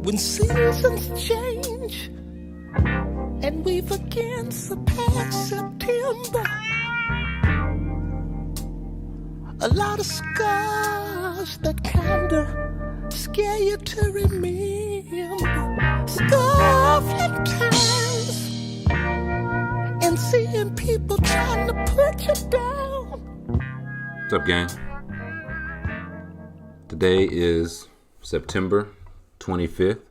When seasons change and we've again surpassed September, a lot of scars that kinda scare you to remember. Scuffling times and seeing people trying to put you down. What's up, gang? Today is September 25th,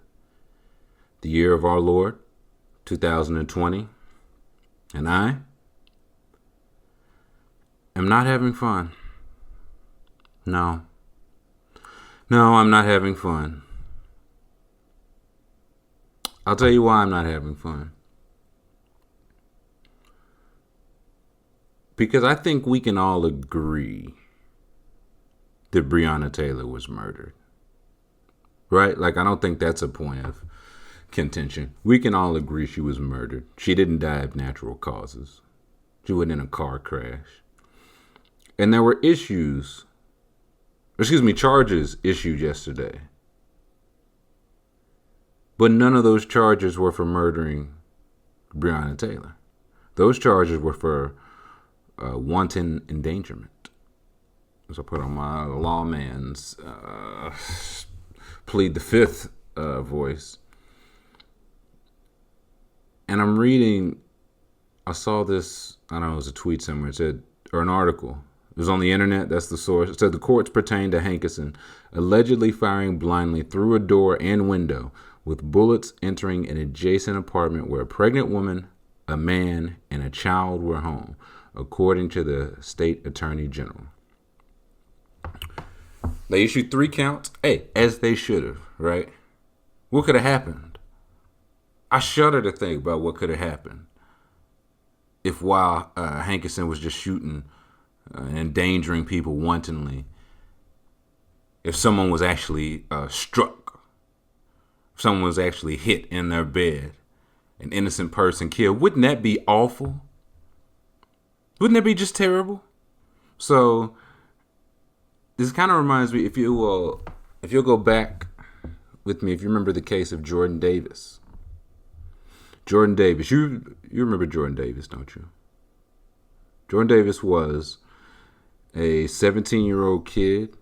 the year of our Lord, 2020, and I am not having fun. No, I'm not having fun. I'll tell you why I'm not having fun. Because I think we can all agree that Breonna Taylor was murdered. Right? Like, I don't think that's a point of contention. We can all agree she was murdered. She didn't die of natural causes. She wasn't in a car crash. And there were charges issued yesterday. But none of those charges were for murdering Breonna Taylor. Those charges were for wanton endangerment. So I put on my lawman's plead the fifth voice. And I'm reading, I saw this, I don't know, it was a tweet somewhere, it said, or an article. It was on the internet, that's the source. It said the courts pertain to Hankerson allegedly firing blindly through a door and window with bullets entering an adjacent apartment where a pregnant woman, a man, and a child were home, according to the state attorney general. They issued 3 counts. Hey, as they should have, right? What could have happened? I shudder to think about what could have happened if while Hankerson was just shooting and endangering people wantonly, if someone was actually struck, if someone was actually hit in their bed, an innocent person killed. Wouldn't that be awful? Wouldn't that be just terrible? So this kind of reminds me, if you'll go back with me, if you remember the case of Jordan Davis. Jordan Davis, you remember Jordan Davis, don't you? Jordan Davis was a 17-year-old kid.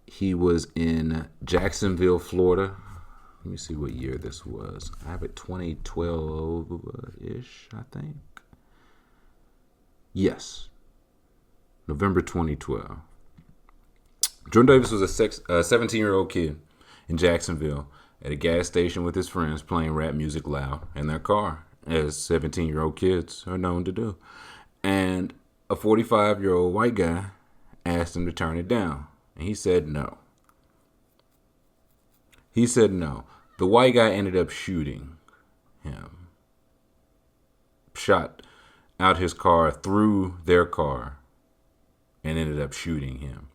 He was in Jacksonville, Florida. Let me see what year this was. I have it 2012-ish, I think. Yes. November 2012. Jordan Davis was a 17-year-old kid in Jacksonville at a gas station with his friends playing rap music loud in their car, as 17-year-old kids are known to do. And a 45-year-old white guy asked him to turn it down, and he said no. He said no. The white guy ended up shooting him. Shot out his car through their car and ended up shooting him.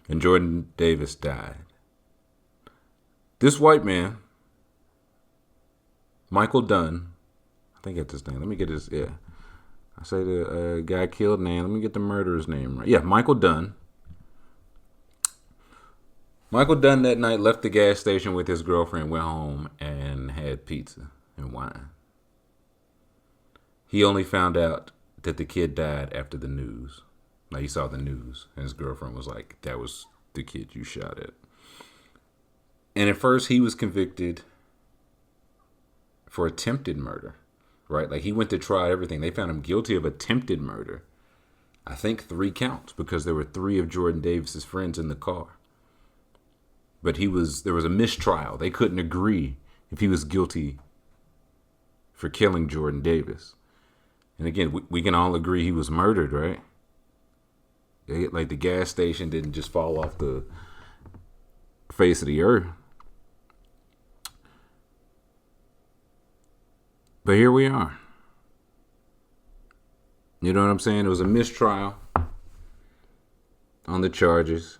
And Jordan Davis died. This white man, Michael Dunn, I think that's his name. Let me get his, yeah. I say the guy killed name. Let me get the murderer's name right. Yeah, Michael Dunn. Michael Dunn that night left the gas station with his girlfriend, went home, and had pizza and wine. He only found out that the kid died after the news. Like, he saw the news, and his girlfriend was like, that was the kid you shot at. And at first, he was convicted for attempted murder, right? Like, he went to trial, everything. They found him guilty of attempted murder. I think 3 counts, because there were 3 of Jordan Davis's friends in the car. But there was a mistrial. They couldn't agree if he was guilty for killing Jordan Davis. And again, we can all agree he was murdered, right? Like the gas station didn't just fall off the face of the earth. But here we are. You know what I'm saying? It was a mistrial on the charges.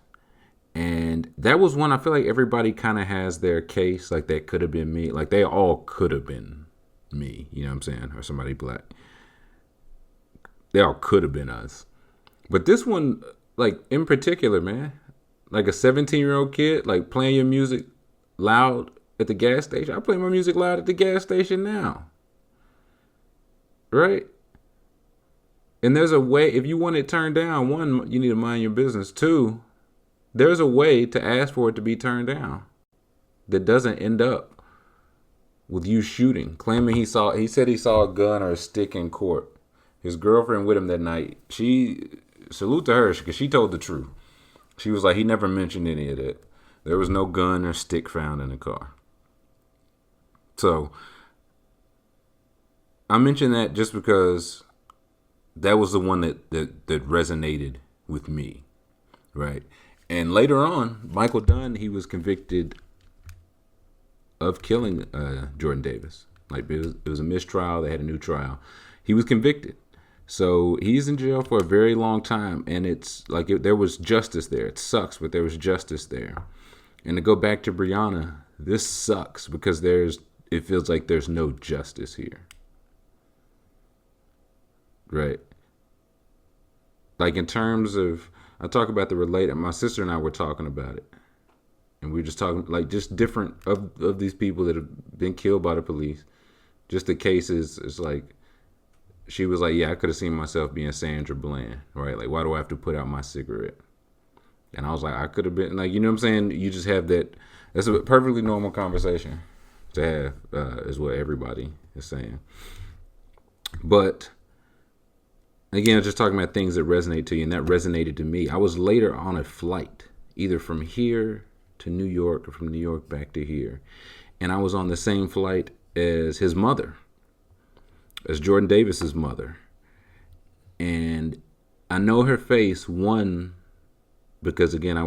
And that was one I feel like everybody kind of has their case. Like that could have been me. Like they all could have been me. You know what I'm saying? Or somebody black. They all could have been us. But this one, like in particular, man, like a 17-year-old kid, like playing your music loud at the gas station. I play my music loud at the gas station now. Right? And there's a way, if you want it turned down, one, you need to mind your business. Two, there's a way to ask for it to be turned down that doesn't end up with you shooting, claiming he said he saw a gun or a stick in court. His girlfriend with him that night, salute to her because she told the truth. She was like, he never mentioned any of that. There was no gun or stick found in the car. So I mention that just because that was the one that resonated with me, right? And later on, Michael Dunn, he was convicted of killing Jordan Davis. Like it was a mistrial. They had a new trial. He was convicted. So he's in jail for a very long time. And it's like there was justice there. It sucks, but there was justice there. And to go back to Breonna, this sucks because it feels like there's no justice here. Right? Like in terms of, I talk about my sister and I were talking about it. And we were just talking, like, just different of these people that have been killed by the police. Just the cases, it's like, she was like, yeah, I could have seen myself being Sandra Bland, right? Like, why do I have to put out my cigarette? And I was like, I could have been, like, you know what I'm saying? You just have that's a perfectly normal conversation to have, is what everybody is saying. But again, just talking about things that resonate to you, and that resonated to me. I was later on a flight, either from here to New York or from New York back to here. And I was on the same flight as his mother, as Jordan Davis's mother. And I know her face, one, because again, I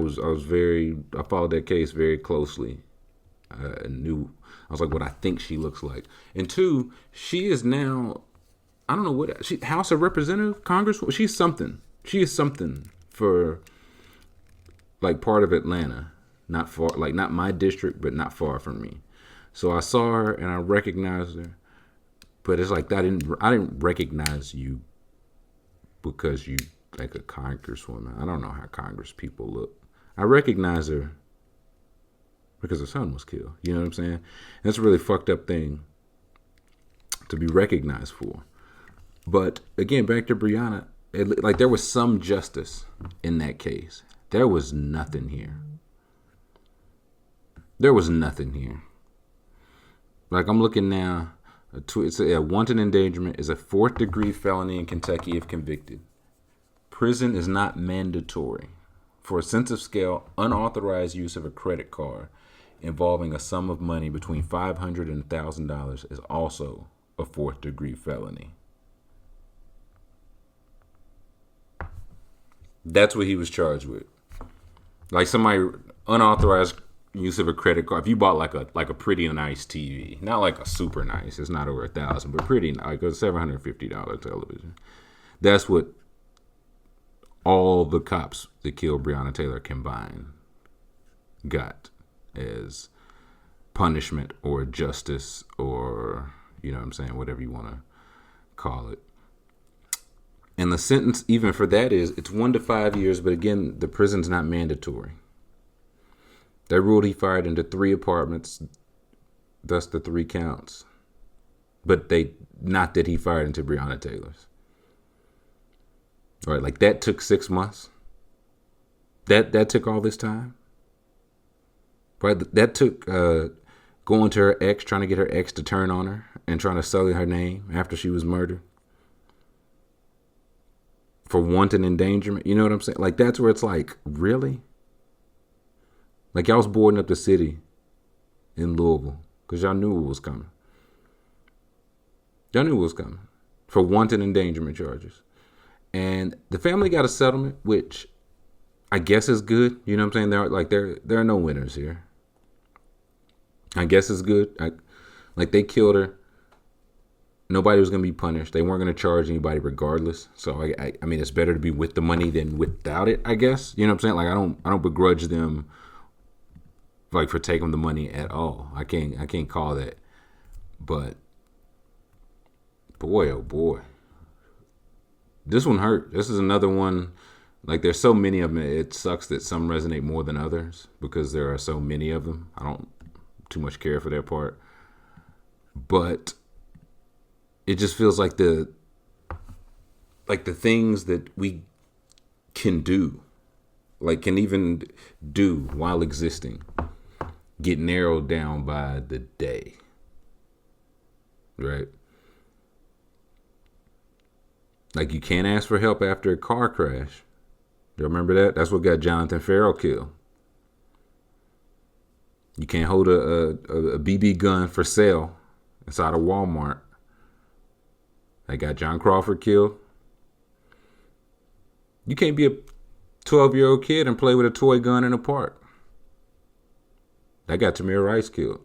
followed that case very closely. I was like, what I think she looks like. And two, she is now, I don't know what, House of Representative, Congress, she's something. She is something for like part of Atlanta. Not far, like not my district, but not far from me. So I saw her and I recognized her. But it's like I didn't recognize you because you like a congresswoman. I don't know how Congress people look. I recognize her because her son was killed. You know what I'm saying? And that's a really fucked up thing to be recognized for. But again, back to Breonna, like there was some justice in that case. There was nothing here. There was nothing here. Like I'm looking now, it's a wanton endangerment is a 4th degree felony in Kentucky if convicted. Prison is not mandatory. For a sense of scale, unauthorized use of a credit card involving a sum of money between $500 and $1,000 is also a 4th degree felony. That's what he was charged with. Like somebody unauthorized use of a credit card. If you bought like a pretty nice TV, not like a super nice, it's not over $1,000, but pretty, like a $750 television. That's what all the cops that killed Breonna Taylor combined got as punishment or justice or, you know what I'm saying, whatever you want to call it. And the sentence even for that it's 1 to 5 years, but again, the prison's not mandatory. They ruled he fired into 3 apartments, thus the 3 counts. But not that he fired into Breonna Taylor's. All right, like that took 6 months. That took all this time. Right, that took going to her ex, trying to get her ex to turn on her and trying to sully her name after she was murdered. For wanton endangerment, you know what I'm saying? Like that's where it's like, really? Like y'all was boarding up the city in Louisville because y'all knew it was coming. Y'all knew it was coming for wanton endangerment charges. And the family got a settlement, which I guess it's good. You know what I'm saying? There are no winners here. I guess it's good. Like they killed her. Nobody was gonna be punished. They weren't gonna charge anybody regardless. So I mean, it's better to be with the money than without it. I guess you know what I'm saying. Like I don't begrudge them like for taking the money at all. I can't call that. But boy, oh boy, this one hurt. This is another one. Like there's so many of them. It sucks that some resonate more than others because there are so many of them. I don't too much care for that part, but it just feels like the things that we can do, like can even do while existing, get narrowed down by the day. Right? Like you can't ask for help after a car crash. You remember that? That's what got Jonathan Farrell killed. You can't hold a BB gun for sale inside a Walmart. That got John Crawford killed. You can't be a 12-year-old kid and play with a toy gun in a park. That got Tamir Rice killed.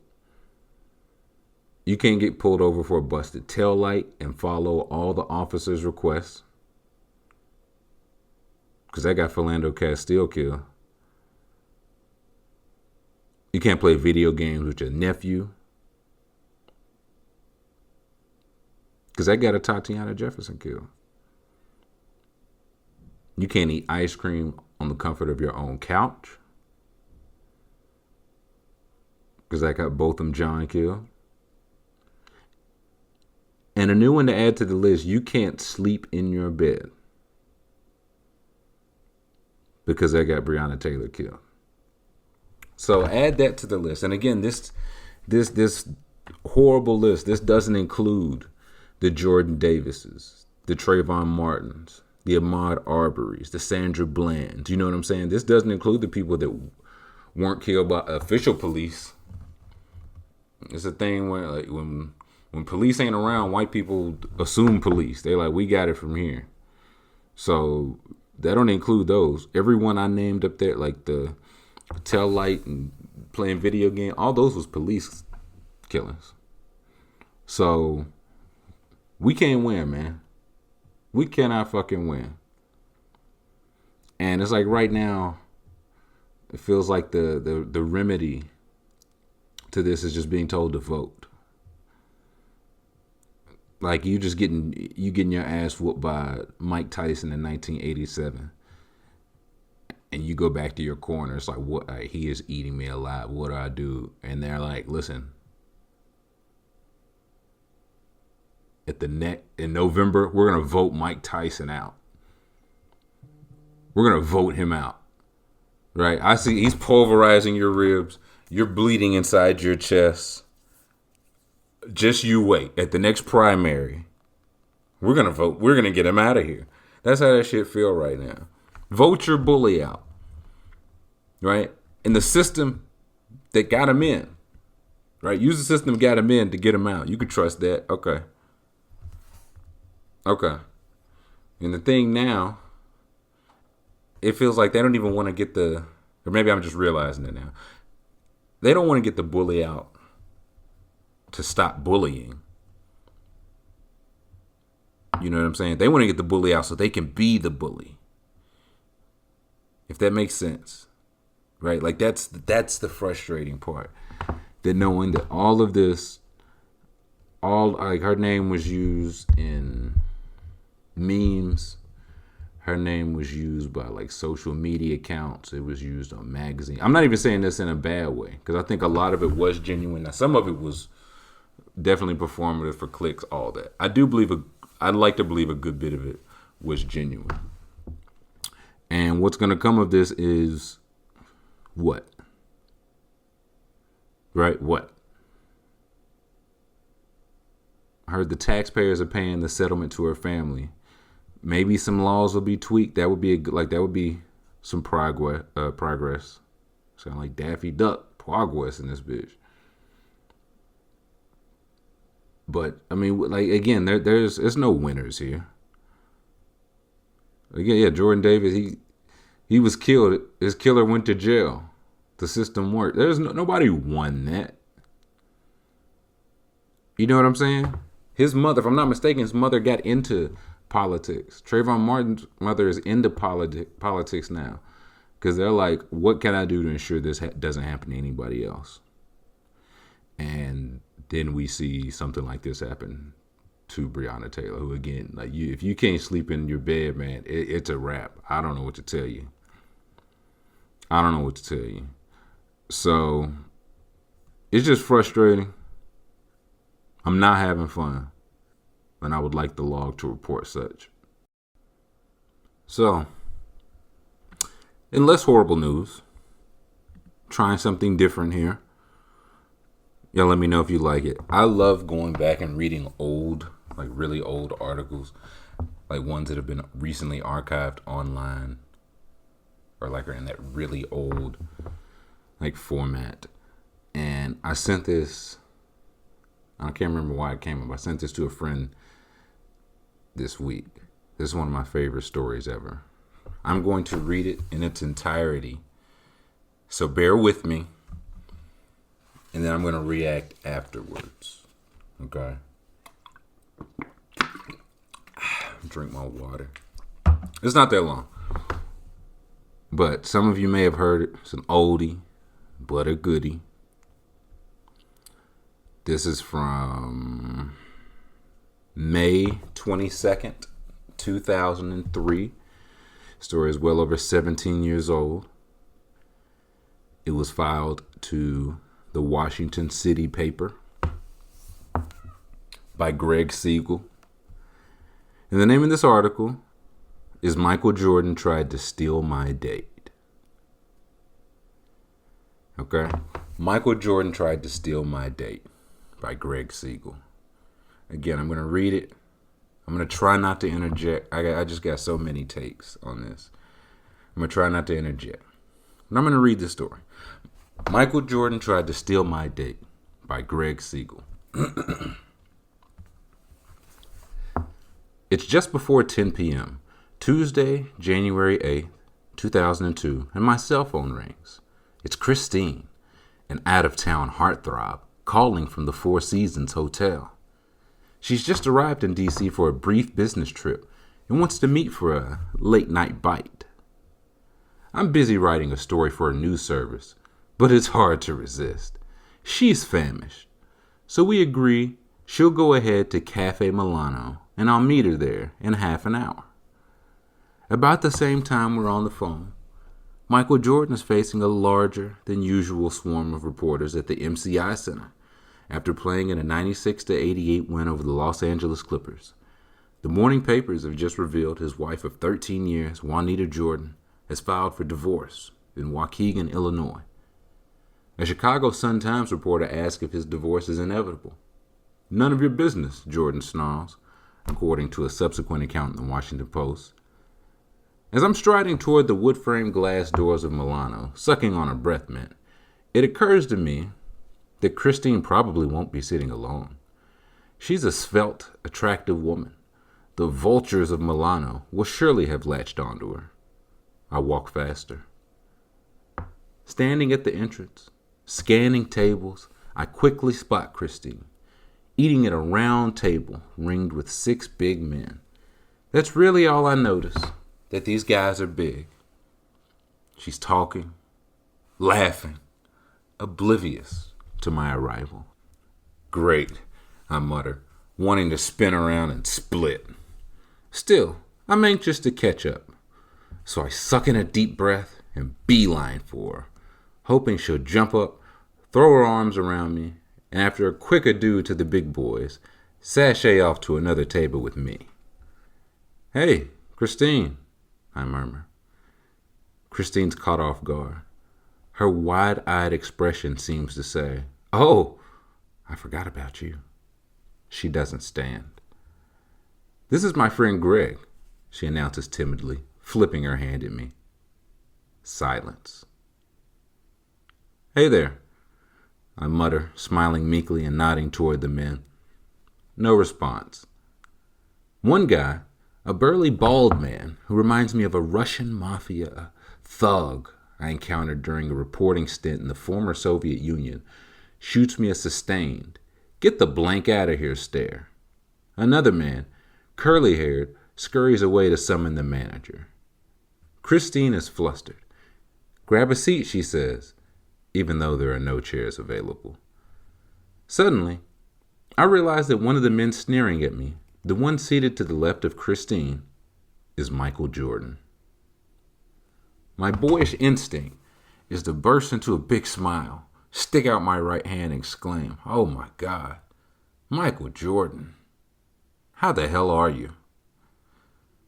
You can't get pulled over for a busted tail light and follow all the officer's requests. Because that got Philando Castile killed. You can't play video games with your nephew. Because that got a Tatiana Jefferson killed. You can't eat ice cream on the comfort of your own couch. Because that got Botham Jean killed. And a new one to add to the list, you can't sleep in your bed. Because that got Breonna Taylor killed. So add that to the list. And again, this horrible list, this doesn't include the Jordan Davises, the Trayvon Martins, the Ahmaud Arbery's, the Sandra Blands. You know what I'm saying? This doesn't include the people that weren't killed by official police. It's a thing where like when police ain't around, white people assume police. They're like, we got it from here. So that don't include those. Everyone I named up there, like the tail light and playing video game, all those was police killings. So we can't win, man. We cannot fucking win. And it's like right now, it feels like the remedy to this is just being told to vote. Like you getting your ass whooped by Mike Tyson in 1987. And you go back to your corner. It's like, what? He is eating me alive. What do I do? And they're like, listen. In November, we're gonna vote Mike Tyson out. We're gonna vote him out. Right? I see he's pulverizing your ribs. You're bleeding inside your chest. Just you wait. At the next primary, we're gonna vote. We're gonna get him out of here. That's how that shit feel right now. Vote your bully out. Right? And the system that got him in. Right? Use the system that got him in to get him out. You can trust that. Okay. And the thing now, it feels like they don't even want to get or maybe I'm just realizing it now. They don't want to get the bully out to stop bullying. You know what I'm saying? They want to get the bully out so they can be the bully. If that makes sense. Right? Like that's the frustrating part. That knowing that all of this, like her name was used in memes. Her name was used by like social media accounts. It was used on magazines. I'm not even saying this in a bad way because I think a lot of it was genuine. Now some of it was definitely performative for clicks, all that. I'd like to believe a good bit of it was genuine. And what's going to come of this is what? Right? What? I heard the taxpayers are paying the settlement to her family. Maybe some laws will be tweaked. That would be some progress. Sound like Daffy Duck, progress in this bitch. But I mean, like again, there's no winners here. Again, yeah, Jordan Davis, He was killed. His killer went to jail. The system worked. Nobody won that. You know what I'm saying? His mother, if I'm not mistaken, his mother got into politics. Trayvon Martin's mother is into politics now because they're like, what can I do to ensure this doesn't happen to anybody else? And then we see something like this happen to Breonna Taylor, who again, like if you can't sleep in your bed, man, it's a wrap. I don't know what to tell you. So it's just frustrating. I'm not having fun, and I would like the log to report such. So, in less horrible news, trying something different here. Y'all let me know if you like it. I love going back and reading old, like really old articles, like ones that have been recently archived online, or like are in that really old, like format. And I sent this. I can't remember why it came up. I sent this to a friend this week. This is one of my favorite stories ever. I'm going to read it in its entirety. So bear with me. And then I'm going to react afterwards. Okay? Drink my water. It's not that long. But some of you may have heard it. It's an oldie, but a goodie. This is from May 22nd, 2003. Story is well over 17 years old. It was filed to the Washington City paper by Greg Siegel. And the name of this article is Michael Jordan Tried to Steal My Date. Okay? Michael Jordan Tried to Steal My Date by Greg Siegel. Again, I'm going to read it. I'm going to try not to interject. I just got so many takes on this. I'm going to try not to interject. But I'm going to read the story. Michael Jordan Tried to Steal My Date by Greg Siegel. It's just before 10 p.m., Tuesday, January 8th, 2002, and my cell phone rings. It's Christine, an out-of-town heartthrob, calling from the Four Seasons Hotel. She's just arrived in D.C. for a brief business trip and wants to meet for a late-night bite. I'm busy writing a story for a news service, but it's hard to resist. She's famished, so we agree she'll go ahead to Cafe Milano, and I'll meet her there in half an hour. About the same time we're on the phone, Michael Jordan is facing a larger than usual swarm of reporters at the MCI Center after playing in a 96-88 win over the Los Angeles Clippers. The morning papers have just revealed his wife of 13 years, Juanita Jordan, has filed for divorce in Waukegan, Illinois. A Chicago Sun-Times reporter asked if his divorce is inevitable. None of your business, Jordan snarls, according to a subsequent account in the Washington Post. As I'm striding toward the wood-framed glass doors of Milano, sucking on a breath mint, it occurs to me that Christine probably won't be sitting alone. She's a svelte, attractive woman. The vultures of Milano will surely have latched onto her. I walk faster. Standing at the entrance, scanning tables, I quickly spot Christine, eating at a round table ringed with 6 big men. That's really all I notice, that these guys are big. She's talking, laughing, oblivious to my arrival. Great, I mutter, wanting to spin around and split. Still, I'm anxious to catch up, so I suck in a deep breath and beeline for her, hoping she'll jump up, throw her arms around me, and after a quick adieu to the big boys, sashay off to another table with me. Hey, Christine, I murmur. Christine's caught off guard. Her wide-eyed expression seems to say, "Oh, I forgot about you." She doesn't stand. "This is my friend Greg," she announces timidly, flipping her hand at me. Silence. "Hey there," I mutter, smiling meekly and nodding toward the men. No response. One guy, a burly bald man who reminds me of a Russian mafia thug I encountered during a reporting stint in the former Soviet Union shoots me a sustained, "Get the blank out of here" stare. Another man, curly-haired, scurries away to summon the manager. Christine is flustered. "Grab a seat," she says, even though there are no chairs available. Suddenly, I realize that one of the men sneering at me, the one seated to the left of Christine, is Michael Jordan. My boyish instinct is to burst into a big smile, stick out my right hand, and exclaim, "Oh my God, Michael Jordan, how the hell are you?"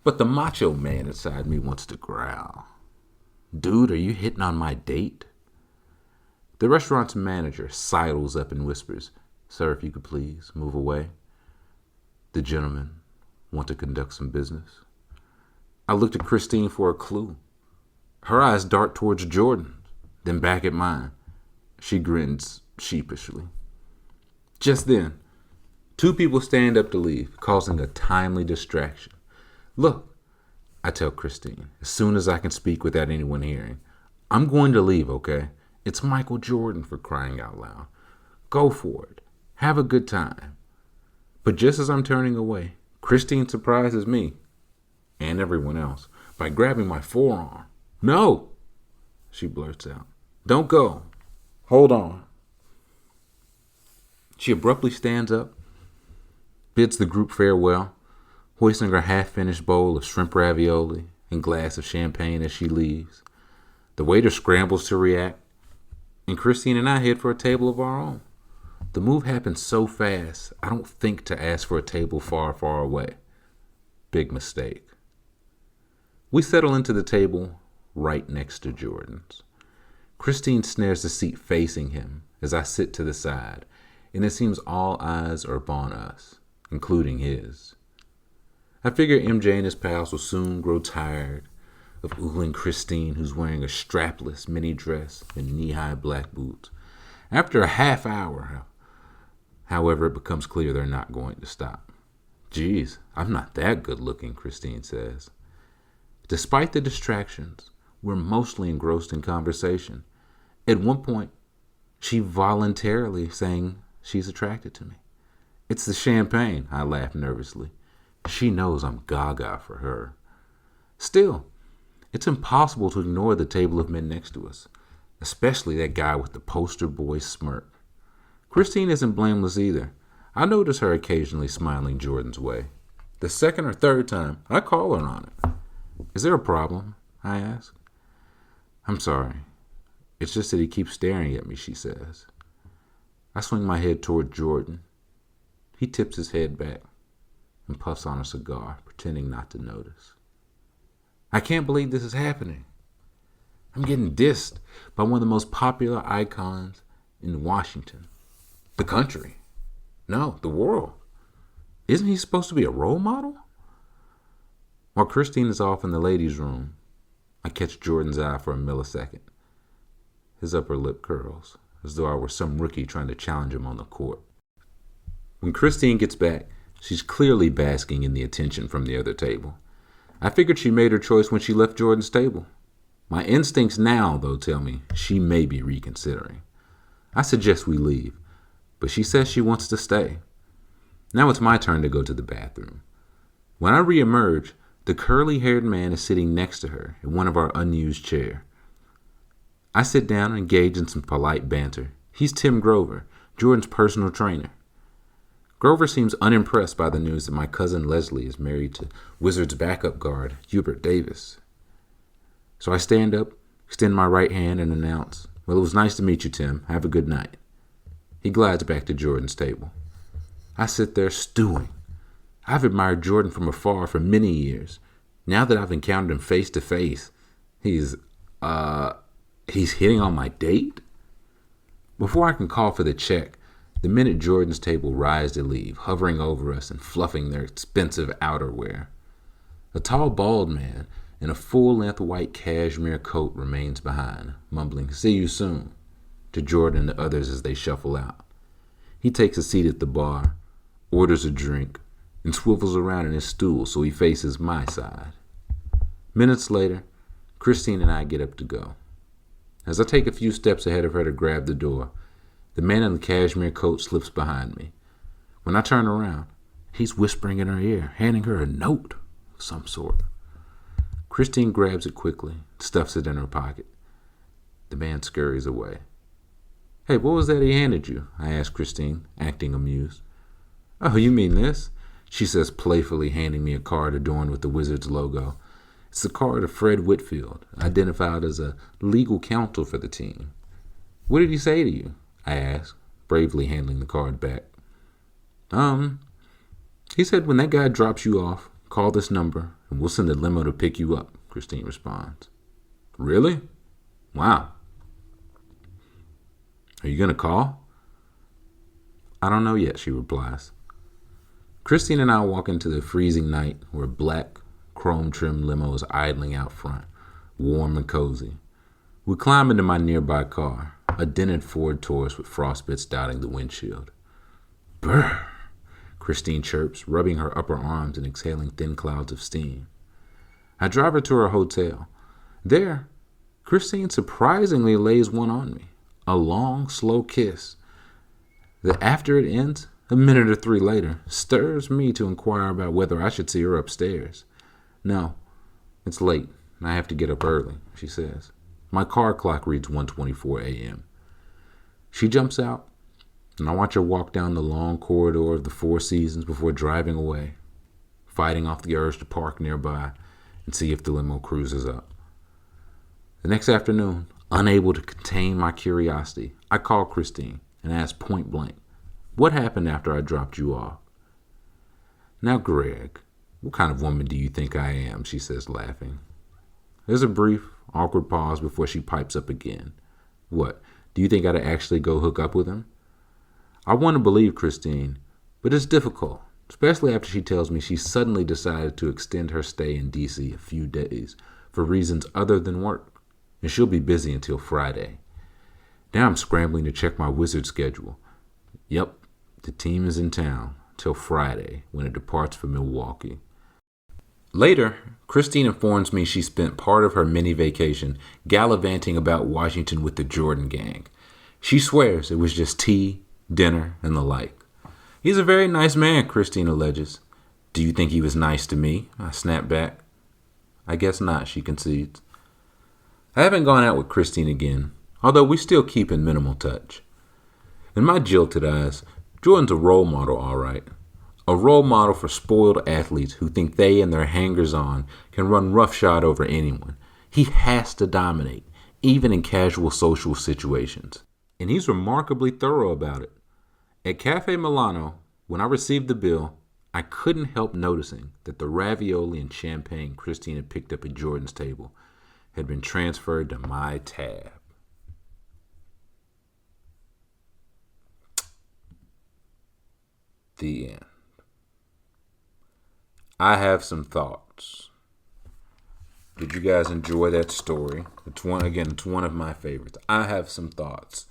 But the macho man inside me wants to growl. "Dude, are you hitting on my date?" The restaurant's manager sidles up and whispers, "Sir, if you could please move away. The gentlemen want to conduct some business." I looked at Christine for a clue. Her eyes dart towards Jordan, then back at mine. She grins sheepishly. Just then, two people stand up to leave, causing a timely distraction. "Look," I tell Christine, as soon as I can speak without anyone hearing, "I'm going to leave, okay? It's Michael Jordan, for crying out loud. Go for it. Have a good time." But just as I'm turning away, Christine surprises me, and everyone else, by grabbing my forearm. "No," she blurts out. "Don't go. Hold on." She abruptly stands up, bids the group farewell, hoisting her half-finished bowl of shrimp ravioli and glass of champagne as she leaves. The waiter scrambles to react, and Christine and I head for a table of our own. The move happens so fast, I don't think to ask for a table far, far away. Big mistake. We settle into the table right next to Jordan's. Christine snares the seat facing him as I sit to the side, and it seems all eyes are upon us, including his. I figure MJ and his pals will soon grow tired of oogling Christine, who's wearing a strapless mini dress and knee-high black boots. After a half hour, however, it becomes clear they're not going to stop. "Geez, I'm not that good looking," Christine says. Despite the distractions, we're mostly engrossed in conversation. At one point, she voluntarily saying she's attracted to me. "It's the champagne," I laugh nervously. She knows I'm gaga for her. Still, it's impossible to ignore the table of men next to us, especially that guy with the poster boy smirk. Christine isn't blameless either. I notice her occasionally smiling Jordan's way. The second or third time, I call her on it. "Is there a problem?" I ask. "I'm sorry. It's just that he keeps staring at me," she says. I swing my head toward Jordan. He tips his head back and puffs on a cigar, pretending not to notice. I can't believe this is happening. I'm getting dissed by one of the most popular icons in Washington. The country. No, the world. Isn't he supposed to be a role model? While Christine is off in the ladies' room, I catch Jordan's eye for a millisecond. His upper lip curls, as though I were some rookie trying to challenge him on the court. When Christine gets back, she's clearly basking in the attention from the other table. I figured she made her choice when she left Jordan's table. My instincts now, though, tell me she may be reconsidering. I suggest we leave, but she says she wants to stay. Now it's my turn to go to the bathroom. When I reemerge, the curly-haired man is sitting next to her in one of our unused chairs. I sit down and engage in some polite banter. He's Tim Grover, Jordan's personal trainer. Grover seems unimpressed by the news that my cousin Leslie is married to Wizards backup guard Hubert Davis. So I stand up, extend my right hand, and announce, "Well, it was nice to meet you, Tim. Have a good night." He glides back to Jordan's table. I sit there stewing. I've admired Jordan from afar for many years. Now that I've encountered him face to face, he's hitting on my date? Before I can call for the check, the men at Jordan's table rise to leave, hovering over us and fluffing their expensive outerwear. A tall, bald man in a full-length white cashmere coat remains behind, mumbling, "See you soon," to Jordan and the others as they shuffle out. He takes a seat at the bar, orders a drink, and swivels around in his stool so he faces my side. Minutes later, Christine and I get up to go. As I take a few steps ahead of her to grab the door, the man in the cashmere coat slips behind me. When I turn around, he's whispering in her ear, handing her a note of some sort. Christine grabs it quickly, stuffs it in her pocket. The man scurries away. "Hey, what was that he handed you?" I ask Christine, acting amused. "Oh, you mean this?" she says playfully, handing me a card adorned with the Wizards logo. It's the card of Fred Whitfield, identified as a legal counsel for the team. "What did he say to you?" I ask, bravely handing the card back. He said when that guy drops you off, call this number and we'll send a limo to pick you up," Christine responds. "Really? Wow. Are you going to call?" "I don't know yet," she replies. Christine and I walk into the freezing night where a black, chrome-trimmed limo is idling out front, warm and cozy. We climb into my nearby car, a dented Ford Taurus with frostbits dotting the windshield. "Brr," Christine chirps, rubbing her upper arms and exhaling thin clouds of steam. I drive her to her hotel. There, Christine surprisingly lays one on me, a long, slow kiss that, after it ends, a minute or three later, stirs me to inquire about whether I should see her upstairs. "No, it's late, and I have to get up early," she says. "My car clock reads 1:24 a.m. She jumps out, and I watch her walk down the long corridor of the Four Seasons before driving away, fighting off the urge to park nearby and see if the limo cruises up. The next afternoon, unable to contain my curiosity, I call Christine and ask point blank, "What happened after I dropped you off?" "Now, Greg, what kind of woman do you think I am?" she says, laughing. There's a brief, awkward pause before she pipes up again. "What, do you think I'd actually go hook up with him?" I want to believe Christine, but it's difficult, especially after she tells me she suddenly decided to extend her stay in D.C. a few days for reasons other than work, and she'll be busy until Friday. Now I'm scrambling to check my Wizard schedule. Yep, the team is in town till Friday when it departs for Milwaukee. Later, Christine informs me she spent part of her mini vacation gallivanting about Washington with the Jordan gang. She swears it was just tea, dinner, and the like. "He's a very nice man," Christine alleges. "Do you think he was nice to me?" I snap back. "I guess not," she concedes. I haven't gone out with Christine again, although we still keep in minimal touch. In my jilted eyes, Jordan's a role model, all right. A role model for spoiled athletes who think they and their hangers-on can run roughshod over anyone. He has to dominate, even in casual social situations. And he's remarkably thorough about it. At Cafe Milano, when I received the bill, I couldn't help noticing that the ravioli and champagne Christine had picked up at Jordan's table had been transferred to my tab. The end. I have some thoughts. Did you guys enjoy that story? It's one of my favorites. I have some thoughts.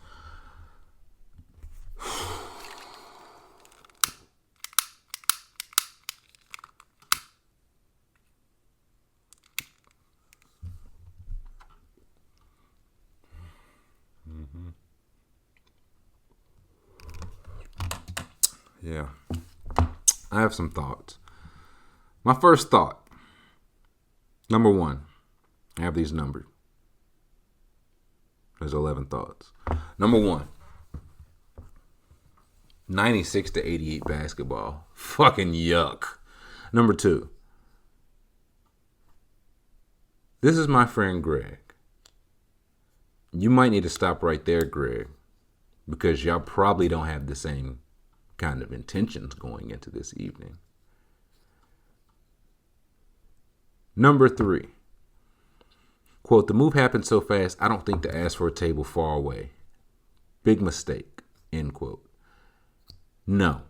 Yeah, I have some thoughts. My first thought, number one, I have these numbered. There's 11 thoughts. Number one, 96 to 88 basketball. Fucking yuck. Number two, this is my friend Greg. You might need to stop right there, Greg, because y'all probably don't have the same kind of intentions going into this evening. Number three, quote, "The move happened so fast, I don't think to ask for a table far away. Big mistake," end quote. No,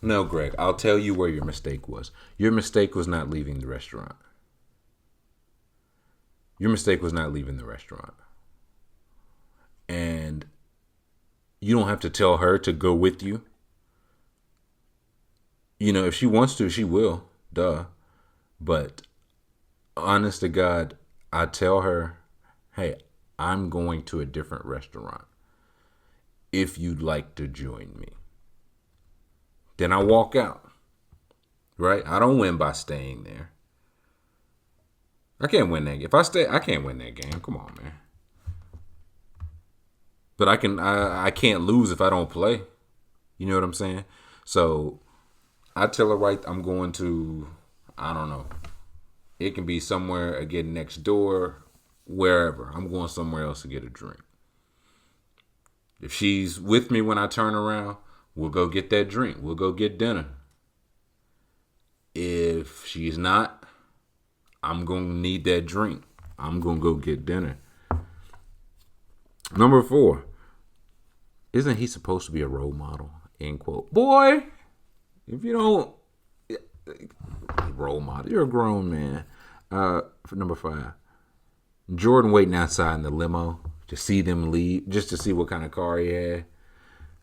Greg, I'll tell you where your mistake was. Your mistake was not leaving the restaurant. Your mistake was not leaving the restaurant. And you don't have to tell her to go with you. You know, if she wants to, she will. Duh. But honest to God, I tell her, hey, I'm going to a different restaurant. If you'd like to join me. Then I walk out. Right? I don't win by staying there. I can't win that game. If I stay, I can't win that game. Come on, man. But I can't lose if I don't play. You know what I'm saying? So I tell her, right, I'm going to, I don't know. It can be somewhere again next door, wherever. I'm going somewhere else to get a drink. If she's with me when I turn around, we'll go get that drink. We'll go get dinner. If she's not, I'm going to need that drink. I'm going to go get dinner. Number 4. Isn't he supposed to be a role model? End quote. Boy, if you don't, role model, you're a grown man. For number 5. Jordan waiting outside in the limo to see them leave, just to see what kind of car he had.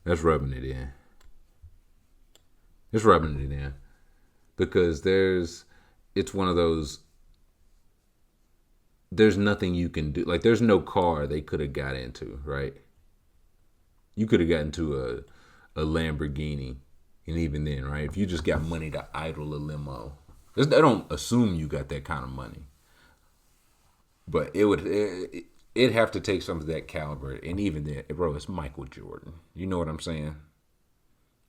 That's rubbing it in. It's rubbing it in. Because it's one of those, there's nothing you can do. Like, there's no car they could have got into, right? You could have gotten into a Lamborghini. And even then, right? If you just got money to idle a limo. They don't assume you got that kind of money. But it'd have to take something of that caliber. And even then, bro, it's Michael Jordan. You know what I'm saying?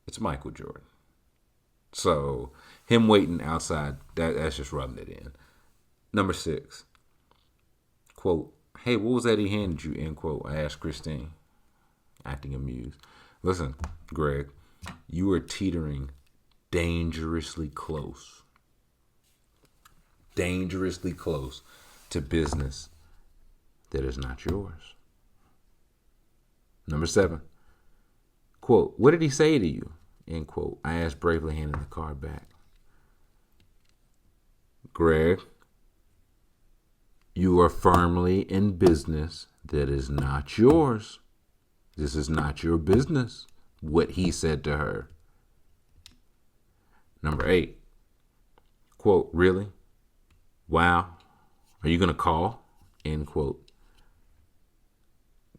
It's Michael Jordan. So him waiting outside, that's just rubbing it in. Number 6. Quote, hey, what was that he handed you? End quote. I asked Christine, acting amused. Listen, Greg, you are teetering dangerously close. Dangerously close to business that is not yours. Number 7. Quote, what did he say to you? End quote. I asked, bravely handing the card back. Greg, you are firmly in business that is not yours. This is not your business. What he said to her. Number 8. Quote, really? Wow. Are you going to call? End quote.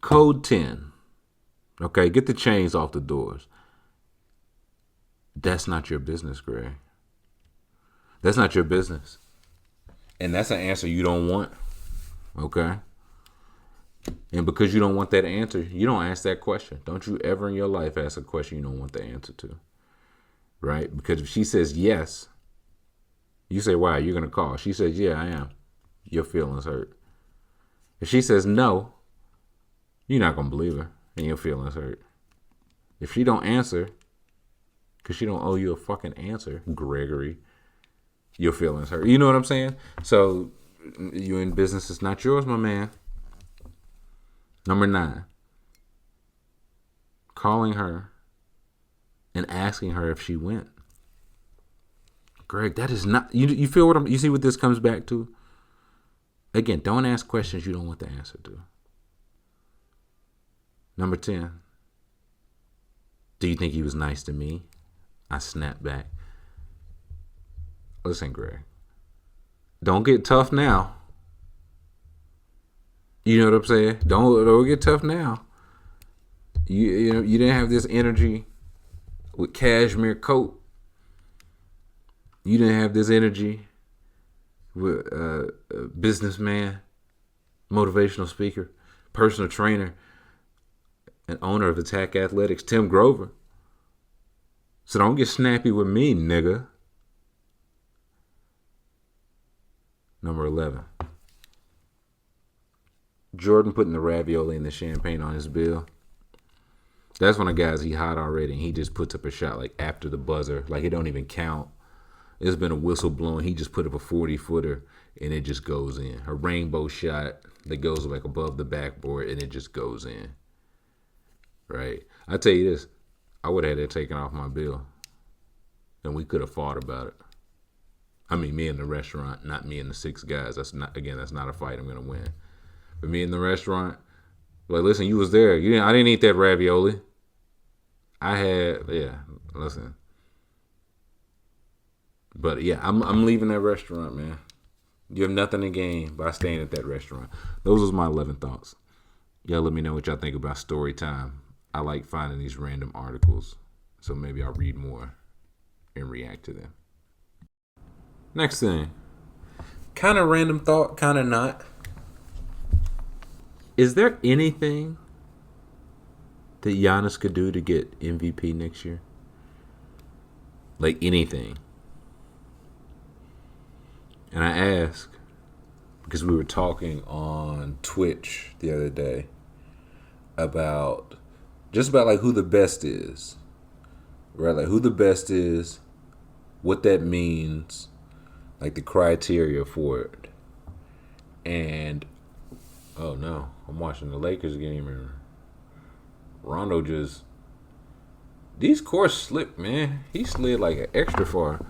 Code 10. Okay, get the chains off the doors. That's not your business, Greg. That's not your business. And that's an answer you don't want. Okay? And because you don't want that answer, you don't ask that question. Don't you ever in your life ask a question you don't want the answer to. Right? Because if she says yes, you say, wow, you're going to call. She says, yeah, I am. Your feelings hurt. If she says no, you're not going to believe her and your feelings hurt. If she don't answer, because she don't owe you a fucking answer, Gregory, your feelings hurt. You know what I'm saying? So you in business, it's not yours, my man. Number 9, calling her and asking her if she went. Greg, that is not, you feel what you see what this comes back to? Again, don't ask questions you don't want the answer to. Number 10, do you think he was nice to me? I snapped back. Listen, Greg, don't get tough now. You know what I'm saying? Don't get tough now. You know, you didn't have this energy with cashmere coat. You didn't have this energy with a businessman, motivational speaker, personal trainer, and owner of Attack Athletics, Tim Grover. So don't get snappy with me, nigga. Number 11. Jordan putting the ravioli and the champagne on his bill. That's when a guy's he hot already and he just puts up a shot like after the buzzer. Like it don't even count. There's been a whistle blowing. He just put up a 40-footer and it just goes in. A rainbow shot that goes like above the backboard and it just goes in. Right? I tell you this. I would have had that taken off my bill. And we could have fought about it. I mean, me in the restaurant, not me and the 6 guys. That's not a fight I'm going to win. But me in the restaurant, like, listen, you was there. I didn't eat that ravioli. Listen. But yeah, I'm leaving that restaurant, man. You have nothing to gain by staying at that restaurant. Those was my 11 thoughts. Y'all let me know what y'all think about story time. I like finding these random articles, so maybe I'll read more and react to them. Next thing, kind of random thought, kind of not. Is there anything that Giannis could do to get MVP next year? Like anything. And I ask because we were talking on Twitch the other day about like who the best is, right? Like who the best is, what that means, like the criteria for it. And oh no, I'm watching the Lakers game and Rondo just these courts slipped, man. He slid like an extra far.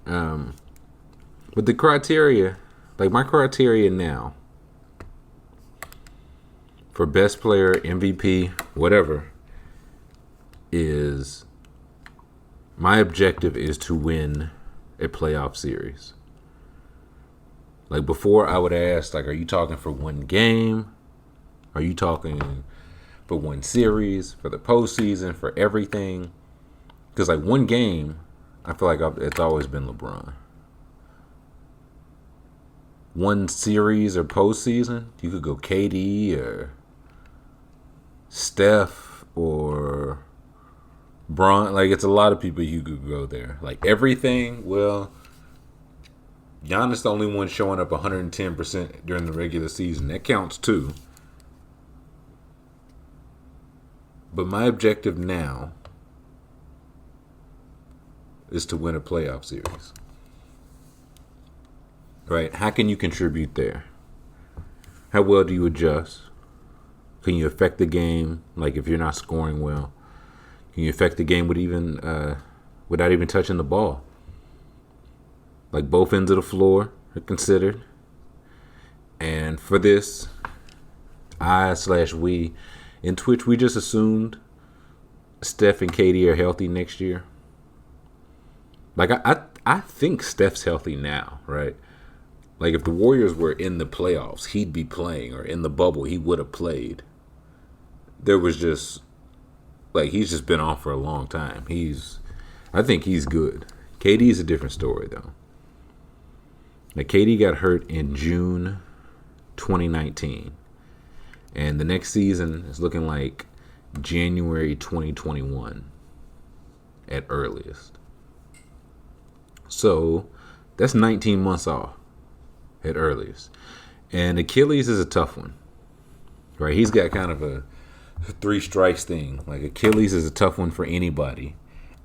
But the criteria, like my criteria now for best player, MVP, whatever, is my objective is to win a playoff series. Like before I would ask, like, are you talking for one game? Are you talking for one series, for the postseason, for everything? Because like one game, I feel like it's always been LeBron. One series or postseason, you could go KD or Steph or Bron. Like it's a lot of people you could go there. Like everything, well, Giannis the only one showing up 110% during the regular season. That counts too. But my objective now is to win a playoff series. Right? How can you contribute there? How well do you adjust? Can you affect the game? Like if you're not scoring well, can you affect the game with without even touching the ball? Like both ends of the floor are considered. And for this, we in Twitch, we just assumed Steph and KD are healthy next year. Like I think Steph's healthy now, right? Like if the Warriors were in the playoffs, he'd be playing, or in the bubble, he would have played. There was just like he's just been off for a long time. I think he's good. KD's a different story though. Like KD got hurt in June 2019, and the next season is looking like January 2021 at earliest. So that's 19 months off at earliest. And Achilles is a tough one, right? He's got kind of a 3 strikes thing. Like Achilles is a tough one for anybody.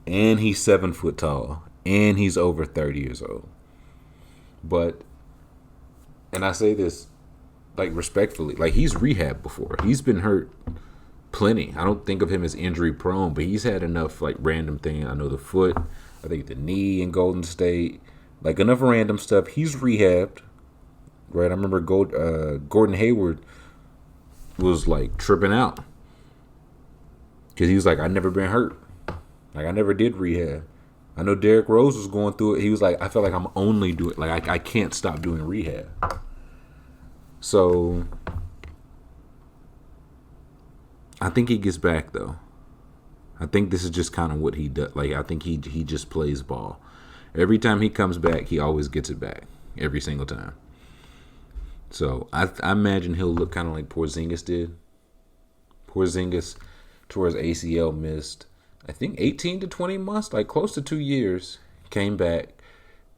And he's 7 foot tall. And he's over 30 years old. But, and I say this like respectfully, like he's rehabbed before. He's been hurt plenty. I don't think of him as injury prone, but he's had enough like random thing. I know the foot, I think the knee in Golden State, like enough random stuff. He's rehabbed. Right, I remember Gordon Hayward was like tripping out because he was like, "I've never been hurt, like I never did rehab." I know Derrick Rose was going through it. He was like, "I feel like I'm only doing like I can't stop doing rehab." So I think he gets back though. I think this is just kind of what he does. Like I think he just plays ball. Every time he comes back, he always gets it back every single time. So I imagine he'll look kind of like Porzingis did. Porzingis tore his ACL, missed, I think 18 to 20 months, like close to 2 years, came back.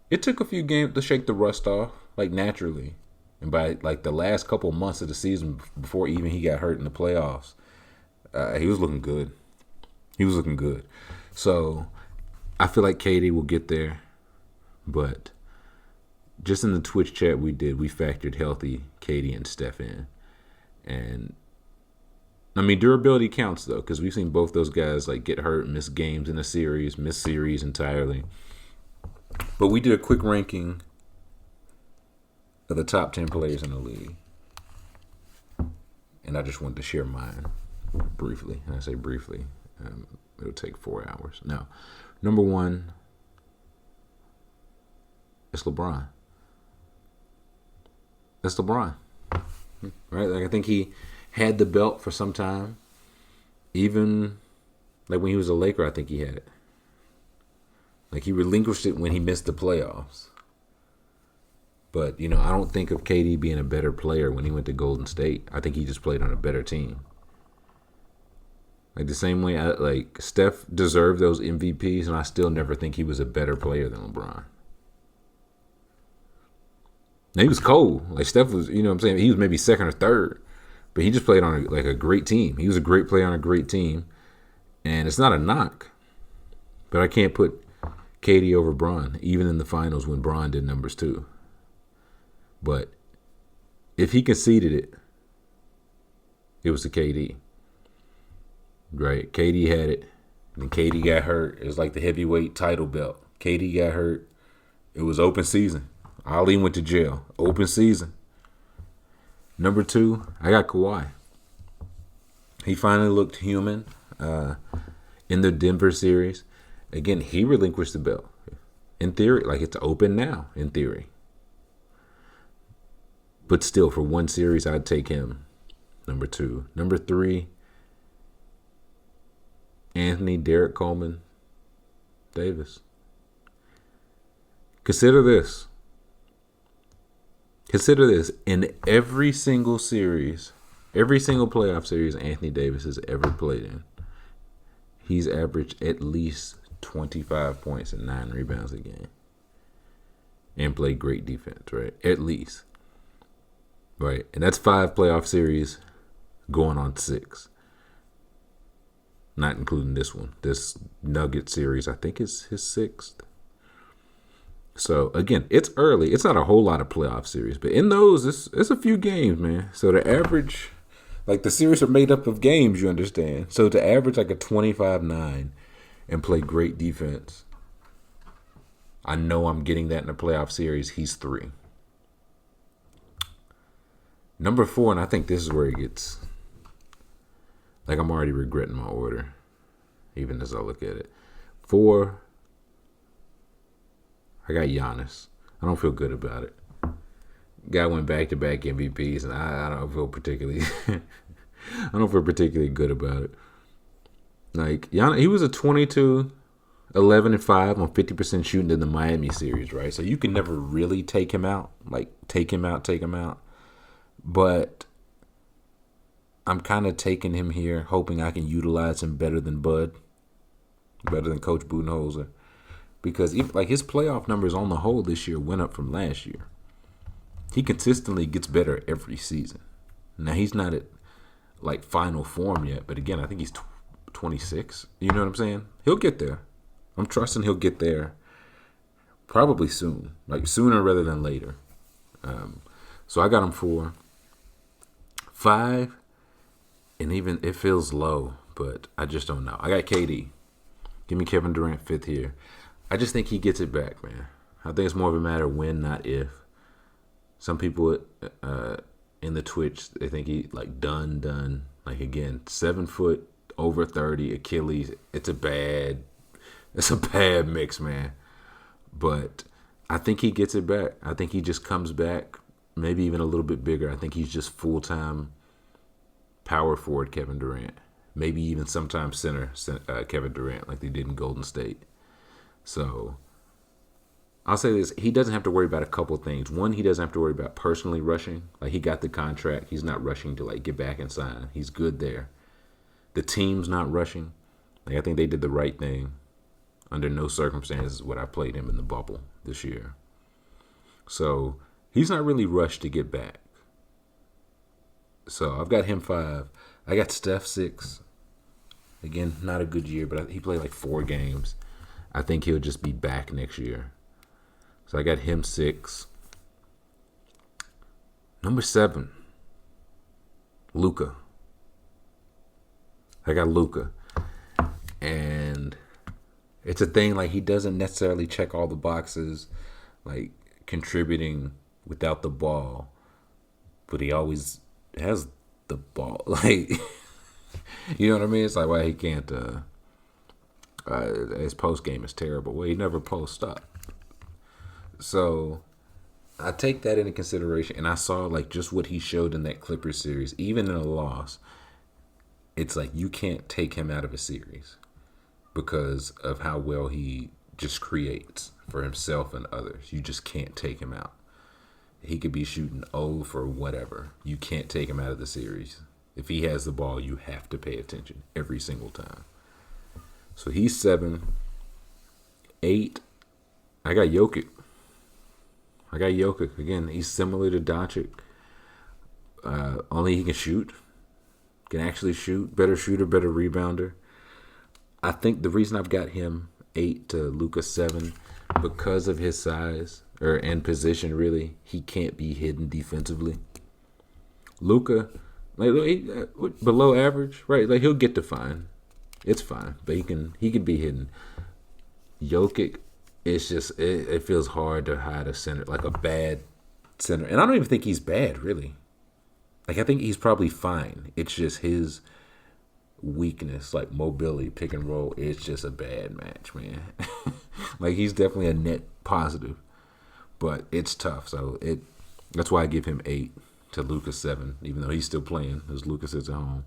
It took a few games to shake the rust off, like naturally. And by like the last couple months of the season, before even he got hurt in the playoffs, he was looking good. He was looking good. So I feel like KD will get there, but just in the Twitch chat we factored healthy KD and Steph in. And I mean, durability counts though, because we've seen both those guys like get hurt, miss games in a series, miss series entirely. But we did a quick ranking of the top 10 players in the league. And I just wanted to share mine briefly. And I say briefly, it'll take 4 hours. Now, number 1 is LeBron. That's LeBron, right? Like I think he had the belt for some time. Even like when he was a Laker, I think he had it. Like he relinquished it when he missed the playoffs. But, you know, I don't think of KD being a better player when he went to Golden State. I think he just played on a better team. Like the same way, like Steph deserved those MVPs, and I still never think he was a better player than LeBron. Now, he was cold. Like Steph was, you know what I'm saying? He was maybe second or third, but he just played on a great team. He was a great player on a great team, and it's not a knock. But I can't put KD over Bron, even in the finals when Bron did numbers too. But if he conceded it, it was to KD. Right? KD had it. And then KD got hurt. It was like the heavyweight title belt. KD got hurt. It was open season. Ali went to jail. Open season. Number 2, I got Kawhi. He finally looked human in the Denver series. Again, he relinquished the belt. In theory, like it's open now, in theory. But still, for one series, I'd take him. Number 2. Number 3, Anthony Derek Coleman Davis. Consider this. In every single series, every single playoff series Anthony Davis has ever played in, he's averaged at least 25 points and 9 rebounds a game. And played great defense, right? At least. Right? And that's 5 playoff series going on 6. Not including this one. This Nugget series, I think, is his 6th. So, again, it's early. It's not a whole lot of playoff series. But in those, it's a few games, man. So the average, like the series are made up of games, you understand. So to average like a 25-9 and play great defense, I know I'm getting that in a playoff series. He's 3. Number 4, and I think this is where it gets, like I'm already regretting my order, even as I look at it. 4, I got Giannis. I don't feel good about it. Guy went back-to-back MVPs, and I don't feel particularly good about it. Like Giannis, he was a 22, 11 and 5 on 50% shooting in the Miami series, right? So you can never really take him out. Like take him out. But I'm kind of taking him here, hoping I can utilize him better than Bud, better than Coach Budenholzer. Because like his playoff numbers on the whole this year went up from last year. He consistently gets better every season. Now he's not at like final form yet, but again, I think he's 26. You know what I'm saying? He'll get there. I'm trusting he'll get there probably soon, like sooner rather than later. So I got him 4, 5, and even it feels low, but I just don't know. I got KD. Give me Kevin Durant 5th here. I just think he gets it back, man. I think it's more of a matter of when, not if. Some people in the Twitch, they think he like done. Like again, 7 foot, over 30, Achilles. It's a bad mix, man. But I think he gets it back. I think he just comes back, maybe even a little bit bigger. I think he's just full-time power forward Kevin Durant. Maybe even sometimes center Kevin Durant like they did in Golden State. So I'll say this. He doesn't have to worry about a couple things. One, he doesn't have to worry about personally rushing. Like he got the contract. He's not rushing to like get back and sign. He's good there. The team's not rushing. Like I think they did the right thing. Under no circumstances would I played him in the bubble this year. So he's not really rushed to get back. So I've got him 5. I got Steph 6. Again, not a good year, but he played like 4 games. I think he'll just be back next year. So I got him 6. Number 7, Luka. I got Luka. And it's a thing like he doesn't necessarily check all the boxes, like contributing without the ball, but he always has the ball. Like, you know what I mean? It's like why he can't. His post game is terrible. Well, he never posts up. So I take that into consideration, and I saw like just what he showed in that Clippers series. Even in a loss, it's like you can't take him out of a series because of how well he just creates for himself and others. You just can't take him out. He could be shooting 0 for whatever. You can't take him out of the series. If he has the ball, you have to pay attention every single time. So he's 7. 8. I got Jokic. Again, he's similar to Doncic. Only he can shoot. Can actually shoot. Better shooter, better rebounder. I think the reason I've got him 8 to Luka 7 because of his size and position. Really, he can't be hidden defensively. Luka, below average, right? Like he'll get defined. It's fine, but he can be hidden. Jokic, it's just it feels hard to hide a center, like a bad center, and I don't even think he's bad really. Like I think he's probably fine. It's just his weakness, like mobility, pick and roll. It's just a bad match, man. Like he's definitely a net positive, but it's tough. So that's why I give him 8 to Luka 7, even though he's still playing as Luka sits at home.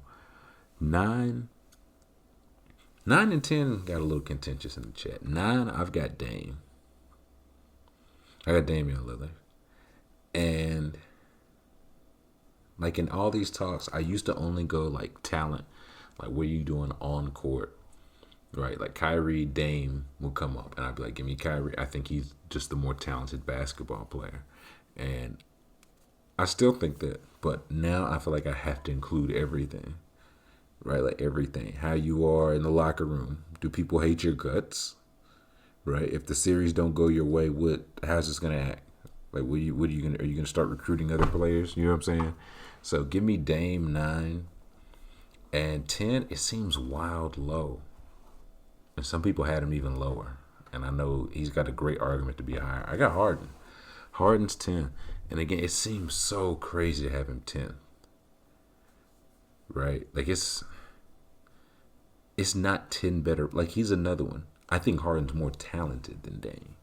9 and 10 got a little contentious in the chat. 9, I've got Dame. I got Damian Lillard. And like in all these talks, I used to only go like talent, like what are you doing on court, right? Like Kyrie, Dame will come up, and I'd be like, give me Kyrie. I think he's just the more talented basketball player, and I still think that. But now I feel like I have to include everything, right? Like everything, how you are in the locker room. Do people hate your guts, right? If the series don't go your way, how's this gonna act? Like, are you gonna start recruiting other players? You know what I'm saying? So give me Dame 9. And 10, it seems wild low. And some people had him even lower. And I know he's got a great argument to be higher. I got Harden. Harden's 10. And again, it seems so crazy to have him 10. Right? Like it's not 10 better. Like he's another one. I think Harden's more talented than Dame.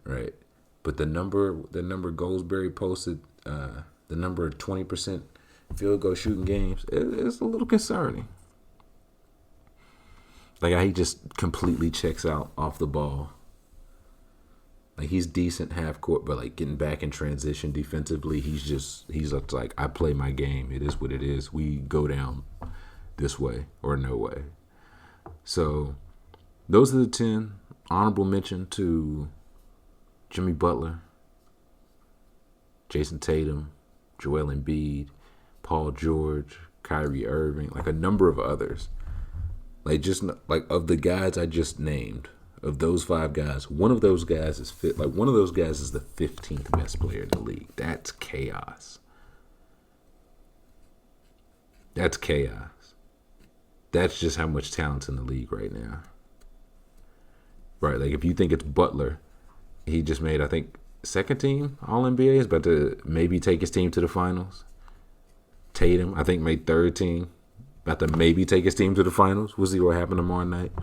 Right? But the number Goldsberry posted, the number of 20% field goal shooting games, it's a little concerning. Like he just completely checks out off the ball. Like he's decent half court, but like getting back in transition defensively, he's like, I play my game. It is what it is. We go down this way or no way. So those are the 10. Honorable mention to Jimmy Butler, Jason Tatum, Joel Embiid, Paul George, Kyrie Irving, like a number of others. Like just like of the guys I just named, of those 5 guys, one of those guys is fit. Like one of those guys is the 15th best player in the league. That's chaos. That's chaos. That's just how much talent's in the league right now. Right, like if you think it's Butler, he just made, I think, second team All-NBA. Is about to maybe take his team to the finals. Tatum, I think, made third team. About to maybe take his team to the finals. We'll see what happened tomorrow night.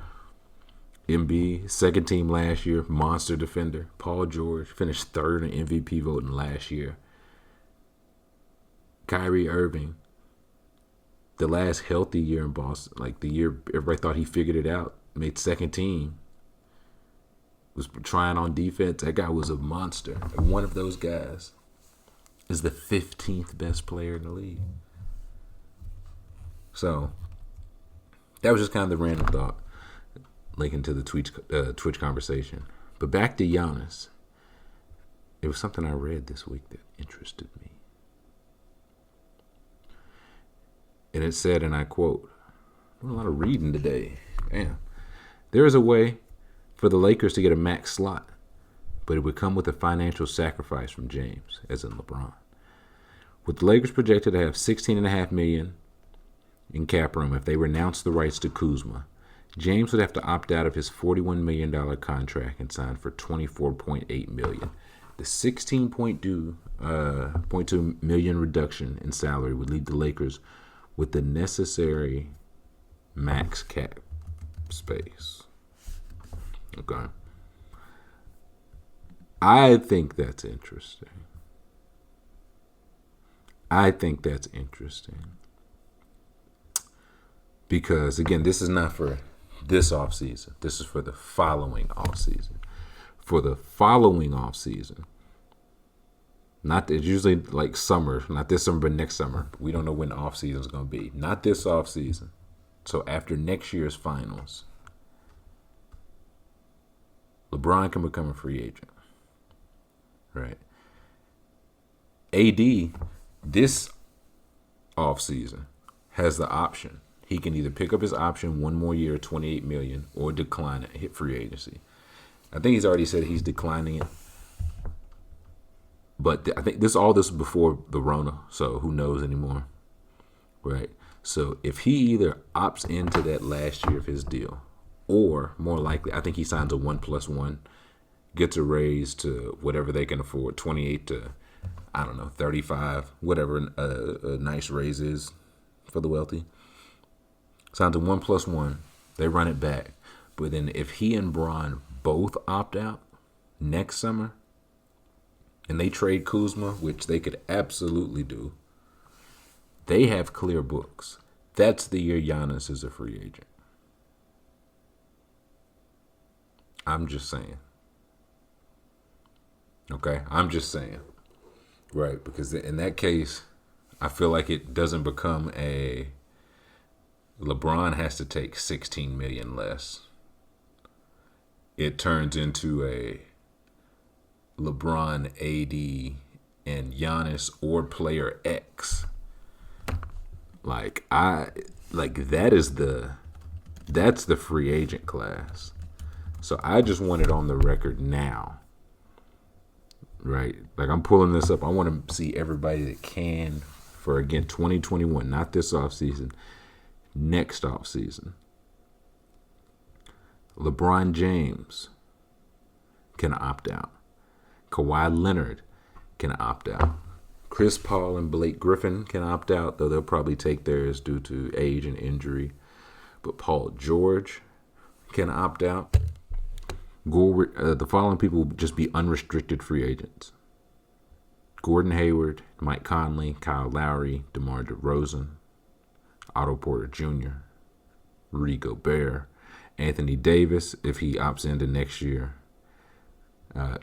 Embiid, second team last year, monster defender. Paul George finished third in MVP voting last year. Kyrie Irving, the last healthy year in Boston, like the year everybody thought he figured it out, made second team. Was trying on defense. That guy was a monster. And one of those guys is the 15th best player in the league. So that was just kind of the random thought linking to the Twitch conversation. But back to Giannis. It was something I read this week that interested me. And it said, and I quote, doing a lot of reading today. Damn. There is a way for the Lakers to get a max slot, but it would come with a financial sacrifice from James, as in LeBron. With the Lakers projected to have $16.5 million in cap room if they renounce the rights to Kuzma, James would have to opt out of his $41 million contract and sign for $24.8 million. The $16.2 million reduction in salary would leave the Lakers with the necessary max cap space. Okay. I think that's interesting. I think that's interesting. Because, again, this is not for this offseason. This is for the following offseason. For the following offseason, not it's usually like summer, not this summer, but next summer. We don't know when the offseason is going to be. Not this offseason. So after next year's finals, LeBron can become a free agent. Right? AD, this offseason, has the option. He can either pick up his option one more year, $28 million, or decline it, hit free agency. I think he's already said he's declining it. But I think this was before the Rona, so who knows anymore, right? So if he either opts into that last year of his deal, or more likely, I think he signs a 1+1, gets a raise to whatever they can afford, 28 to, 35, whatever a nice raise is for the wealthy. Signs a 1+1, they run it back. But then if he and Bron both opt out next summer, and they trade Kuzma, which they could absolutely do, they have clear books. That's the year Giannis is a free agent. I'm just saying. Okay? I'm just saying. Right? Because in that case, I feel like it doesn't become a LeBron has to take $16 million less. It turns into a LeBron, AD, and Giannis or player X. That's the free agent class. So I just want it on the record now. Right? Like, I'm pulling this up. I want to see everybody that can for, again, 2021, not this offseason, next offseason. LeBron James can opt out. Kawhi Leonard can opt out. Chris Paul and Blake Griffin can opt out, though they'll probably take theirs due to age and injury. But Paul George can opt out. The following people will just be unrestricted free agents: Gordon Hayward, Mike Conley, Kyle Lowry, DeMar DeRozan, Otto Porter Jr., Rudy Gobert, Anthony Davis if he opts into next year.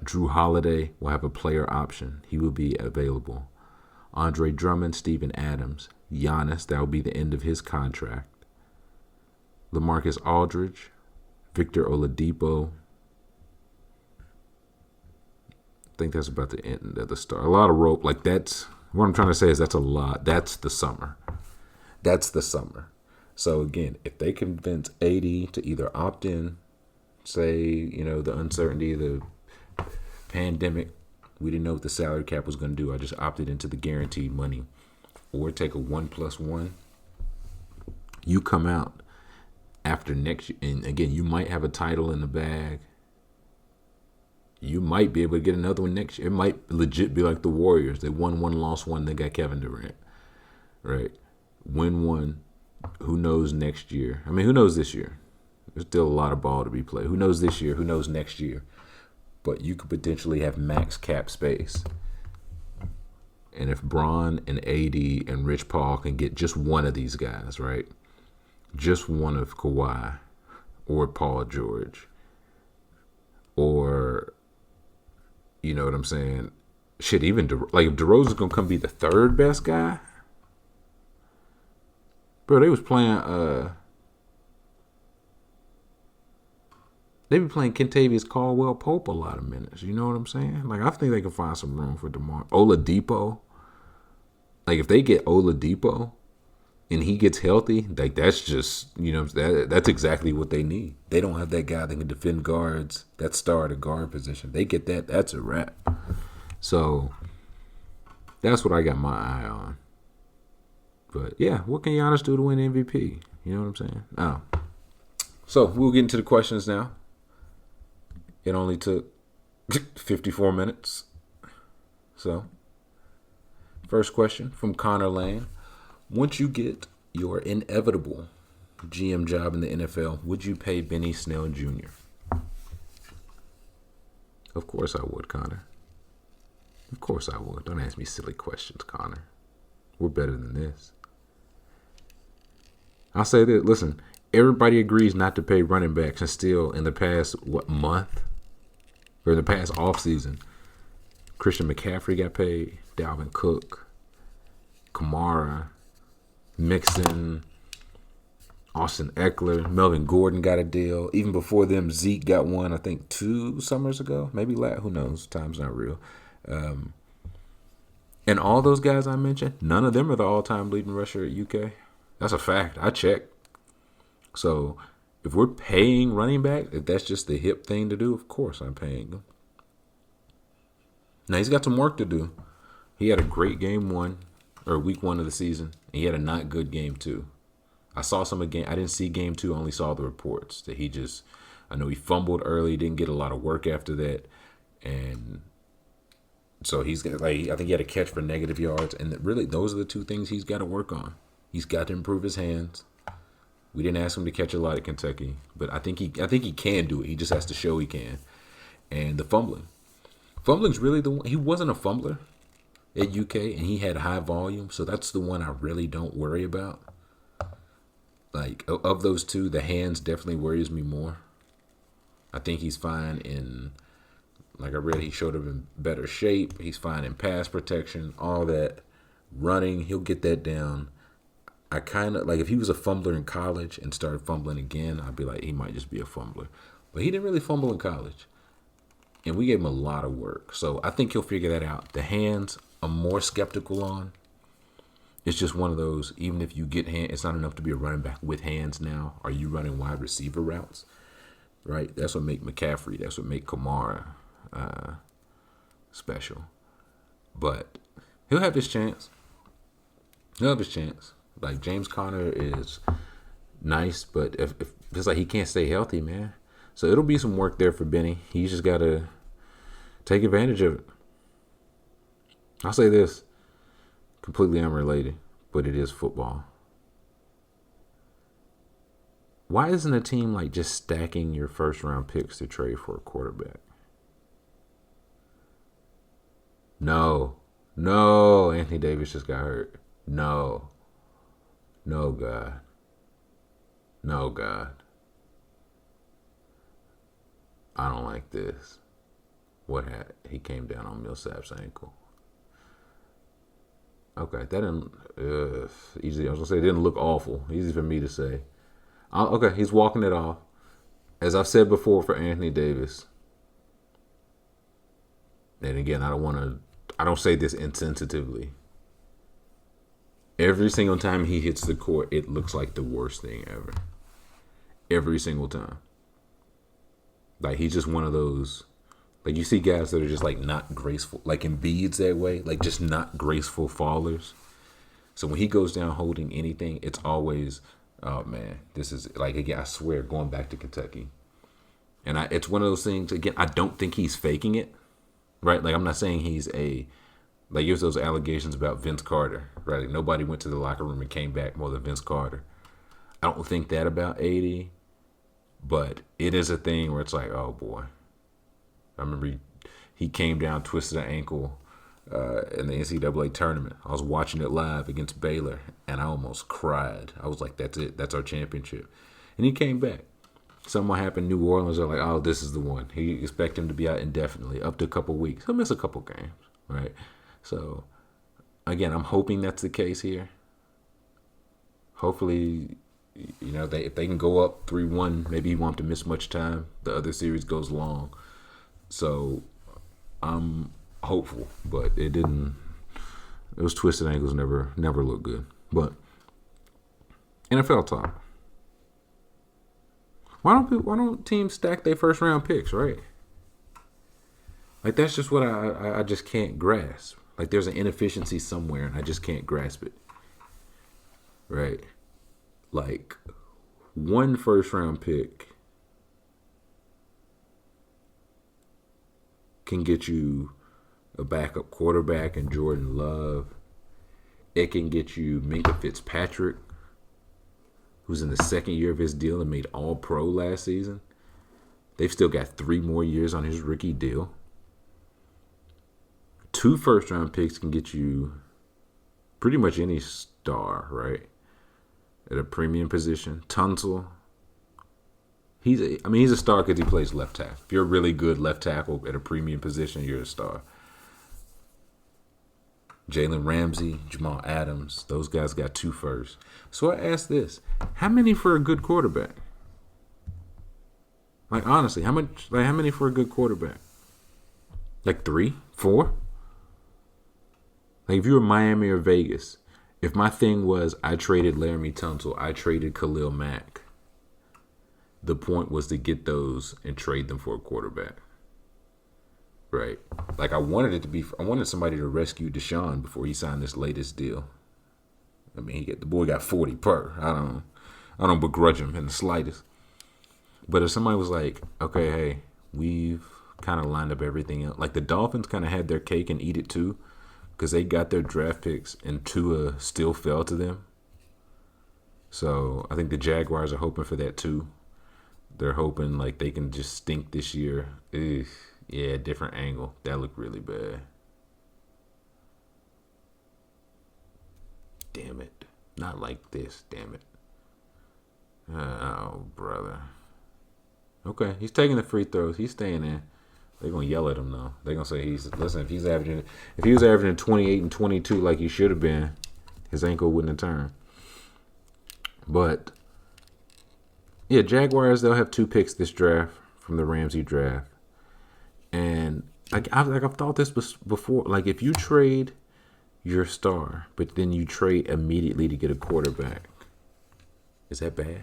Drew Holiday will have a player option. He will be available. Andre Drummond, Steven Adams, Giannis, that will be the end of his contract. LaMarcus Aldridge, Victor Oladipo. I think that's about the end of the start. A lot of rope. Like, that's what I'm trying to say is that's a lot. That's the summer. That's the summer. So again, if they convince AD to either opt in, say, the uncertainty of the pandemic, we didn't know what the salary cap was going to do. I just opted into the guaranteed money, or take a 1+1. You come out after next year, and again, you might have a title in the bag. You might be able to get another one next year. It might legit be like the Warriors. They won one, lost one. They got Kevin Durant, right? Win one. Who knows next year? I mean, who knows this year? There's still a lot of ball to be played. Who knows this year? Who knows next year? But you could potentially have max cap space. And if Bron and AD and Rich Paul can get just one of these guys, right? Just one of Kawhi or Paul George, or, you know what I'm saying? Shit, even if DeRozan's going to come be the third best guy. Bro, they was playing, they be playing Kentavious Caldwell Pope a lot of minutes. You know what I'm saying? Like, I think they can find some room for DeMar. Oladipo. Like, if they get Oladipo and he gets healthy, like, that's just, that's exactly what they need. They don't have that guy that can defend guards, that star at a guard position. They get that, that's a wrap. So, that's what I got my eye on. But, yeah, what can Giannis do to win MVP? You know what I'm saying? Oh. So, we'll get into the questions now. It only took 54 minutes. So, first question from Connor Lane. Once you get your inevitable GM job in the NFL, would you pay Benny Snell Jr.? Of course I would, Connor. Of course I would. Don't ask me silly questions, Connor. We're better than this. I'll say that, listen, everybody agrees not to pay running backs, and still in the past, month? Or in the past offseason, Christian McCaffrey got paid, Dalvin Cook, Kamara, Mixon, Austin Eckler, Melvin Gordon got a deal. Even before them, Zeke got one, I think 2 summers ago. Maybe who knows? Time's not real. And all those guys I mentioned, none of them are the all-time leading rusher at UK. That's a fact. I checked. So if we're paying running back, if that's just the hip thing to do, of course I'm paying them. Now, he's got some work to do. He had a great week 1 of the season, and he had a not good game 2. I saw some of game. I didn't see game 2. I only saw the reports that I know he fumbled early, didn't get a lot of work after that, and so I think he had a catch for negative yards, and really those are the 2 things he's got to work on. He's got to improve his hands. We didn't ask him to catch a lot at Kentucky, but I think he can do it. He just has to show he can. And the fumbling. Fumbling's really the one. He wasn't a fumbler at UK, and he had high volume, so that's the one I really don't worry about. Like, of those 2, the hands definitely worries me more. I think he's fine like I read, he showed up in better shape. He's fine in pass protection, all that. Running, he'll get that down. I kind of, like, if he was a fumbler in college and started fumbling again, I'd be like, he might just be a fumbler. But he didn't really fumble in college. And we gave him a lot of work. So I think he'll figure that out. The hands, I'm more skeptical on. It's just one of those, even if you get hands, it's not enough to be a running back with hands now. Are you running wide receiver routes? Right? That's what make McCaffrey, that's what make Kamara special. But he'll have his chance. Like, James Conner is nice, but if it's like he can't stay healthy, man. So it'll be some work there for Benny. He's just got to take advantage of it. I'll say this, completely unrelated, but it is football. Why isn't a team like just stacking your first round picks to trade for a quarterback? No, Anthony Davis just got hurt. No, God. I don't like this. What happened? He came down on Millsap's ankle. Okay, that didn't easy. I was gonna say it didn't look awful. Easy for me to say. Okay, he's walking it off. As I've said before for Anthony Davis, and again, I don't say this insensitively. Every single time he hits the court, it looks like the worst thing ever. Every single time. Like, he's just one of those, like, you see guys that are just, like, not graceful, like Embiid's that way, like, just not graceful fallers. So when he goes down holding anything, it's always, oh, man, this is, like, again, I swear, going back to Kentucky. And it's one of those things, again, I don't think he's faking it, right? Like, I'm not saying he's like, here's those allegations about Vince Carter, right? Like, nobody went to the locker room and came back more than Vince Carter. I don't think that about 80. But it is a thing where it's like, oh, boy. I remember he came down, twisted an ankle in the NCAA tournament. I was watching it live against Baylor, and I almost cried. I was like, that's it. That's our championship. And he came back. Something happened in New Orleans. They're like, oh, this is the one. He expect him to be out indefinitely, up to a couple weeks. He'll miss a couple games, right? So, again, I'm hoping that's the case here. Hopefully, you know, if they can go up 3-1, maybe he won't have to miss much time. The other series goes long. So I'm hopeful, but it didn't. Those twisted ankles never look good. But NFL talk. Why don't teams stack their first round picks, right? Like, that's just what I just can't grasp. Like, there's an inefficiency somewhere, and I just can't grasp it. Right? Like, one first round pick can get you a backup quarterback in Jordan Love. It can get you Minka Fitzpatrick, who's in the second year of his deal and made All-Pro last season. They've still got 3 more years on his rookie deal. 2 first round picks can get you pretty much any star, right? At a premium position. Tunsil, he's a star because he plays left tackle. If you're a really good left tackle at a premium position, you're a star. Jalen Ramsey, Jamal Adams, those guys got 2 firsts. So I ask this: how many for a good quarterback? Like honestly, how many for a good quarterback? Like 3, 4? Like if you were Miami or Vegas, if my thing was I traded Laramie Tunsil, I traded Khalil Mack, the point was to get those and trade them for a quarterback. Right. Like I wanted somebody to rescue Deshaun before he signed this latest deal. I mean, the boy got 40 per. I don't begrudge him in the slightest. But if somebody was like, okay, hey, we've kind of lined up everything else. Like the Dolphins kind of had their cake and eat it too, because they got their draft picks and Tua still fell to them. So I think the Jaguars are hoping for that too. They're hoping like they can just stink this year. Ugh. Yeah, different angle. That looked really bad. Damn it. Not like this, damn it. Oh, brother. Okay, he's taking the free throws. He's staying in. They're going to yell at him, though. They're going to say, if he was averaging 28 and 22 like he should have been, his ankle wouldn't have turned. But, yeah, Jaguars, they'll have 2 picks this draft from the Ramsey draft. And I've thought this before. Like if you trade your star, but then you trade immediately to get a quarterback, is that bad?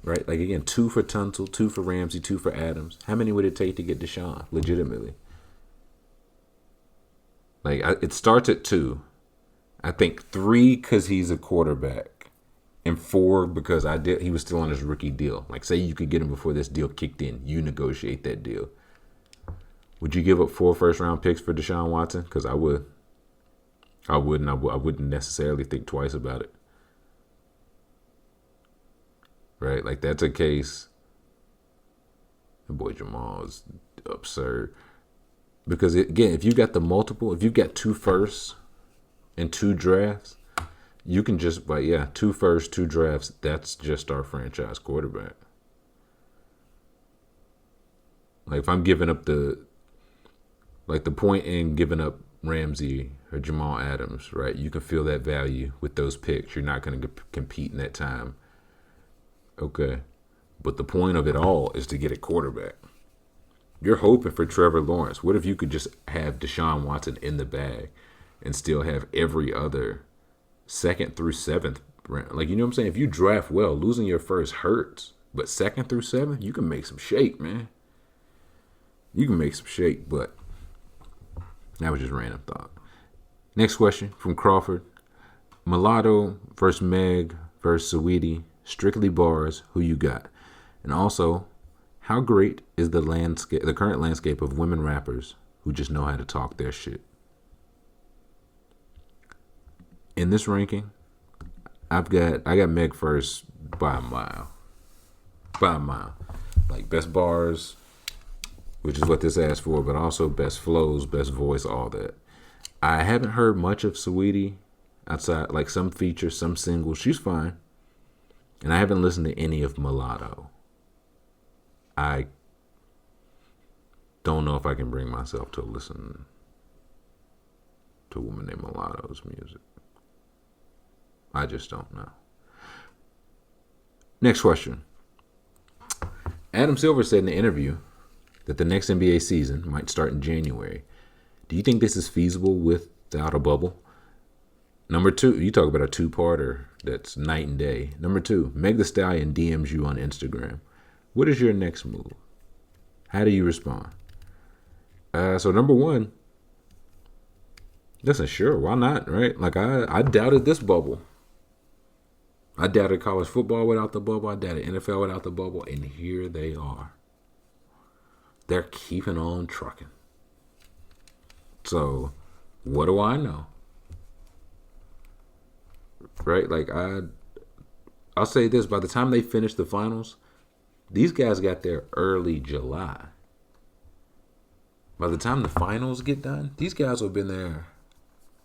Right? Like again, 2 for Tunsil, 2 for Ramsey, 2 for Adams. How many would it take to get Deshaun? Legitimately. Like it starts at 2. I think 3 because he's a quarterback, and 4 because he was still on his rookie deal. Like say you could get him before this deal kicked in. You negotiate that deal. Would you give up 4 first round picks for Deshaun Watson? Because I would. I wouldn't necessarily think twice about it. Right? Like that's a case. The boy Jamal is absurd. Because again, if you got 2 firsts and 2 drafts, you can just, 2 firsts, 2 drafts, that's just our franchise quarterback. Like if I'm giving up the point in giving up Ramsey or Jamal Adams, right? You can feel that value with those picks. You're not going to compete in that time. Okay. But the point of it all is to get a quarterback. You're hoping for Trevor Lawrence. What if you could just have Deshaun Watson in the bag and still have every other 2nd through 7th round? Like, you know what I'm saying? If you draft well, losing your first hurts. But 2nd through 7th, you can make some shake, man. You can make some shake, but that was just random thought. Next question from Crawford. Mulatto versus Meg versus Saweetie. Strictly bars. Who you got? And also, how great is the current landscape of women rappers who just know how to talk their shit? In this ranking, I got Meg first by a mile. By a mile. Like best bars, which is what this asks for, but also best flows, best voice, all that. I haven't heard much of Saweetie outside, like some features, some singles. She's fine. And I haven't listened to any of Mulatto. I don't know if I can bring myself to listen to a woman named Mulatto's music. I just don't know. Next question. Adam Silver said in the interview that the next NBA season might start in January. Do you think this is feasible without a bubble? Number 2, you talk about a 2-parter that's night and day. Number 2, Meg Thee Stallion DMs you on Instagram. What is your next move? How do you respond? So number 1, listen, sure, why not, right? Like I doubted this bubble. I doubted college football without the bubble. I doubted NFL without the bubble. And here they are. They're keeping on trucking. So what do I know? Right? Like I'll say this, by the time they finish the finals, these guys got there early July. By the time the finals get done, these guys will have been there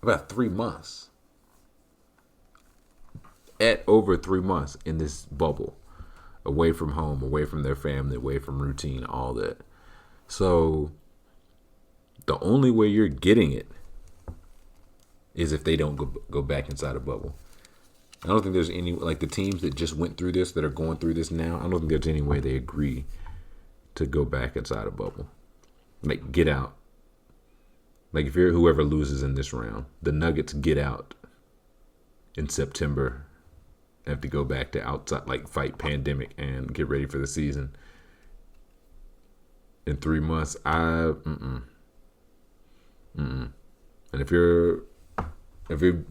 about 3 months. At over 3 months in this bubble. Away from home, away from their family, away from routine, all that. So the only way you're getting it is if they don't go back inside a bubble. I don't think there's any, like the teams that just went through this, that are going through this now, I don't think there's any way they agree to go back inside a bubble. Like, get out. Like, if you're whoever loses in this round, the Nuggets get out in September, have to go back to outside, like, fight pandemic and get ready for the season. In 3 months, And if you've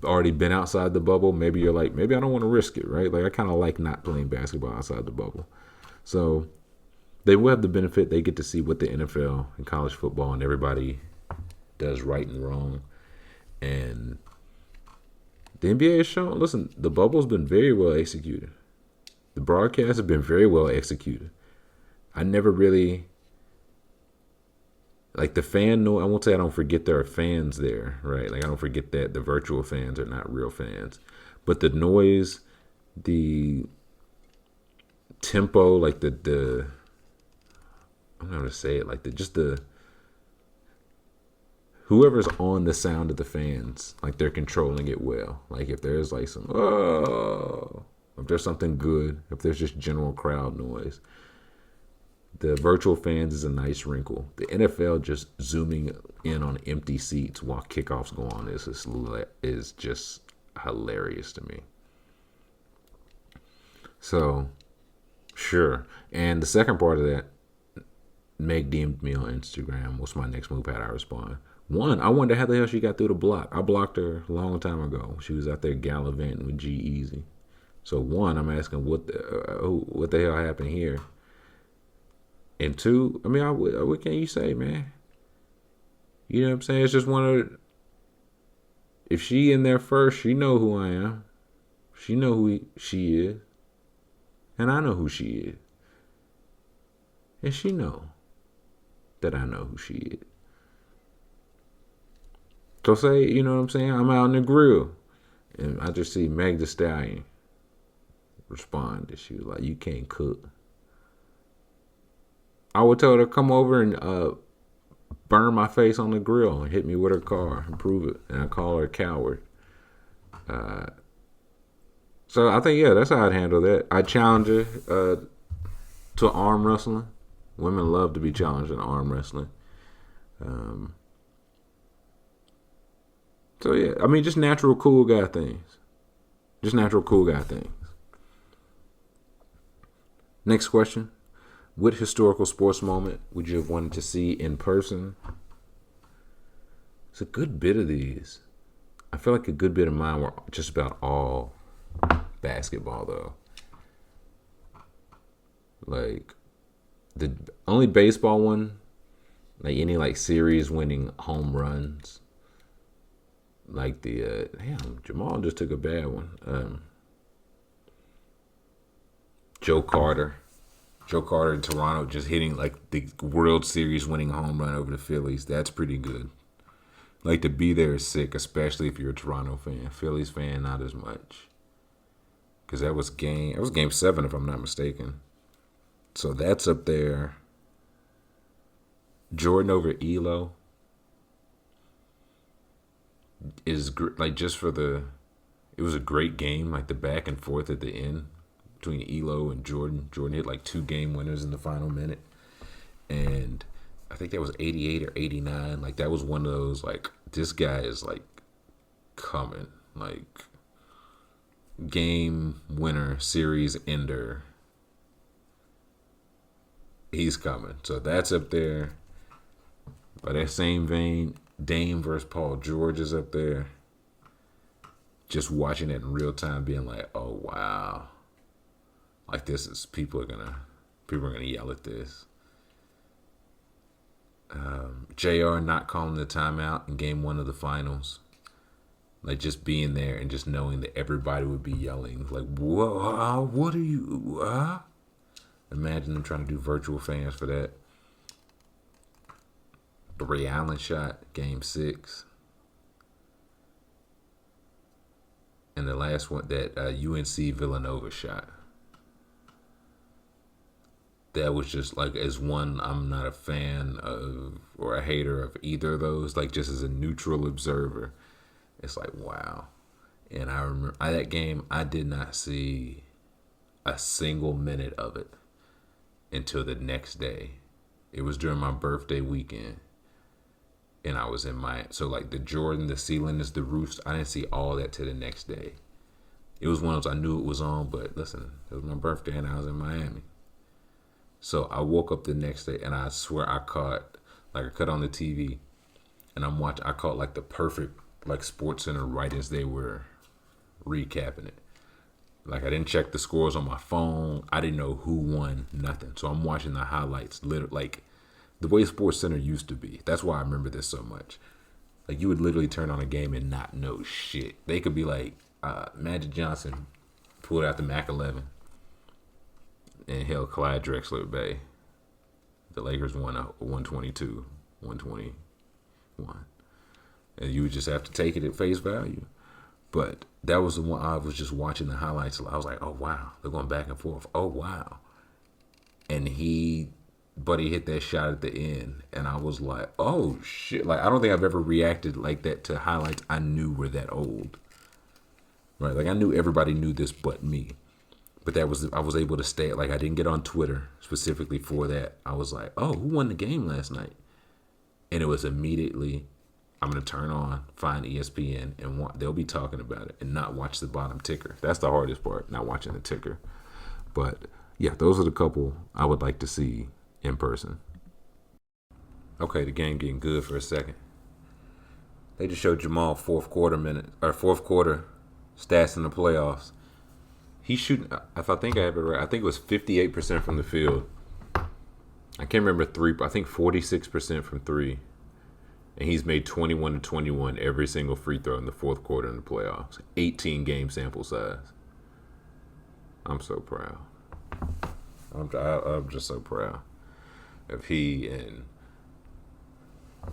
already been outside the bubble, maybe you're like, maybe I don't want to risk it, right? Like, I kind of like not playing basketball outside the bubble. So they will have the benefit. They get to see what the NFL and college football and everybody does right and wrong. And the NBA has shown, listen, the bubble's been very well executed. The broadcasts have been very well executed. I never really, like the fan noise, I won't say I don't forget there are fans there, right? Like I don't forget that the virtual fans are not real fans. But the noise, the tempo, like the I'm not gonna say it, like the whoever's on the sound of the fans, like they're controlling it well. Like if there's like some, if there's something good, if there's just general crowd noise, the virtual fans is a nice wrinkle. The NFL just zooming in on empty seats while kickoffs go on is just hilarious to me. So, sure. And the second part of that, Meg DM'd me on Instagram. What's my next move? How I respond? One, I wonder how the hell she got through the block. I blocked her a long time ago. She was out there gallivanting with G-Eazy. So one, I'm asking what the hell happened here. And two, I mean, what can you say, man? You know what I'm saying? It's just one of, if she in there first, she know who I am. She know who she is. And I know who she is. And she know that I know who she is. So say, you know what I'm saying? I'm out in the grill. And I just see Meg Thee Stallion respond. And she was like, you can't cook. I would tell her to come over and burn my face on the grill and hit me with her car and prove it. And I call her a coward. So I think, yeah, that's how I'd handle that. I'd challenge her to arm wrestling. Women love to be challenged in arm wrestling. So, yeah, I mean, just natural cool guy things. Just natural cool guy things. Next question. What historical sports moment would you have wanted to see in person? It's a good bit of these. I feel like a good bit of mine were just about all basketball, though. Like, the only baseball one, like any like series winning home runs. Like the Jamal just took a bad one. Joe Carter in Toronto just hitting like the World Series winning home run over the Phillies. That's pretty good. Like to be there is sick, especially if you're a Toronto fan. Phillies fan, not as much. Because that was game 7 if I'm not mistaken. So that's up there. Jordan over Elo is like just for it was a great game, like the back and forth at the end between Elo and Jordan. Jordan hit like 2 game winners in the final minute, and I think that was 88 or 89. Like that was one of those like this guy is like coming, like game winner, series ender. He's coming. So that's up there. By that same vein, Dame versus Paul George is up there. Just watching it in real time, being like, "Oh wow!" Like this is people are gonna yell at this. JR not calling the timeout in game 1 of the finals, like just being there and just knowing that everybody would be yelling, like, "Whoa, what are you?" Imagine them trying to do virtual fans for that. Ray Allen shot, game 6. And the last one, that UNC Villanova shot. That was just like, as one, I'm not a fan of or a hater of either of those. Like, just as a neutral observer, it's like, wow. And I remember that game, I did not see a single minute of it until the next day. It was during my birthday weekend. And I was in so like the Jordan, the ceiling is the roost. I didn't see all that till the next day. It was one of those, I knew it was on, but listen, it was my birthday and I was in Miami. So I woke up the next day and I swear I cut on the TV and I caught like the perfect like Sports Center right as they were recapping it. Like, I didn't check the scores on my phone. I didn't know who won, nothing. So I'm watching the highlights, literally, like the way Sports Center used to be. That's why I remember this so much. Like, you would literally turn on a game and not know shit. They could be like, Magic Johnson pulled out the Mac 11 and held Clyde Drexler Bay. The Lakers won 122, 121. And you would just have to take it at face value. But that was the one I was just watching the highlights. I was like, oh, wow. They're going back and forth. Oh, wow. And Buddy hit that shot at the end. And I was like, oh, shit. Like, I don't think I've ever reacted like that to highlights I knew were that old. Right? Like, I knew everybody knew this but me. But I was able to stay. Like, I didn't get on Twitter specifically for that. I was like, oh, who won the game last night? And it was immediately, I'm going to turn on, find ESPN, and they'll be talking about it and not watch the bottom ticker. That's the hardest part, not watching the ticker. But, yeah, those are the couple I would like to see in person. Okay, the game getting good for a second. They just showed Jamal fourth quarter stats in the playoffs. He's shooting, if I think I have it right, I think it was 58% from the field. I can't remember three, but I think 46% from three. And he's made 21 to 21 every single free throw in the fourth quarter in the playoffs. 18 game sample size. I'm so proud. I'm just so proud of he, and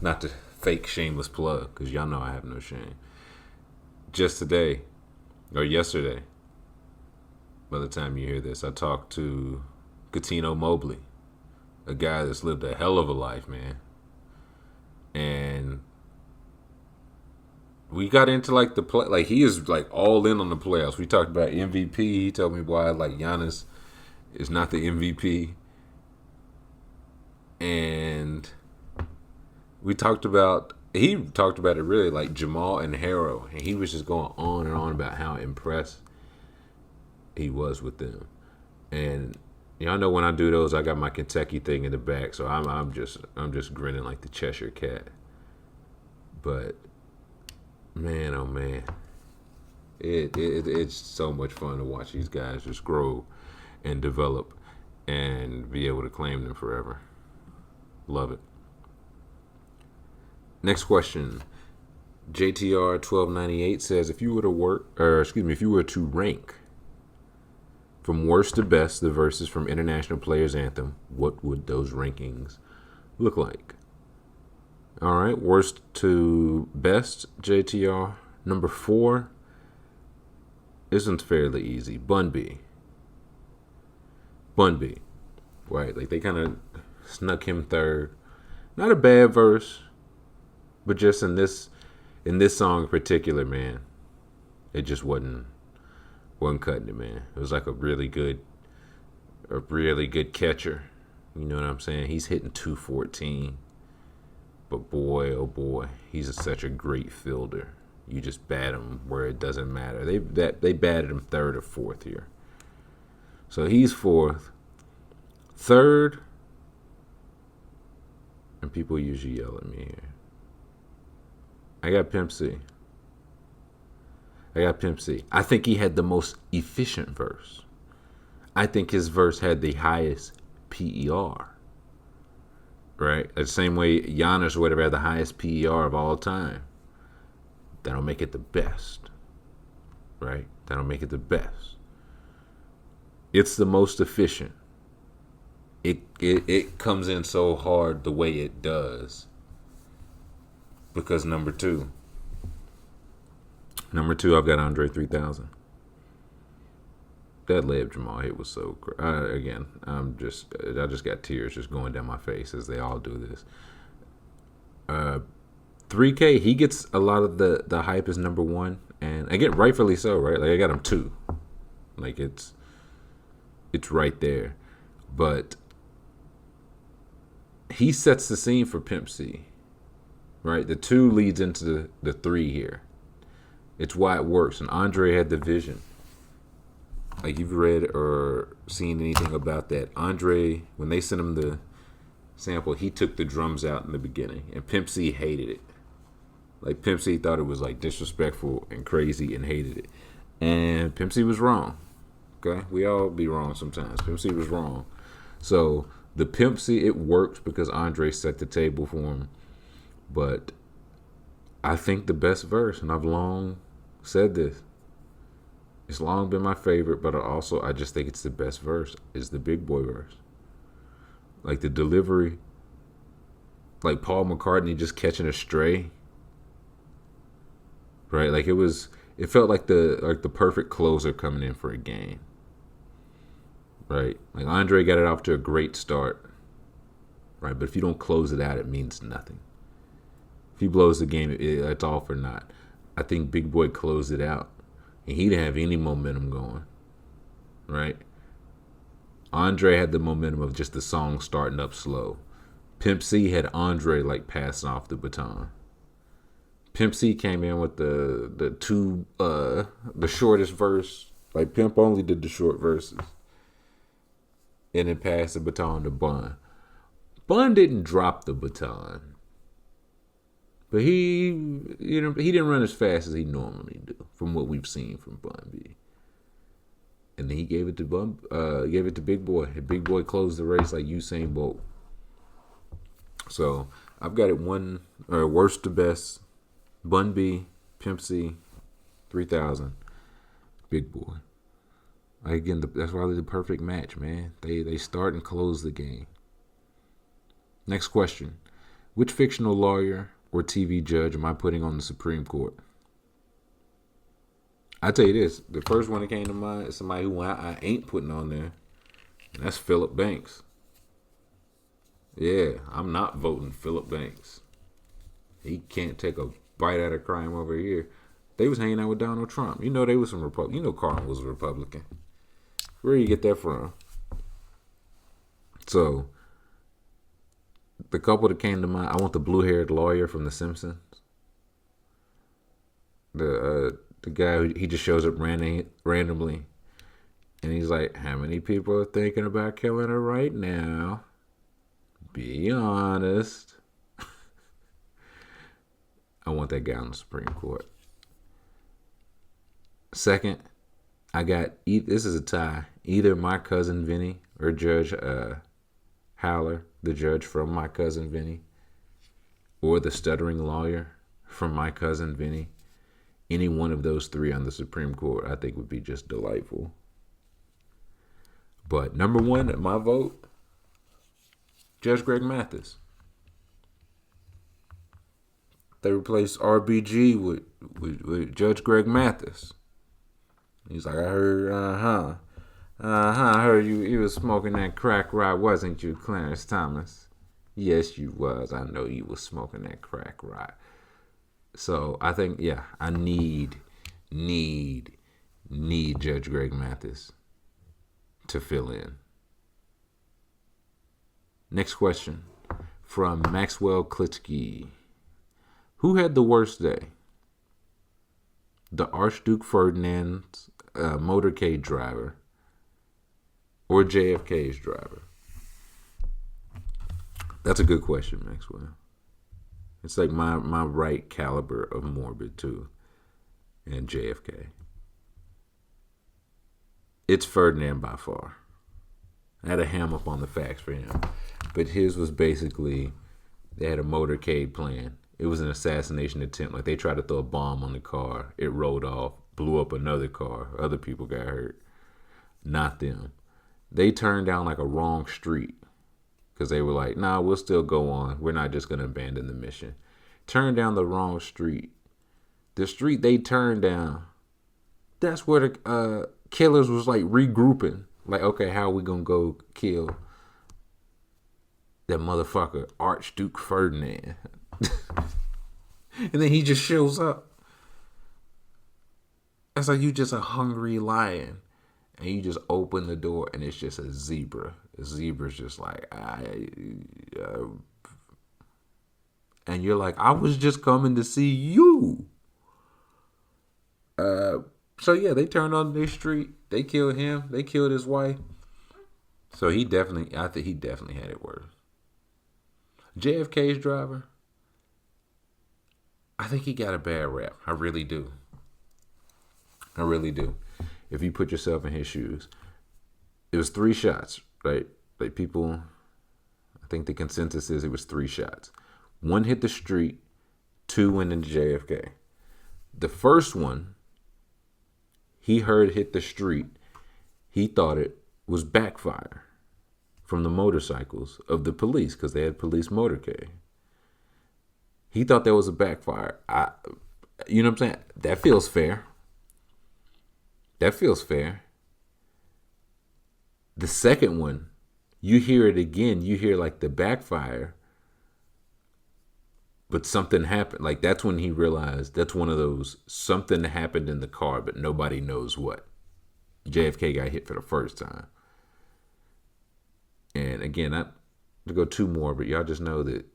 not to fake shameless plug, because y'all know I have no shame. Just today, or yesterday, by the time you hear this, I talked to Cuttino Mobley, a guy that's lived a hell of a life, man. And we got into like the play, like he is like all in on the playoffs. We talked about MVP. He told me why like Giannis is not the MVP. And he talked about it really like Jamal and Harrow. And he was just going on and on about how impressed he was with them. And y'all know when I do those, I got my Kentucky thing in the back, so I'm just grinning like the Cheshire Cat. But man, oh man, it's so much fun to watch these guys just grow and develop and be able to claim them forever. Love it. Next question. JTR 1298 says, if you were to rank from worst to best the verses from International Players Anthem, what would those rankings look like? All right, worst to best, JTR. Number 4 isn't fairly easy. Bun B. Right, like they kind of snuck him third. Not a bad verse, but just in this song in particular, man, it just wasn't cutting it, man. It was like a really good catcher. You know what I'm saying? He's hitting 214. But boy, oh boy, he's such a great fielder. You just bat him where it doesn't matter. They batted him third or fourth here. So he's fourth. Third, and people usually yell at me here, I got Pimp C. I think he had the most efficient verse. I think his verse had the highest PER. Right? The same way Giannis or whatever had the highest PER of all time. That don't make it the best. Right? That don't make it the best. It's the most efficient. It comes in so hard the way it does Because number two, I've got Andre 3000. That Lev Jamal hit was so great. Again, I just got tears just going down my face as they all do this. 3K, he gets a lot of the hype as number one, and again, rightfully so, right? Like I got him two, like it's right there, but he sets the scene for Pimp C, right? The two leads into the three here. It's why it works, and Andre had the vision. Like you've read or seen anything about that? Andre, when they sent him the sample, he took the drums out in the beginning, and Pimp C hated it. Like Pimp C thought it was like disrespectful and crazy and hated it, and Pimp C was wrong. Okay, we all be wrong sometimes. Pimp C was wrong. So the Pimp C, it worked because Andre set the table for him. But I think the best verse, and I've long said this, it's long been my favorite, but I just think it's the best verse, is the Big Boy verse. Like the delivery, like Paul McCartney just catching a stray. Right? Like it felt like the perfect closer coming in for a game. Right? Like Andre got it off to a great start. Right? But if you don't close it out, it means nothing. If he blows the game, it's all for naught. I think Big Boy closed it out. And he didn't have any momentum going. Right? Andre had the momentum of just the song starting up slow. Pimp C had Andre like passing off the baton. Pimp C came in with the shortest verse. Like Pimp only did the short verses. And then passed the baton to Bun. Bun didn't drop the baton. But he didn't run as fast as he normally do, from what we've seen from Bun B. And then he gave it to Big Boy. And Big Boy closed the race like Usain Bolt. So I've got it worst to best. Bun B, Pimp C, 3000, Big Boy. Again, that's why they're the perfect match, man. They start and close the game. Next question. Which fictional lawyer or TV judge am I putting on the Supreme Court? I tell you this, the first one that came to mind is somebody who I ain't putting on there, and that's Philip Banks. Yeah, I'm not voting Philip Banks. He can't take a bite out of crime over here. They was hanging out with Donald Trump. You know they was some Republican. You know Carl was a Republican. Where do you get that from? So, the couple that came to mind, I want the blue-haired lawyer from The Simpsons. The guy who he just shows up randomly, and he's like, "How many people are thinking about killing her right now? Be honest." I want that guy on the Supreme Court. Second, I got, this is a tie, either My Cousin Vinny or Judge Howler, the judge from My Cousin Vinny, or the stuttering lawyer from My Cousin Vinny. Any one of those three on the Supreme Court, I think would be just delightful. But number one, my vote, Judge Greg Mathis. They replaced RBG with Judge Greg Mathis. He's like, I heard, I heard you was smoking that crack rock, wasn't you, Clarence Thomas? Yes, you was. I know you was smoking that crack rock. So I think, yeah, I need Judge Greg Mathis to fill in. Next question from Maxwell Klitsky. Who had the worst day? The Archduke Ferdinand's motorcade driver or JFK's driver? That's a good question, Maxwell. It's like my right caliber of morbid, too. And JFK. It's Ferdinand by far. I had to ham up on the facts for him. But his was basically, they had a motorcade plan. It was an assassination attempt. Like they tried to throw a bomb on the car. It rolled off, blew up another car. Other people got hurt. Not them. They turned down like a wrong street because they were like, nah, we'll still go on. We're not just going to abandon the mission. turned down the wrong street. The street they turned down, that's where the killers was like regrouping. Like, okay, how are we gonna go kill that motherfucker Archduke Ferdinand? And then he just shows up. It's like you just a hungry lion, and you just open the door, and it's just a zebra. The zebra's just like, and you're like, I was just coming to see you. So yeah, they turned on their street. They killed him. They killed his wife. So I think he definitely had it worse. JFK's driver, I think he got a bad rap. I really do. If you put yourself in his shoes, it was 3 shots, right? Like people, I think the consensus is it was 3 shots. 1 hit the street, 2 went into JFK. The first one, he heard hit the street. He thought it was backfire from the motorcycles of the police because they had police motorcade. He thought that was a backfire. You know what I'm saying? That feels fair. The second one, you hear it again. You hear like the backfire, but something happened. Like that's when he realized that's one of those something happened in the car, but nobody knows what. JFK got hit for the first time. And again, not to go 2 more, but y'all just know that,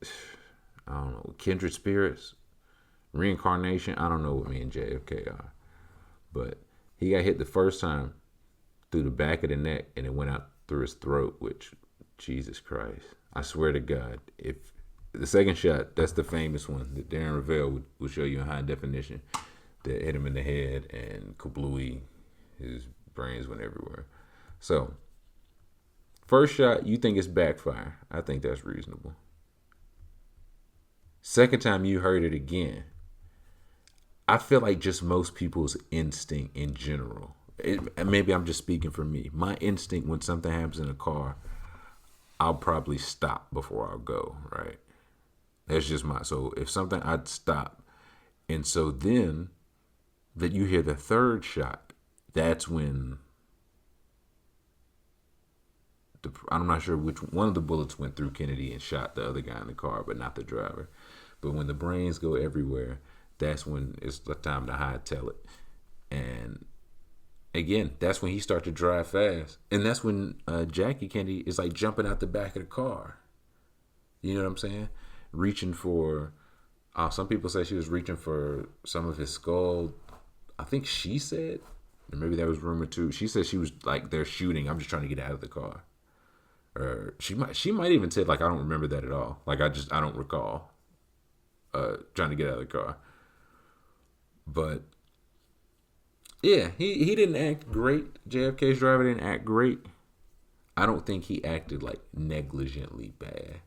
I don't know, kindred spirits, reincarnation. I don't know what me and JFK are, but he got hit the first time through the back of the neck, and it went out through his throat, which, Jesus Christ. I swear to God, if the second shot, that's the famous one that Darren Ravel would show you in high definition, that hit him in the head and kablooey, his brains went everywhere. So, first shot, you think it's backfire. I think that's reasonable. Second time you heard it again, I feel like just most people's instinct in general, maybe I'm just speaking for me. My instinct when something happens in a car, I'll probably stop before I'll go, right? That's just so if something, I'd stop. And so then that you hear the third shot, that's when, I'm not sure which one of the bullets went through Kennedy and shot the other guy in the car, but not the driver. But when the brains go everywhere, that's when it's the time to hightail it. And again, that's when he started to drive fast. And that's when Jackie Kennedy is like jumping out the back of the car. You know what I'm saying? Reaching for, some people say she was reaching for some of his skull. I think she said, or maybe that was rumor too. She said she was like, they're shooting. I'm just trying to get out of the car. Or she might even say like, I don't remember that at all. Like I don't recall trying to get out of the car. But yeah, he didn't act great. JFK's driver didn't act great. I don't think he acted like negligently bad.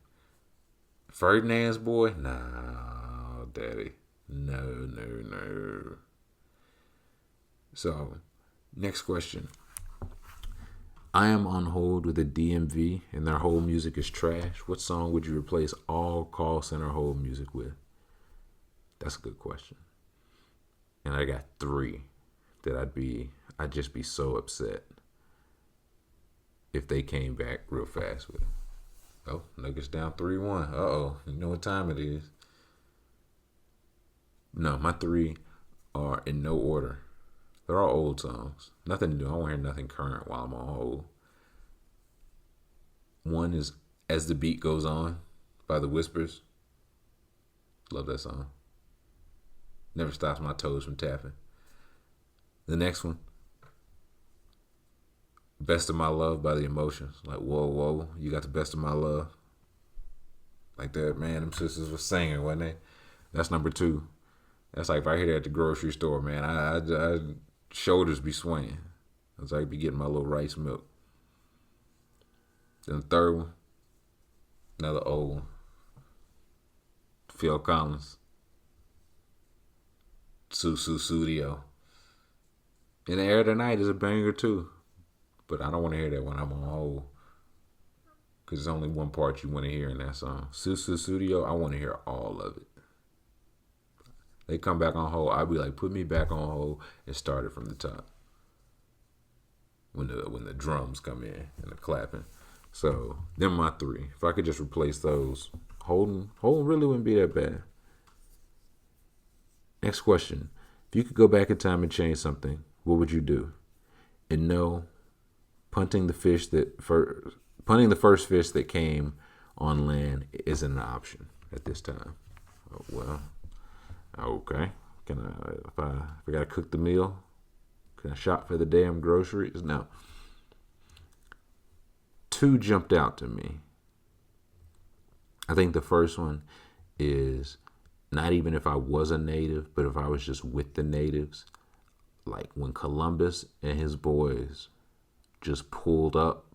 Ferdinand's boy, no, daddy, no. So, next question. I am on hold with the DMV and their whole music is trash. What song would you replace all call center hold music with? That's a good question. And I got 3 that I'd just be so upset if they came back real fast with it. Oh, Nuggets down 3-1. Uh-oh. You know what time it is. No, my 3 are in no order. They're all old songs. Nothing new. I don't want to hear nothing current while I'm on hold. 1 is As the Beat Goes On by The Whispers. Love that song. Never stops my toes from tapping. The next one, Best of My Love by The Emotions. Like, whoa, you got the best of my love. Like that, man, them sisters was singing, wasn't they? That's number 2. That's like if I hear that at the grocery store, man, I shoulders be swaying. As I be getting my little rice milk. Then the third one, another old one. Phil Collins. Studio. In the Air Tonight is a banger too. But I don't want to hear that when I'm on hold. Because there's only one part you want to hear in that song. Studio, I want to hear all of it. They come back on hold. I'd be like, put me back on hold and start it from the top. When the drums come in and the clapping. So them my three. If I could just replace those, holding really wouldn't be that bad. Next question. If you could go back in time and change something, what would you do? And no, punting the first fish that came on land isn't an option at this time. Oh, well, okay. Can if I gotta cook the meal, can I shop for the damn groceries? No. Two jumped out to me. I think the first one is not even if I was a native, but if I was just with the natives. Like when Columbus and his boys just pulled up,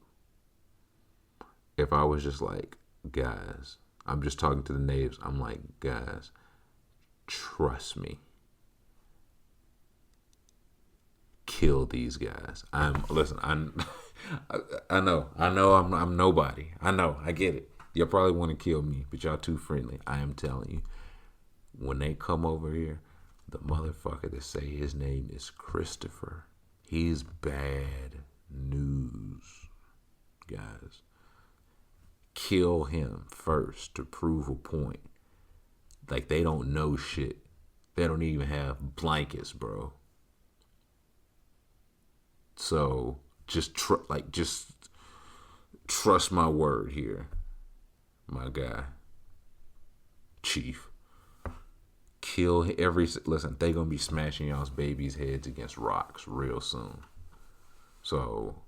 if I was just like, guys, I'm just talking to the natives. I'm like, guys, trust me. Kill these guys. I know I'm nobody. I know, I get it. Y'all probably want to kill me, but y'all too friendly. I am telling you, when they come over here, the motherfucker that say his name is Christopher, he's bad news, guys. Kill him first to prove a point. Like, they don't know shit. They don't even have blankets, bro. So just trust my word here, my guy, Chief. Kill listen. They gonna be smashing y'all's babies' heads against rocks real soon. So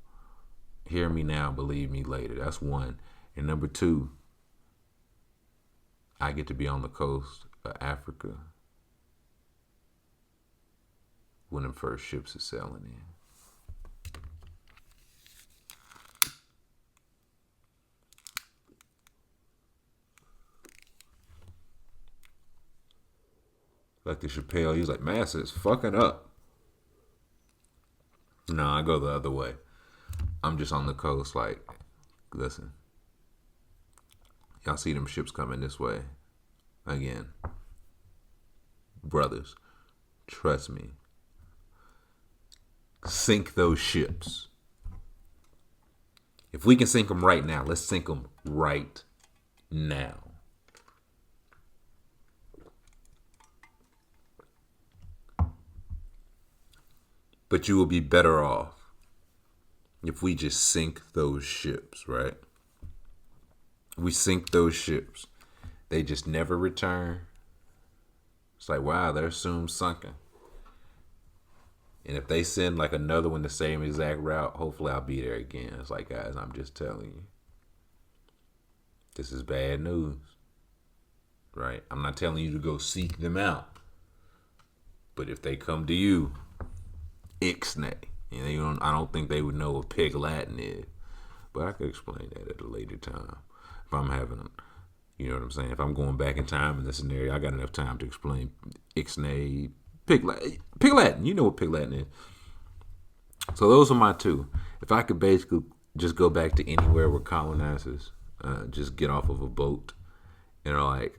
hear me now, believe me later. That's one. And number two, I get to be on the coast of Africa when them first ships are sailing in. Like the Chappelle, he's like, Massa is fucking up. No, I go the other way. I'm just on the coast like, listen, y'all see them ships coming this way. Again, brothers, trust me. Sink those ships. If we can sink them right now, let's sink them right now. But you will be better off if we just sink those ships, right? We sink those ships. They just never return. It's like, wow, they're soon sunken. And if they send like another one the same exact route, hopefully I'll be there again. It's like, guys, I'm just telling you. This is bad news, right? I'm not telling you to go seek them out. But if they come to you, Ixnay. I don't think they would know what Pig Latin is. But I could explain that at a later time. If I'm having, you know what I'm saying? If I'm going back in time in this scenario, I got enough time to explain Ixnay, Pig Latin. You know what Pig Latin is. So those are my two. If I could basically just go back to anywhere with colonizers, just get off of a boat, like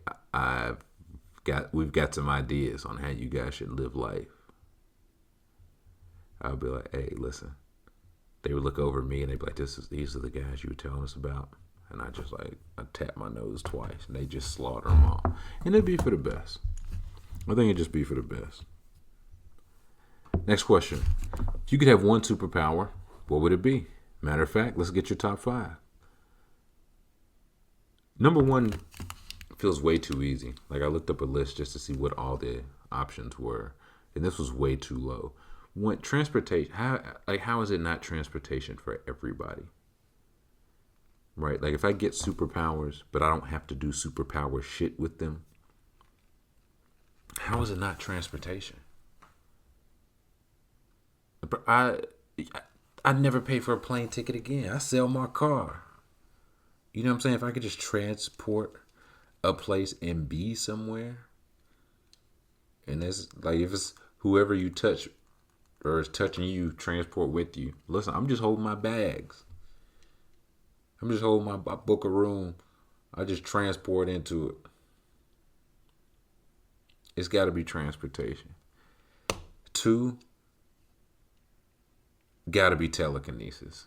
we've got some ideas on how you guys should live life. I'll be like, hey, listen. They would look over at me and they'd be like, these are the guys you were telling us about. And I tap my nose twice and they just slaughter them all. And it'd be for the best. I think it'd just be for the best. Next question. If you could have one superpower, what would it be? Matter of fact, let's get your top 5. Number 1 feels way too easy. Like, I looked up a list just to see what all the options were. And this was way too low. Transportation, how is it not transportation for everybody? Right? Like, if I get superpowers, but I don't have to do superpower shit with them, how is it not transportation? I'd never pay for a plane ticket again. I sell my car. You know what I'm saying? If I could just transport a place and be somewhere, and it's like, if it's whoever you touch or is touching you, transport with you. Listen, I'm just holding my bags. I'm just holding I book a room. I just transport into it. It's got to be transportation. 2, got to be telekinesis.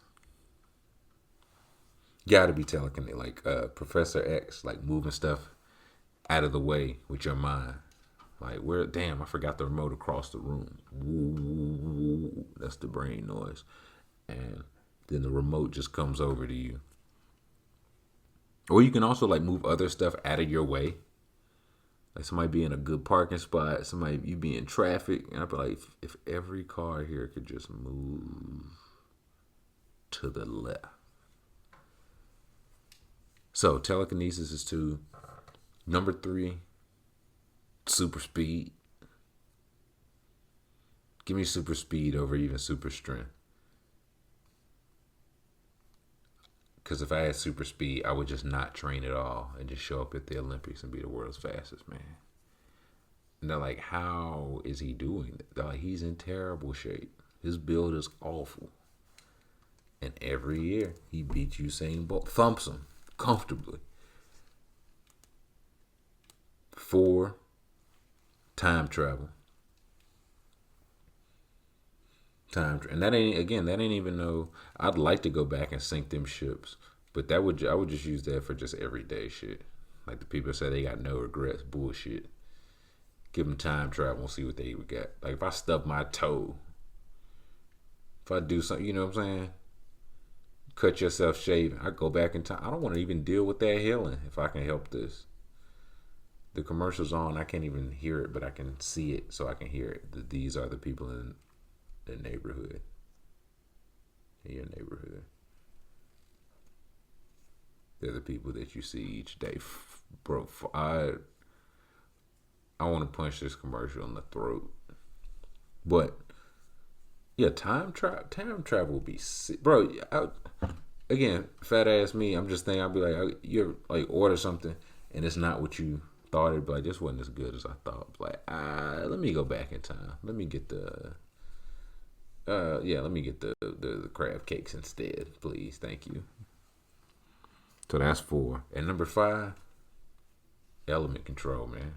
Got to be telekinesis. Like Professor X, like moving stuff out of the way with your mind. Like, where, damn, I forgot the remote across the room. Woo, that's the brain noise. And then the remote just comes over to you. Or you can also like move other stuff out of your way. Like somebody be in a good parking spot, somebody you be in traffic, and I'd be like, if every car here could just move to the left. So telekinesis is 2. Number 3, super speed. Give me super speed over even super strength. Because if I had super speed, I would just not train at all and just show up at the Olympics and be the world's fastest man. And they're like, how is he doing that? They're like, he's in terrible shape. His build is awful. And every year, he beats Usain Bolt, thumps him comfortably. 4, time travel. And that ain't even though I'd like to go back and sink them ships, but I would just use that for just everyday shit. Like the people say they got no regrets, bullshit. Give them time travel and see what they would get. Like if I stub my toe, if I do something, you know what I'm saying? Cut yourself shaving. I go back in time. I don't want to even deal with that healing if I can help this. The commercial's on. I can't even hear it, but I can see it, so I can hear it. These are the people in the neighborhood. In your neighborhood. They're the people that you see each day. Bro, I want to punch this commercial in the throat. But yeah, time travel will be sick. Bro, again, fat ass me, I'm just thinking, I'll be like, you ever like order something and it's not what you thought it'd be like, this wasn't as good as I thought. Like, let me go back in time. Let me get the crab cakes instead, please. Thank you. So that's 4. And number 5, element control, man.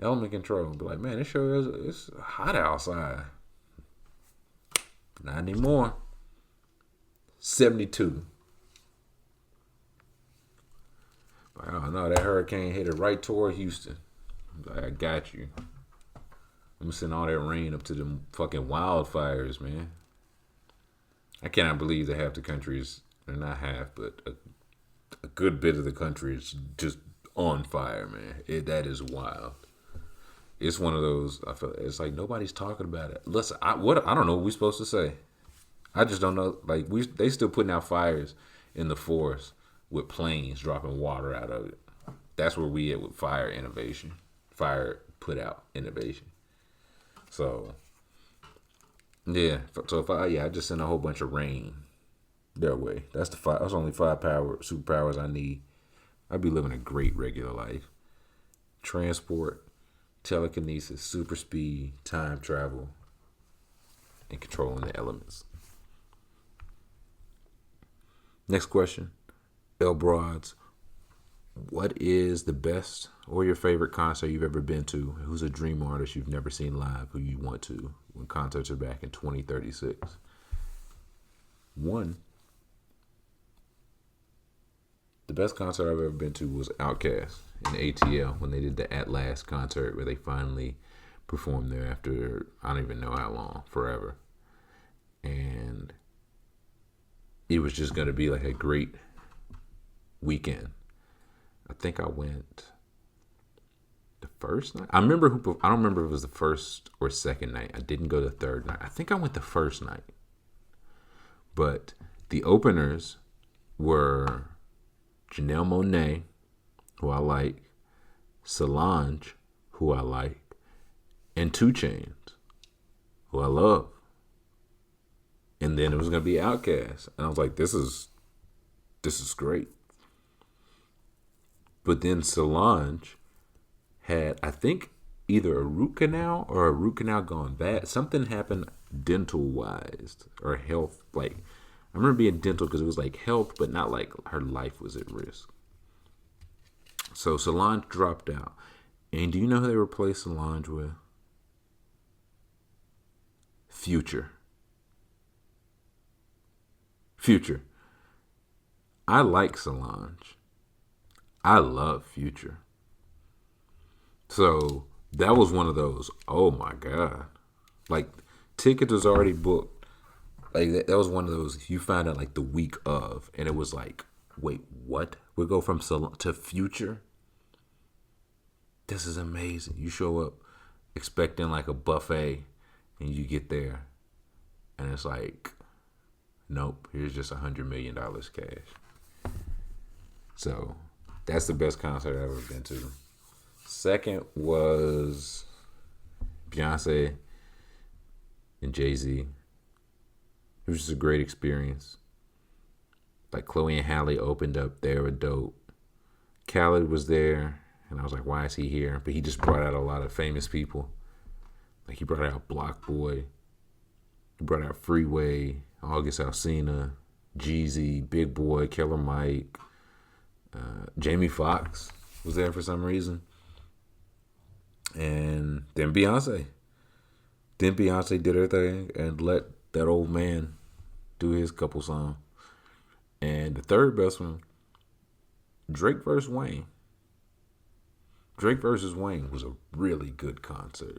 Element control. Be like, man, it's hot outside. Not anymore. 72. Like, oh no, that hurricane hit it right toward Houston. Like, I got you. I'm sending all that rain up to them fucking wildfires, man. I cannot believe that half the country is, or not half, but a good bit of the country is just on fire, man. That is wild. It's one of those, I feel it's like nobody's talking about it. Listen, I don't know what we're supposed to say. I just don't know. Like they still putting out fires in the forest with planes dropping water out of it. That's where we at with fire innovation, fire put out innovation. So yeah, I just send a whole bunch of rain their way. That's only 5 superpowers I need. I'd be living a great regular life. Transport, telekinesis, super speed, time travel, and controlling the elements. Next question. El Broads, what is the best or your favorite concert you've ever been to? Who's a dream artist you've never seen live who you want to when concerts are back in 2036? 1. The best concert I've ever been to was Outkast in ATL when they did the At Last concert where they finally performed there after I don't even know how long, forever. And it was just going to be like a great weekend. I think I went the first night. I don't remember if it was the first or second night. I didn't go the third night. I think I went the first night. But the openers were Janelle Monáe, who I like, Solange, who I like, and 2 Chainz, who I love. And then it was going to be Outkast. And I was like, this is great. But then Solange had, I think, either a root canal or a root canal gone bad. Something happened dental-wise or health. Like, I remember being dental because it was like health, but not like her life was at risk. So Solange dropped out. And do you know who they replaced Solange with? Future. Future. I like Solange. I love Future. So that was one of those, oh my God. Like, tickets was already booked. Like, that was one of those, you found out like the week of, and it was like, wait, what? We go from Solange to Future? This is amazing. You show up expecting like a buffet, and you get there, and it's like, nope, here's just $100 million cash. So that's the best concert I've ever been to. Second was Beyonce and Jay-Z. It was just a great experience. Like, Chloe and Halle opened up. They were dope. Khaled was there, and I was like, why is he here? But he just brought out a lot of famous people. Like, he brought out Block Boy. He brought out Freeway, August Alsina, Jeezy, Big Boy, Killer Mike. Jamie Foxx was there for some reason. And then Beyonce. Then Beyonce did her thing and let that old man do his couple songs. And the third best one, Drake versus Wayne. Drake versus Wayne was a really good concert.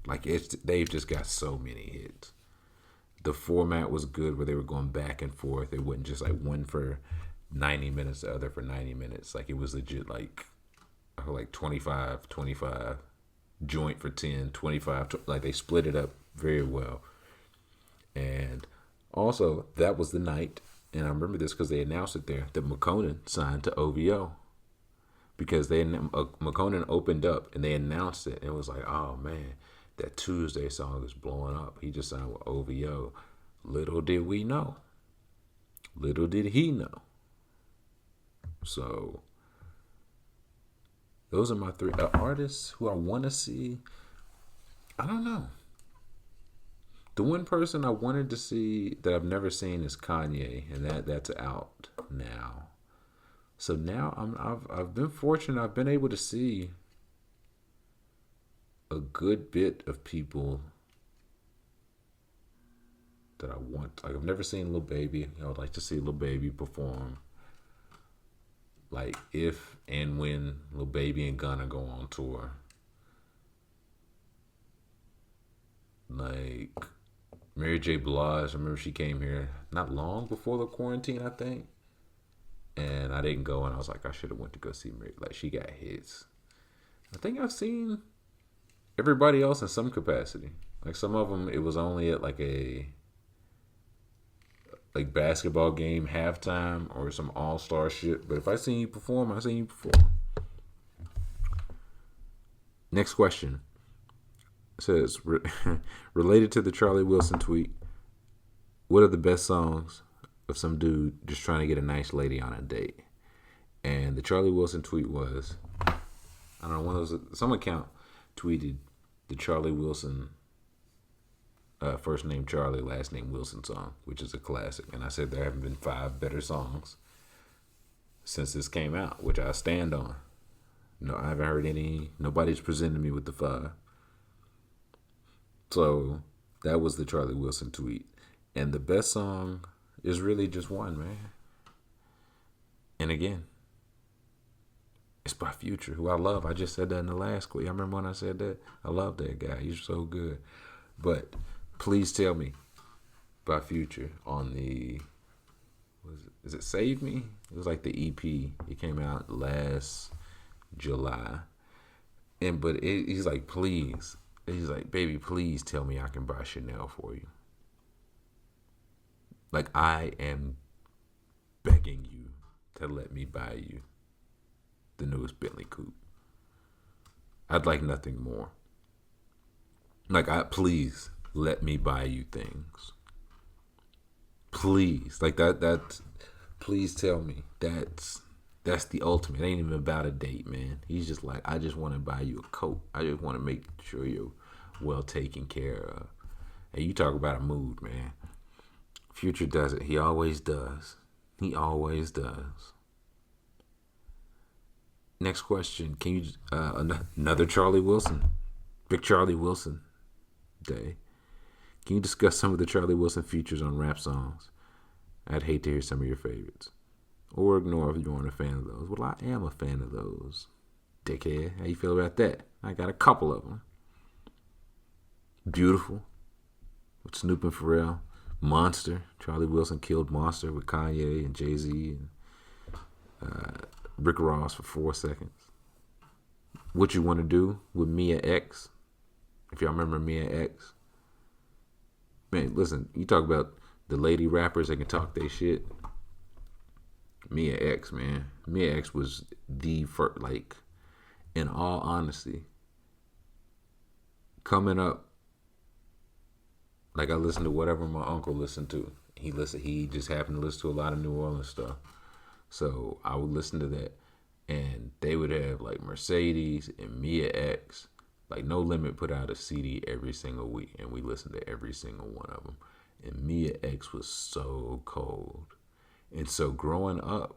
Like, they've just got so many hits. The format was good where they were going back and forth. It wasn't just like one for 90 minutes, the other for 90 minutes. Like, it was legit like 25, 25, joint for 10, 25. Like, they split it up very well. And also, that was the night, and I remember this because they announced it there, that McConan signed to OVO. Because McConan opened up and they announced it. And it was like, oh man, that Tuesday song is blowing up. He just signed with OVO. Little did we know. Little did he know. So those are my three artists who I want to see. I don't know. The one person I wanted to see that I've never seen is Kanye, and that's out now. So now I've been fortunate. I've been able to see a good bit of people that I want. Like, I've never seen Lil Baby. I would like to see Lil Baby perform. Like, if and when Lil Baby and Gunna go on tour. Like, Mary J. Blige, I remember she came here not long before the quarantine, I think. And I didn't go, and I was like, I should have went to go see Mary. Like, she got hits. I think I've seen everybody else in some capacity. Like, some of them, it was only at like a basketball game halftime or some all-star shit. But if I seen you perform, I seen you perform. Next question. It says, related to the Charlie Wilson tweet, what are the best songs of some dude just trying to get a nice lady on a date? And the Charlie Wilson tweet was, I don't know, one of those, some account tweeted the Charlie Wilson first name Charlie, last name Wilson song, which is a classic. And I said there haven't been 5 better songs since this came out, which I stand on. No, I haven't heard any. Nobody's presented me with the 5. So that was the Charlie Wilson tweet. And the best song is really just one, man. And again, it's by Future, who I love. I just said that in the last quiz. I remember when I said that. I love that guy. He's so good. But Please Tell Me by Future on the, is it Save Me? It was like the EP. It came out last July. But he's like, please. He's like, baby, please tell me I can buy Chanel for you. Like, I am begging you to let me buy you the newest Bentley coupe. I'd like nothing more. Like, please let me buy you things. Please. Like, that's, please tell me. That's the ultimate. It ain't even about a date, man. He's just like, I just want to buy you a coat. I just want to make sure you're well taken care of. And you talk about a mood, man. Future does it. He always does. He always does. Next question. Can you another Charlie Wilson, Big Charlie Wilson day? Can you discuss some of the Charlie Wilson features on rap songs? I'd hate to hear some of your favorites, or ignore if you aren't a fan of those. Well, I am a fan of those. Dickhead, how you feel about that? I got a couple of them. Beautiful with Snoop and Pharrell. Monster. Charlie Wilson killed Monster with Kanye and Jay-Z and Rick Ross for 4 seconds. What You Want to Do with Mia X. If y'all remember Mia X. Man, listen, you talk about the lady rappers that can talk their shit. Mia X, man. Mia X was the first, like, in all honesty, coming up, like I listened to whatever my uncle listened to. He just happened to listen to a lot of New Orleans stuff. So I would listen to that, and they would have like Mercedes and Mia X. Like No Limit put out a CD every single week, and we listened to every single one of them. And Mia X was so cold. And so growing up,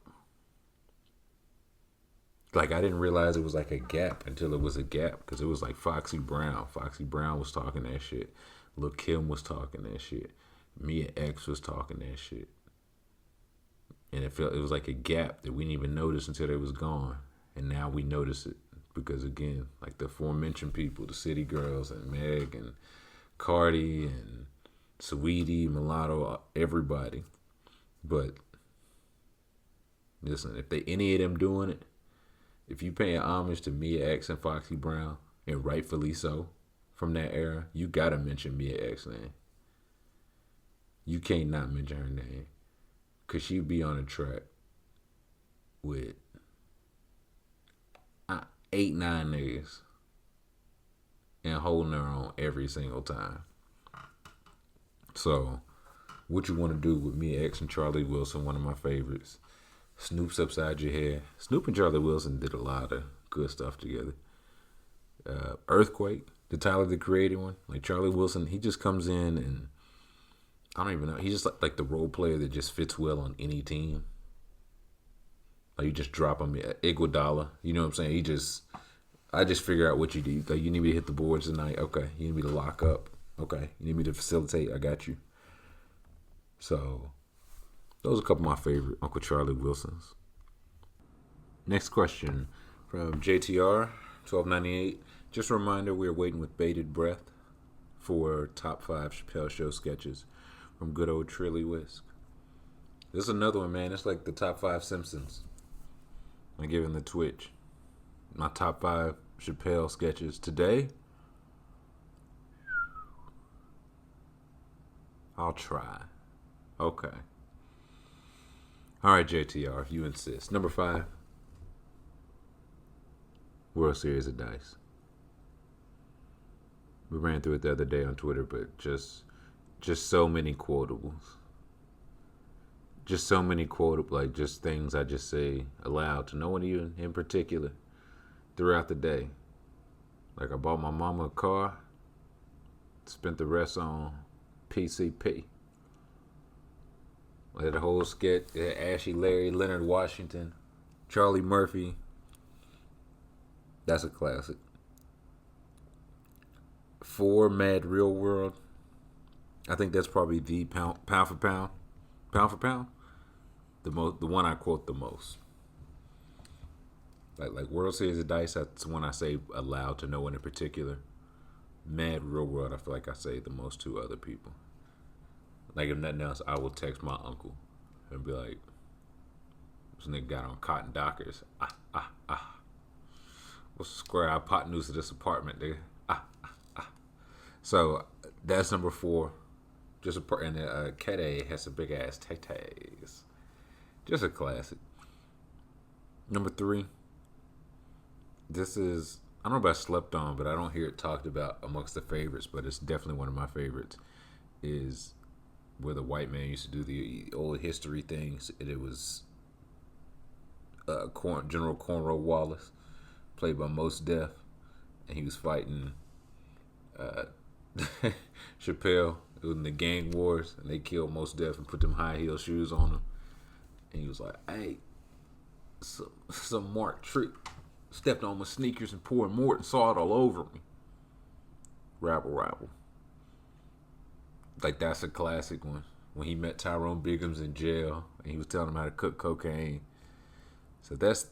like I didn't realize it was like a gap until it was a gap, because it was like Foxy Brown. Foxy Brown was talking that shit. Lil Kim was talking that shit. Mia X was talking that shit. And it was like a gap that we didn't even notice until it was gone. And now we notice it because, again, like the aforementioned people, the City Girls and Meg and Cardi and Saweetie, Mulatto, everybody. But listen, if any of them doing it, if you paying homage to Mia X and Foxy Brown, and rightfully so, from that era, you gotta mention Mia X's name. You can't not mention her name. Cause she'd be on a track with 8, 9 niggas and holding her on every single time. So, What You Want to Do with Mia X and Charlie Wilson, one of my favorites. Snoop's Upside Your Head. Snoop and Charlie Wilson did a lot of good stuff together. Earthquake, the Tyler the Creator one. Like Charlie Wilson, he just comes in and I don't even know. He's just like the role player that just fits well on any team. Like you just drop him Iguodala. You know what I'm saying? I just figure out what you do. Like you need me to hit the boards tonight. Okay. You need me to lock up. Okay. You need me to facilitate. I got you. So those are a couple of my favorite Uncle Charlie Wilsons. Next question from JTR 1298. Just a reminder, we're waiting with bated breath for top 5 Chappelle Show sketches from good old Trilly Whisk. This is another one, man. It's like the top 5 Simpsons. I'm giving the Twitch. My top 5 Chappelle sketches today. I'll try. Okay. All right, JTR, if you insist. Number 5. World Series of Dice. We ran through it the other day on Twitter, but just so many quotables. Just so many quotables, like just things I just say aloud to no one even in particular throughout the day. Like I bought my mama a car, spent the rest on PCP. I had a whole sketch, Ashley, Larry, Leonard Washington, Charlie Murphy. That's a classic. 4, Mad Real World. I think that's probably the pound for pound, the one I quote the most. Like World Series of Dice, that's the one I say aloud to no one in particular. Mad Real World, I feel like I say the most to other people. Like if nothing else, I will text my uncle and be like, "This nigga got on cotton Dockers. What's the square hypotenuse of this apartment, nigga? So that's number 4. Just a part, and Kede has some big ass tay-tays. Just a classic. Number 3. This is, I don't know about slept on, but I don't hear it talked about amongst the favorites, but it's definitely one of my favorites. Is where the white man used to do the old history things. It was General Cornrow Wallace, played by Mos Def, and he was fighting Chappelle. It was in the gang wars, and they killed Mos Def and put them high heel shoes on him. And he was like, "Hey, some Mark Tree, Stepped on my sneakers and poured Morton salt all over me. Rabble, rabble. Like, that's a classic one. When he met Tyrone Biggums in jail and he was telling him how to cook cocaine. So that's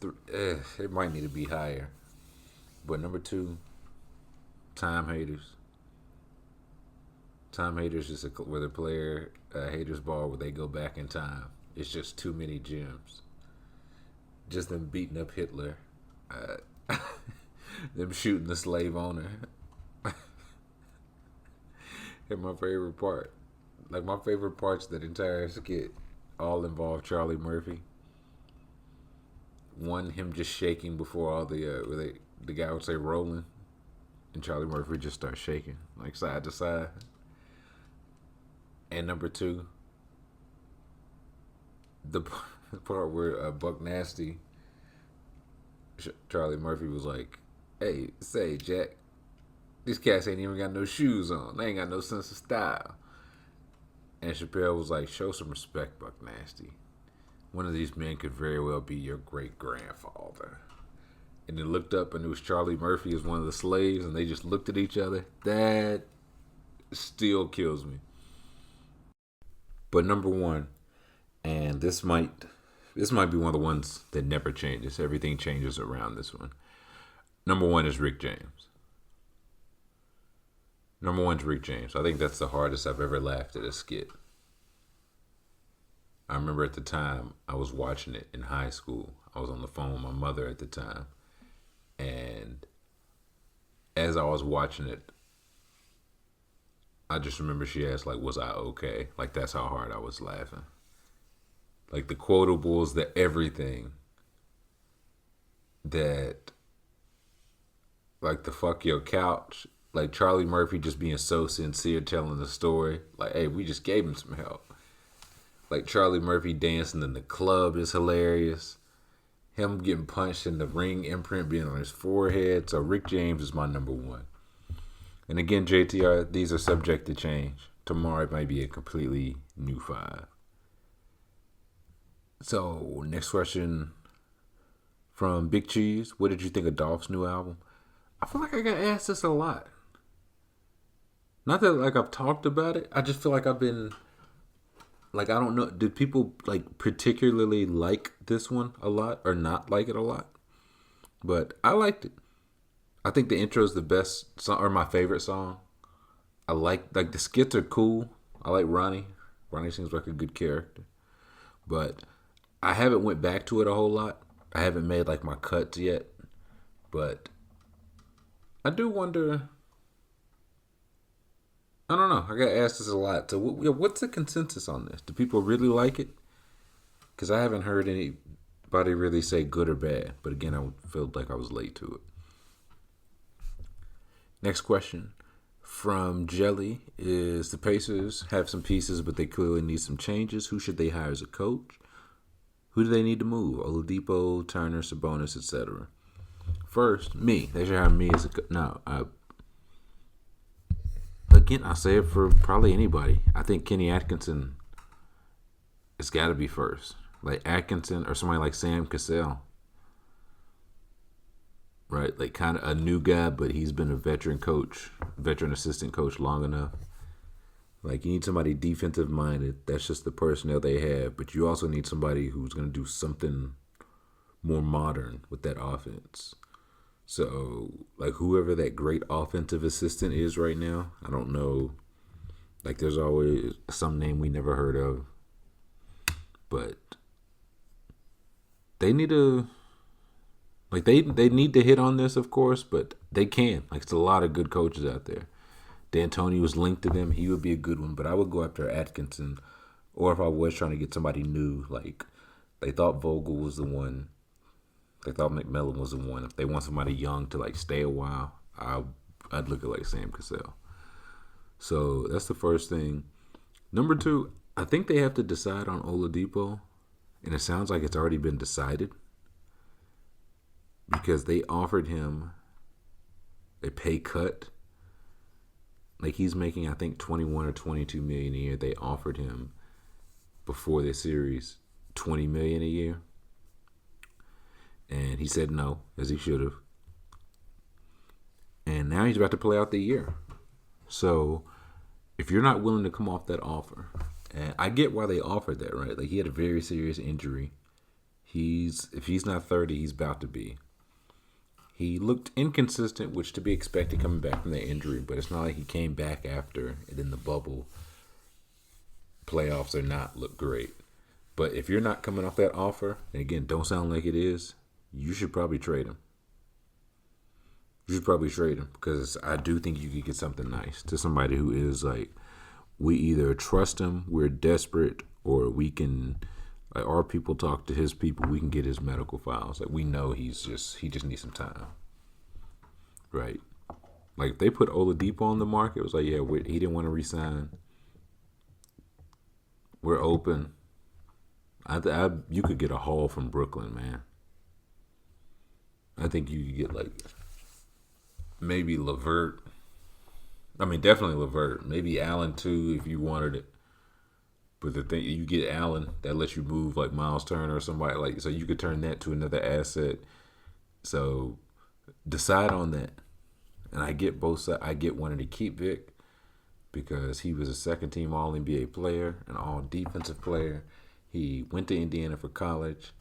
it might need to be higher. But number 2, Time Haters. Time Haters is where the player haters ball where they go back in time. It's just too many gems. Just them beating up Hitler. Them shooting the slave owner. And my favorite part. Like, my favorite parts of that entire skit all involve Charlie Murphy. One, him just shaking before all the guy would say rolling. And Charlie Murphy just starts shaking, like side to side. And number 2, the part where Buck Nasty, Charlie Murphy was like, "Hey, say, Jack, these cats ain't even got no shoes on. They ain't got no sense of style." And Chappelle was like, "Show some respect, Buck Nasty. One of these men could very well be your great-grandfather." And they looked up and it was Charlie Murphy as one of the slaves, and they just looked at each other. That still kills me. But number 1, and this might be one of the ones that never changes. Everything changes around this one. Number 1 is Rick James. Number 1 is Rick James. I think that's the hardest I've ever laughed at a skit. I remember at the time I was watching it in high school. I was on the phone with my mother at the time. And as I was watching it, I just remember she asked, like, was I okay? Like, that's how hard I was laughing. Like, the quotables, the everything. That, like, the fuck your couch. Like, Charlie Murphy just being so sincere telling the story. Like, hey, we just gave him some help. Like, Charlie Murphy dancing in the club is hilarious. Him getting punched and the ring imprint being on his forehead. So Rick James is my number 1. And again, JTR, these are subject to change. Tomorrow it might be a completely new 5. So, next question from Big Cheese. What did you think of Dolph's new album? I feel like I got asked this a lot. Not that, like, I've talked about it. I just feel like I've been... Like, I don't know. Did people, like, particularly like this one a lot or not like it a lot? But I liked it. I think the intro is the best song, or my favorite song. I like the skits are cool. I like Ronnie. Ronnie seems like a good character. But I haven't went back to it a whole lot. I haven't made, like, my cuts yet. But I do wonder... I don't know. I got asked this a lot. So what's the consensus on this? Do people really like it? Because I haven't heard anybody really say good or bad. But again, I felt like I was late to it. Next question from Jelly is, the Pacers have some pieces, but they clearly need some changes. Who should they hire as a coach? Who do they need to move? Oladipo, Turner, Sabonis, etc. First, me. They should hire me as a coach. No, again, I say it for probably anybody. I think Kenny Atkinson, it's got to be first. Like Atkinson or somebody like Sam Cassell. Right? Like kind of a new guy, but he's been a veteran assistant coach long enough. Like you need somebody defensive minded. That's just the personnel they have. But you also need somebody who's going to do something more modern with that offense. So, like, whoever that great offensive assistant is right now, I don't know. Like, there's always some name we never heard of. But they need to, like, they need to hit on this, of course, but they can. Like, it's a lot of good coaches out there. D'Antoni was linked to them. He would be a good one, but I would go after Atkinson. Or if I was trying to get somebody new, like, they thought Vogel was the one. They thought McMillan was the one. If they want somebody young to, like, stay a while, I'd look at, like, Sam Cassell. So that's the first thing. Number 2, I think they have to decide on Oladipo, and it sounds like it's already been decided because they offered him a pay cut. Like, he's making, I think, $21 or $22 million a year. They offered him before the series $20 million a year. And he said no, as he should have. And now he's about to play out the year. So if you're not willing to come off that offer, and I get why they offered that, right? Like, he had a very serious injury. If he's not 30, he's about to be. He looked inconsistent, which to be expected coming back from that injury, but it's not like he came back after and in the bubble playoffs or not look great. But if you're not coming off that offer, and again, don't sound like it is, you should probably trade him. You should probably trade him, because I do think you could get something nice to somebody who is like, we either trust him, we're desperate, or we can, like, our people talk to his people, we can get his medical files. Like, we know he just needs some time, right? Like, if they put Oladipo on the market, it was like, yeah, he didn't want to resign. We're open. You could get a haul from Brooklyn, man. I think you could get like maybe LeVert. I mean, definitely LeVert. Maybe Allen too, if you wanted it. But the thing, you get Allen, that lets you move like Miles Turner or somebody, like, so you could turn that to another asset. So decide on that. And I get both sides. I get wanting to keep Vic because he was a second team All NBA player, an All Defensive player. He went to Indiana for college.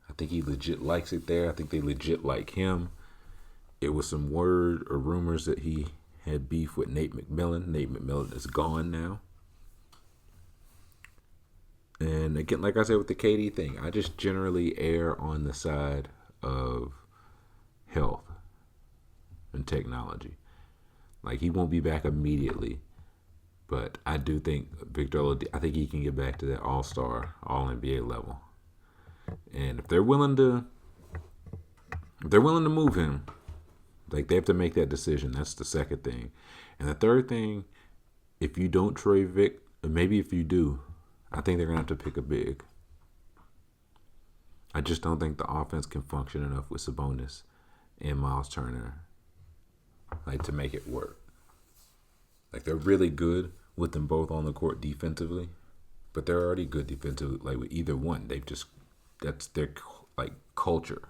I think he legit likes it there. I think they legit like him. It was some word or rumors that he had beef with Nate McMillan. Nate McMillan is gone now. And again, like I said with the KD thing, I just generally err on the side of health and technology. Like, he won't be back immediately, but I do think I think he can get back to that all-star, all-NBA level. And if they're willing to move him, like, they have to make that decision. That's the second thing. And the third thing, if you don't trade Vic, or maybe if you do, I think they're going to have to pick a big. I just don't think the offense can function enough with Sabonis and Miles Turner, like, to make it work. Like, they're really good with them both on the court defensively, but they're already good defensively. Like, with either one, that's their, like, culture.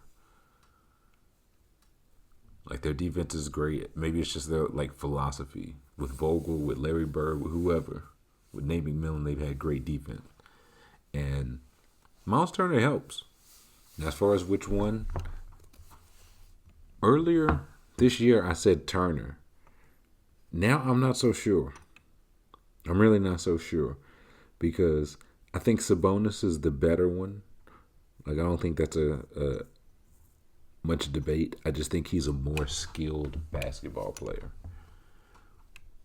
Like, their defense is great. Maybe it's just their, like, philosophy. With Vogel, with Larry Bird, with whoever. With Nate McMillan, they've had great defense. And Miles Turner helps. And as far as which one, earlier this year I said Turner. Now I'm not so sure. I'm really not so sure. Because I think Sabonis is the better one. Like, I don't think that's a much debate. I just think he's a more skilled basketball player.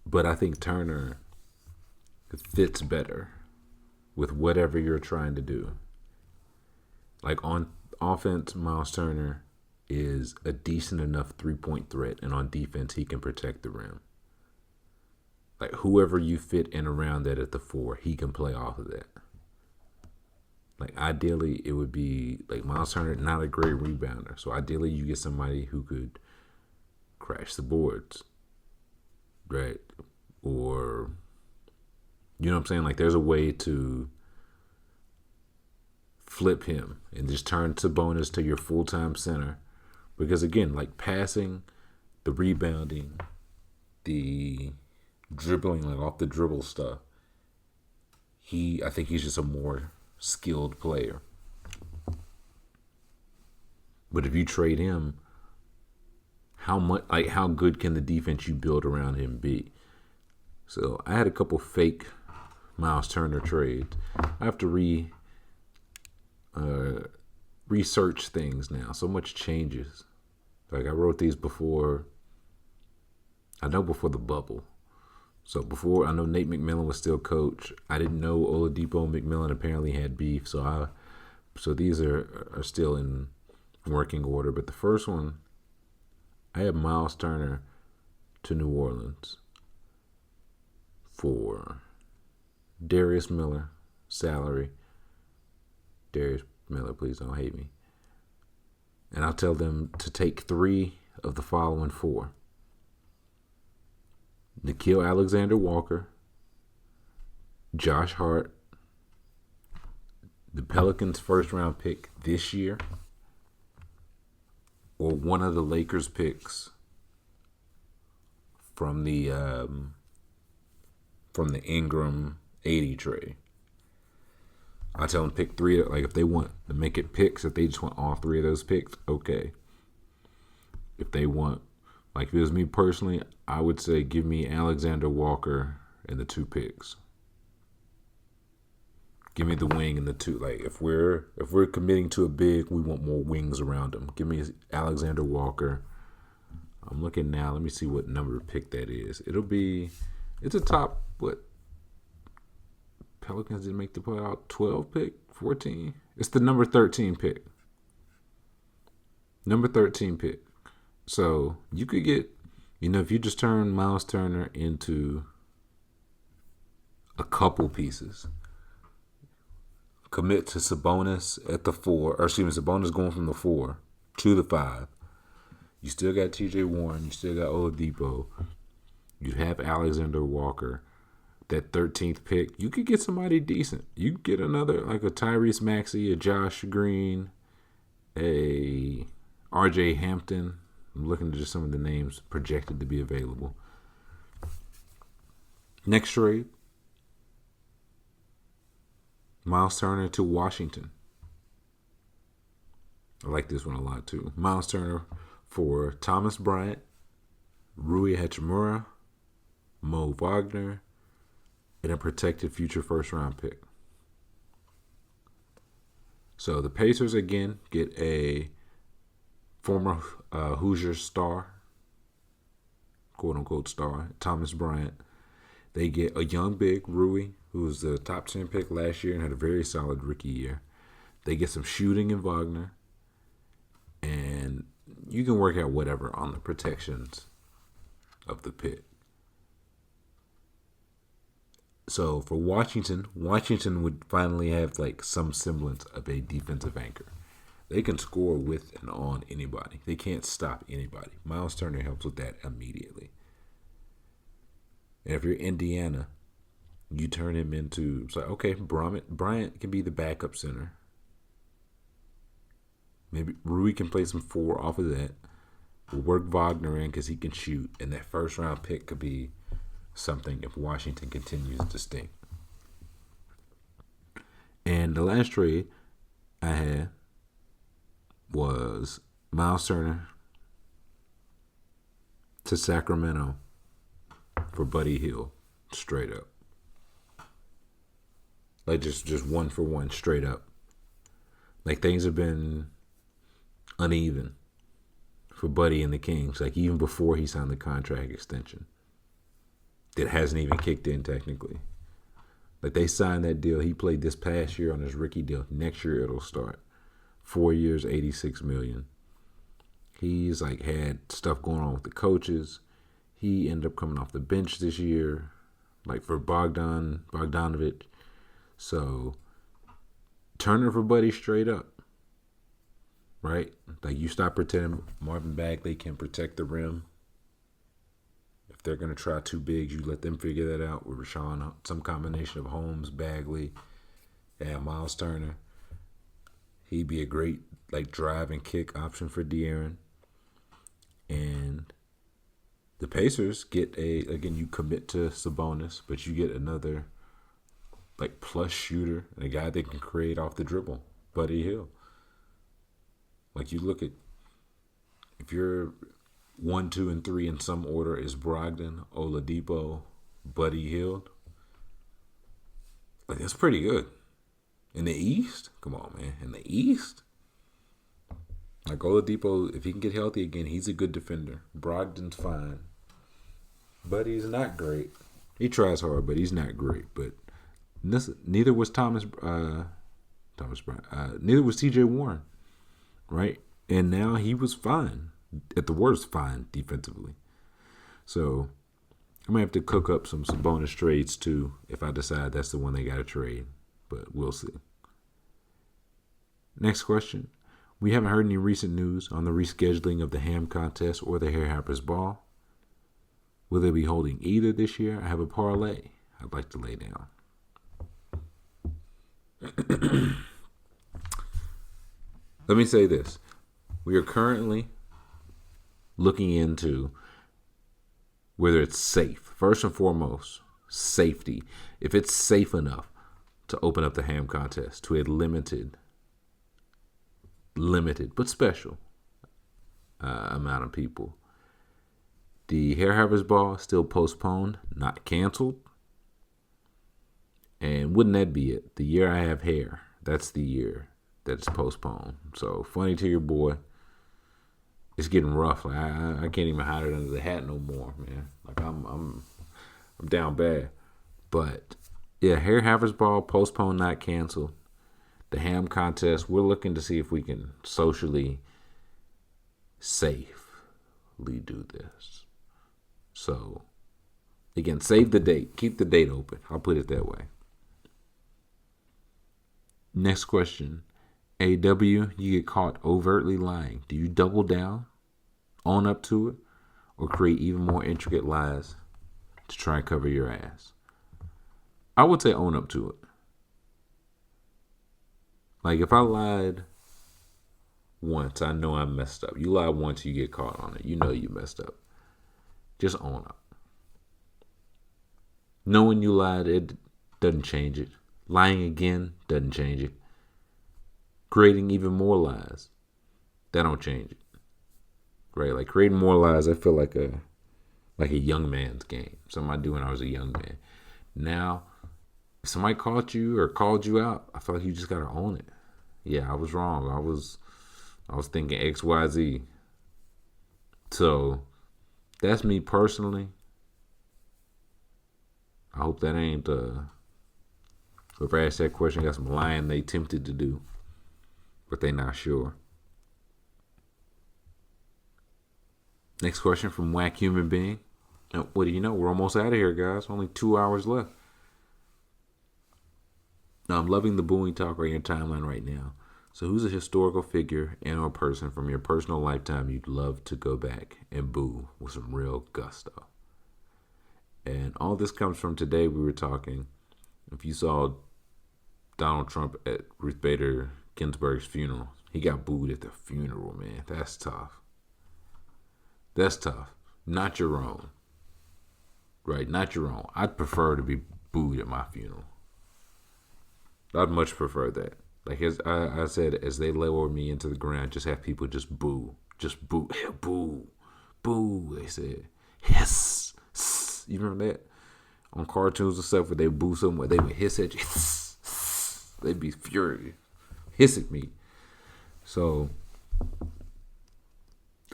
But I think Turner fits better with whatever you're trying to do. Like, on offense, Miles Turner is a decent enough three-point threat, and on defense, he can protect the rim. Like, whoever you fit in around that at the four, he can play off of that. Like, ideally, it would be, like, Miles Turner, not a great rebounder. So, ideally, you get somebody who could crash the boards, right? Or, you know what I'm saying? Like, there's a way to flip him and just turn Sabonis to your full-time center. Because, again, like, passing, the rebounding, the dribbling, like, off the dribble stuff, I think he's just a more skilled player. But if you trade him, how good can the defense you build around him be? So I had a couple fake Miles Turner trades. I have to research things now. So much changes. Like, I wrote these before the bubble. So before, I know Nate McMillan was still coach. I didn't know Oladipo and McMillan apparently had beef. So these are still in working order. But the first one, I have Miles Turner to New Orleans for Darius Miller salary. Darius Miller, please don't hate me. And I'll tell them to take 3 of the following 4. Nickeil Alexander-Walker, Josh Hart, the Pelicans' first-round pick this year, or one of the Lakers picks from the Ingram 80 trade. I tell them pick three. Like if they want to make it picks, if they just want all three of those picks, okay. If they want, like if it was me personally, I would say give me Alexander Walker and the 2 picks. Give me the wing and the 2. Like if we're committing to a big, we want more wings around him. Give me Alexander Walker. I'm looking now. Let me see what number pick that is. It's a top, what? Pelicans didn't make the playoff. 12 pick? 14? It's the number 13 pick. Number 13 pick. So you could get, if you just turn Miles Turner into a couple pieces. Commit to Sabonis at the 4. Or excuse me, Sabonis going from the 4 to the 5. You still got T.J. Warren. You still got Oladipo. You have Alexander Walker. That 13th pick, you could get somebody decent. You could get another, like a Tyrese Maxey, a Josh Green, a R.J. Hampton. I'm looking at just some of the names projected to be available. Next trade, Miles Turner to Washington. I like this one a lot too. Miles Turner for Thomas Bryant, Rui Hachimura, Mo Wagner, and a protected future first-round pick. So the Pacers, again, get a former Hoosier star, quote-unquote star, Thomas Bryant. They get a young big, Rui, who was the top 10 pick last year and had a very solid rookie year. They get some shooting in Wagner. And you can work out whatever on the protections of the pick. So for Washington would finally have like some semblance of a defensive anchor. They can score with and on anybody. They can't stop anybody. Miles Turner helps with that immediately. And if you're Indiana, you turn him into, it's like, okay, Bryant can be the backup center. Maybe Rui can play some 4 off of that. We'll work Wagner in because he can shoot. And that first round pick could be something if Washington continues to stink. And the last trade I had was Miles Turner to Sacramento for Buddy Hield, straight up. Like just 1-for-1, straight up. Like things have been uneven for Buddy and the Kings, like even before he signed the contract extension. That hasn't even kicked in technically. Like they signed that deal. He played this past year on his rookie deal. Next year it'll start. 4 years, $86 million. He's like had stuff going on with the coaches. He ended up coming off the bench this year, like for Bogdanovic. So Turner for Buddy straight up. Right? Like you stop pretending Marvin Bagley can protect the rim. If they're going to try 2 bigs, you let them figure that out with Rashawn, some combination of Holmes, Bagley, and Miles Turner. He'd be a great like drive and kick option for De'Aaron. And the Pacers get again, you commit to Sabonis, but you get another like plus shooter and a guy that can create off the dribble, Buddy Hield. Like you look at, if you're 1, 2, and 3 in some order is Brogdon, Oladipo, Buddy Hield. Like that's pretty good. In the East? Come on, man. In the East? Like Oladipo, if he can get healthy again, he's a good defender. Brogdon's fine. Buddy's not great. He tries hard, but he's not great. But neither was Thomas Bryant. Neither was T.J. Warren. Right? And now he was fine. At the worst, fine defensively. So I might have to cook up some Sabonis trades too if I decide that's the one they got to trade. But we'll see. Next question. We haven't heard any recent news on the rescheduling of the ham contest or the Hair Happers Ball. Will they be holding either this year? I have a parlay I'd like to lay down. Let me say this. We are currently looking into whether it's safe. First and foremost, safety. If it's safe enough to open up the ham contest to a limited but special amount of people. The Hair Harvest Ball still postponed, not canceled. And wouldn't that be it? The year I have hair, that's the year that's postponed. So funny to your boy. It's getting rough. Like I can't even hide it under the hat no more, man. Like I'm down bad. But yeah, Hair Harvest Ball postponed, not canceled. The ham contest, we're looking to see if we can socially safely do this. So again, save the date. Keep the date open. I'll put it that way. Next question. AW, you get caught overtly lying. Do you double down, own up to it, or create even more intricate lies to try and cover your ass? I would say own up to it. Like if I lied once, I know I messed up. You lie once, you get caught on it. You know you messed up. Just own up. Knowing you lied, it doesn't change it. Lying again doesn't change it. Creating even more lies, that don't change it. Right? Like creating more lies, I feel like a young man's game. Something I do when I was a young man. Now, if somebody caught you or called you out, I feel like you just gotta own it. Yeah, I was wrong. I was thinking XYZ. So that's me personally. I hope that ain't whoever asked that question got some lying they tempted to do, but they not sure. Next question from Whack Human Being. What do you know? We're almost out of here, guys. Only 2 hours left. Now, I'm loving the booing talk on your timeline right now. So who's a historical figure and or person from your personal lifetime you'd love to go back and boo with some real gusto? And all this comes from today. We were talking, if you saw Donald Trump at Ruth Bader Ginsburg's funeral, he got booed at the funeral, man. That's tough. That's tough. Not your own. Right, not your own. I'd prefer to be booed at my funeral. I'd much prefer that. Like as I said, as they lower me into the ground, just have people just boo. Just boo. Boo. Boo, they said. Hiss. You remember that? On cartoons and stuff where they boo someone, they would hiss at you. They'd be furious. Hiss at me. So,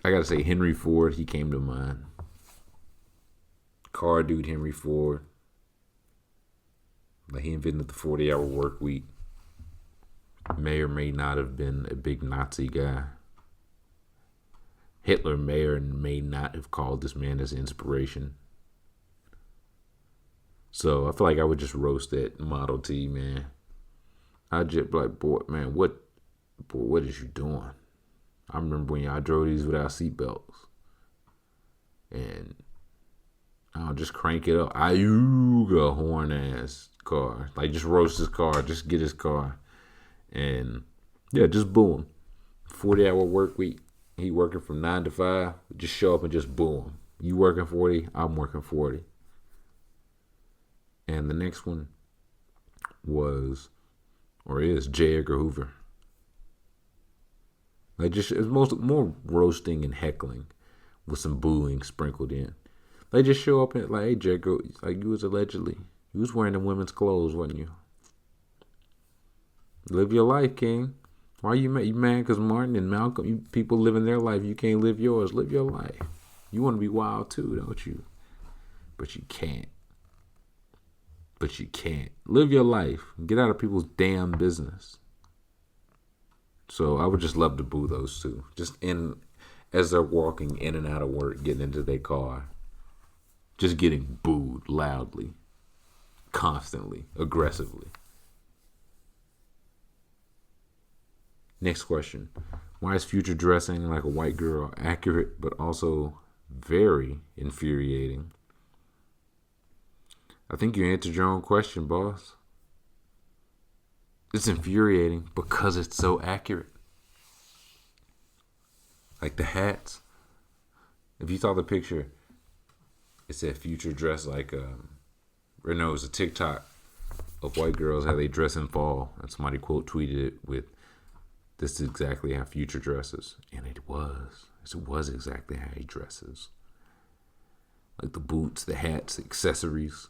I gotta say, Henry Ford, he came to mind. Car dude, Henry Ford. Like he invented the 40-hour work week. May or may not have been a big Nazi guy. Hitler may or may not have called this man as inspiration. So I feel like I would just roast that Model T, man. I'd just be like, boy, what is you doing? I remember when y'all drove these without seatbelts. And I'll just crank it up. Ayuga horn ass car. Like just roast his car. Just get his car. And yeah, just boo him. 40-hour work week. He working from 9 to 5. Just show up and just boo him. You working 40, I'm working 40. And the next one was, or is, J. Edgar Hoover. Like just it's more roasting and heckling with some booing sprinkled in. They just show up and like, hey, J. Edgar, like you was wearing the women's clothes, wasn't you? Live your life, King. Why you mad? You mad because Martin and Malcolm, people living their life, you can't live yours. Live your life. You want to be wild too, don't you? But you can't. Live your life. Get out of people's damn business. So I would just love to boo those two. Just as they're walking in and out of work, getting into their car. Just getting booed loudly, constantly, aggressively. Next question. Why is Future dressing like a white girl accurate but also very infuriating? I think you answered your own question, boss. It's infuriating because it's so accurate. Like the hats, If you saw the picture, it said Future dressed like or no, it was a TikTok of white girls how they dress in fall, and somebody quote tweeted it with, "This is exactly how Future dresses," and it was exactly how he dresses. Like the boots, the hats, the accessories.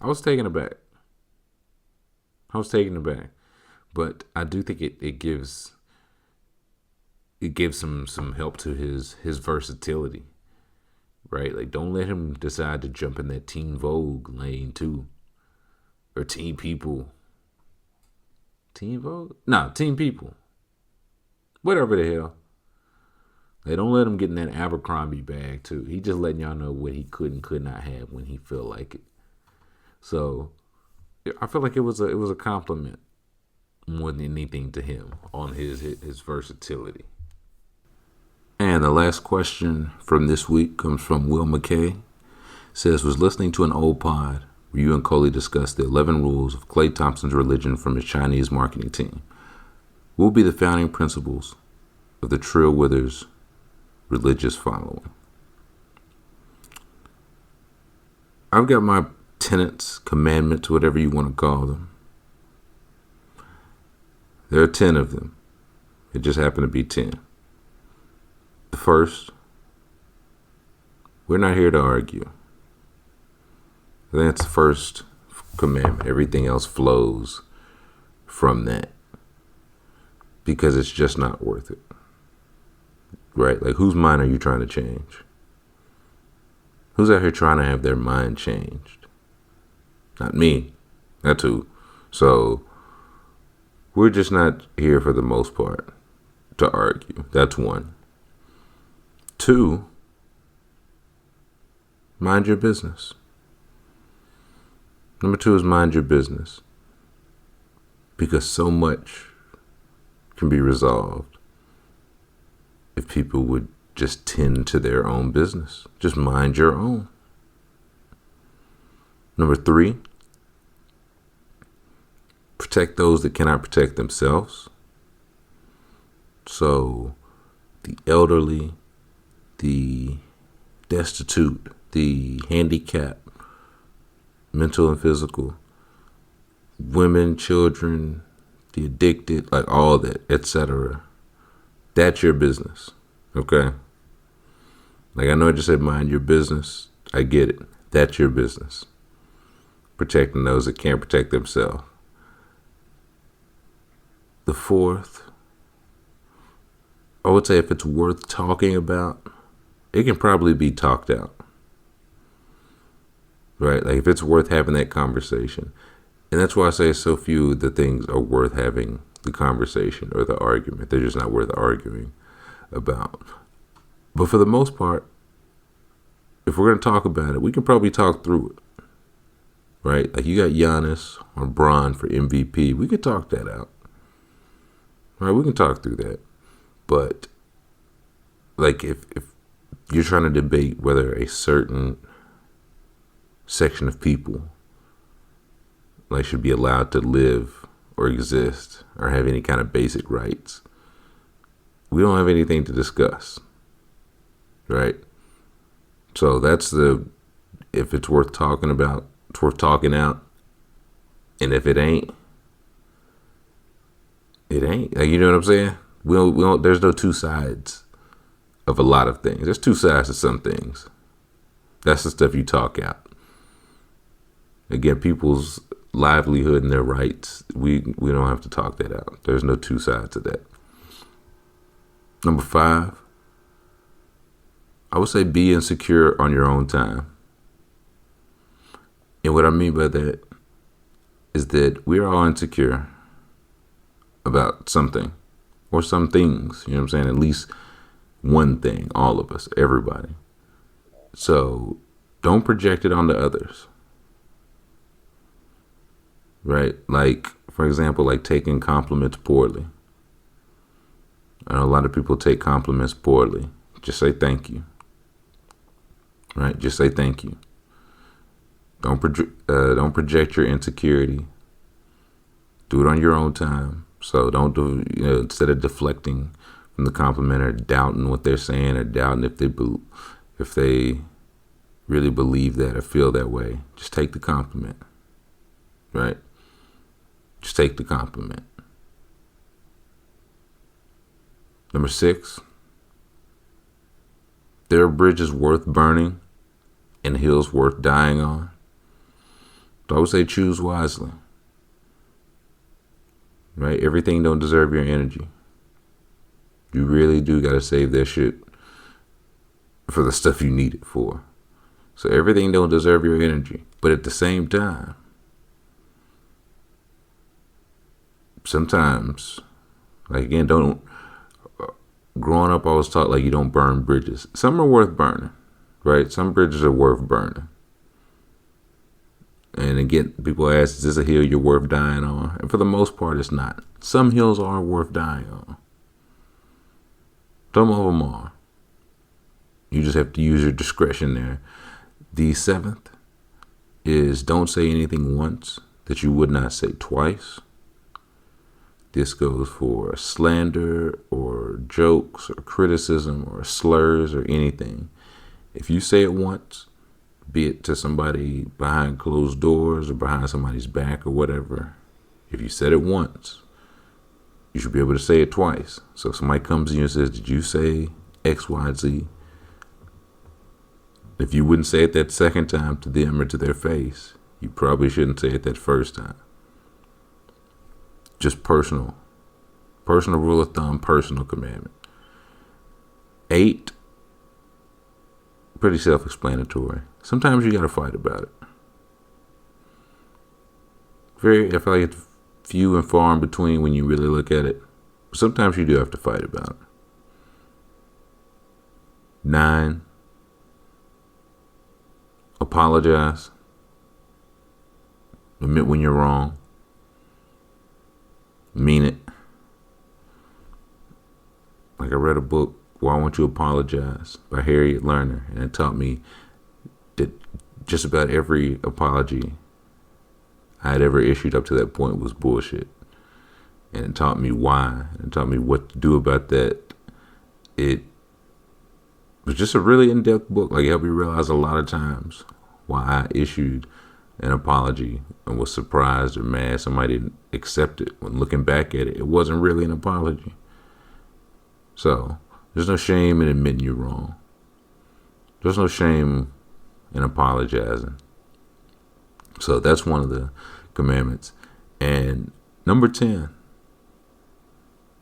I was taken aback. But I do think it gives some help to his versatility, right? Like, don't let him decide to jump in that Teen Vogue lane too, or Teen People. Teen Vogue? No, Teen People. Whatever the hell. They don't let him get in that Abercrombie bag too. He just letting y'all know what he could and could not have when he feel like it. So I feel like it was a compliment more than anything to him on his versatility. And the last question from this week comes from Will McKay. Says, was listening to an old pod where you and Coley discussed the 11 rules of Klay Thompson's religion from his Chinese marketing team. What will be the founding principles of the Trill Withers religious following? I've got my tenets, commandments, whatever you want to call them. There are 10 of them. It just happened to be 10. The first, we're not here to argue. I think that's the first commandment. Everything else flows from that, because it's just not worth it. Right? Like, whose mind are you trying to change? Who's out here trying to have their mind changed? Not me. That's who. So we're just not here for the most part to argue. That's one. Two, mind your business. Number two is mind your business. Because so much can be resolved if people would just tend to their own business. Just mind your own. Number three, protect those that cannot protect themselves. So the elderly, the destitute, the handicapped, mental and physical, women, children, the addicted, like all that, etc. That's your business, okay? Like, I know I just said mind your business. I get it. That's your business. Protecting those that can't protect themselves. The fourth, I would say if it's worth talking about, it can probably be talked out. Right? Like, if it's worth having that conversation. And that's why I say so few of the things are worth having the conversation or the argument. They're just not worth arguing about. But for the most part, if we're going to talk about it, we can probably talk through it. Right? Like, you got Giannis or Bron for MVP. We could talk that out. Right? We can talk through that. But, like, if you're trying to debate whether a certain section of people, like, should be allowed to live or exist or have any kind of basic rights, we don't have anything to discuss. Right? So that's if it's worth talking about, it's worth talking out. And if it ain't, it ain't. Like, you know what I'm saying? We don't, there's no two sides of a lot of things. There's two sides to some things. That's the stuff you talk out. Again, people's livelihood and their rights, we don't have to talk that out. There's no two sides to that. Number five, I would say be insecure on your own time. And what I mean by that is that we're all insecure about something or some things. You know what I'm saying? At least one thing, all of us, everybody. So don't project it onto others. Right? Like, for example, like taking compliments poorly. I know a lot of people take compliments poorly. Just say thank you. Right? Just say thank you. Don't project your insecurity. Do it on your own time. So don't do, instead of deflecting from the compliment or doubting what they're saying or doubting if they really believe that or feel that way. Just take the compliment, right? Just take the compliment. Number 6, there are bridges worth burning and hills worth dying on. So I would say choose wisely, right? Everything don't deserve your energy. You really do got to save that shit for the stuff you need it for. So everything don't deserve your energy. But at the same time, sometimes, like again, growing up, I was taught like you don't burn bridges. Some are worth burning, right? Some bridges are worth burning. And again, people ask, is this a hill you're worth dying on? And for the most part, it's not. Some hills are worth dying on. Some of them are. You just have to use your discretion there. The 7th is don't say anything once that you would not say twice. This goes for slander or jokes or criticism or slurs or anything. If you say it once, be it to somebody behind closed doors or behind somebody's back or whatever, if you said it once, you should be able to say it twice. So if somebody comes to you and says, did you say X, Y, Z? If you wouldn't say it that second time to them or to their face, you probably shouldn't say it that first time. Just personal rule of thumb, personal commandment. 8, pretty self-explanatory. Sometimes you got to fight about it. I feel like it's few and far in between when you really look at it. Sometimes you do have to fight about it. 9, apologize. Admit when you're wrong. Mean it. Like I read a book, Why Won't You Apologize by Harriet Lerner, and it taught me that just about every apology I had ever issued up to that point was bullshit. And it taught me why. It taught me what to do about that. It was just a really in-depth book. Like it helped me realize a lot of times why I issued an apology and was surprised or mad somebody didn't accept it. When looking back at it, it wasn't really an apology. So there's no shame in admitting you're wrong. There's no shame in apologizing. So that's one of the commandments. And number 10,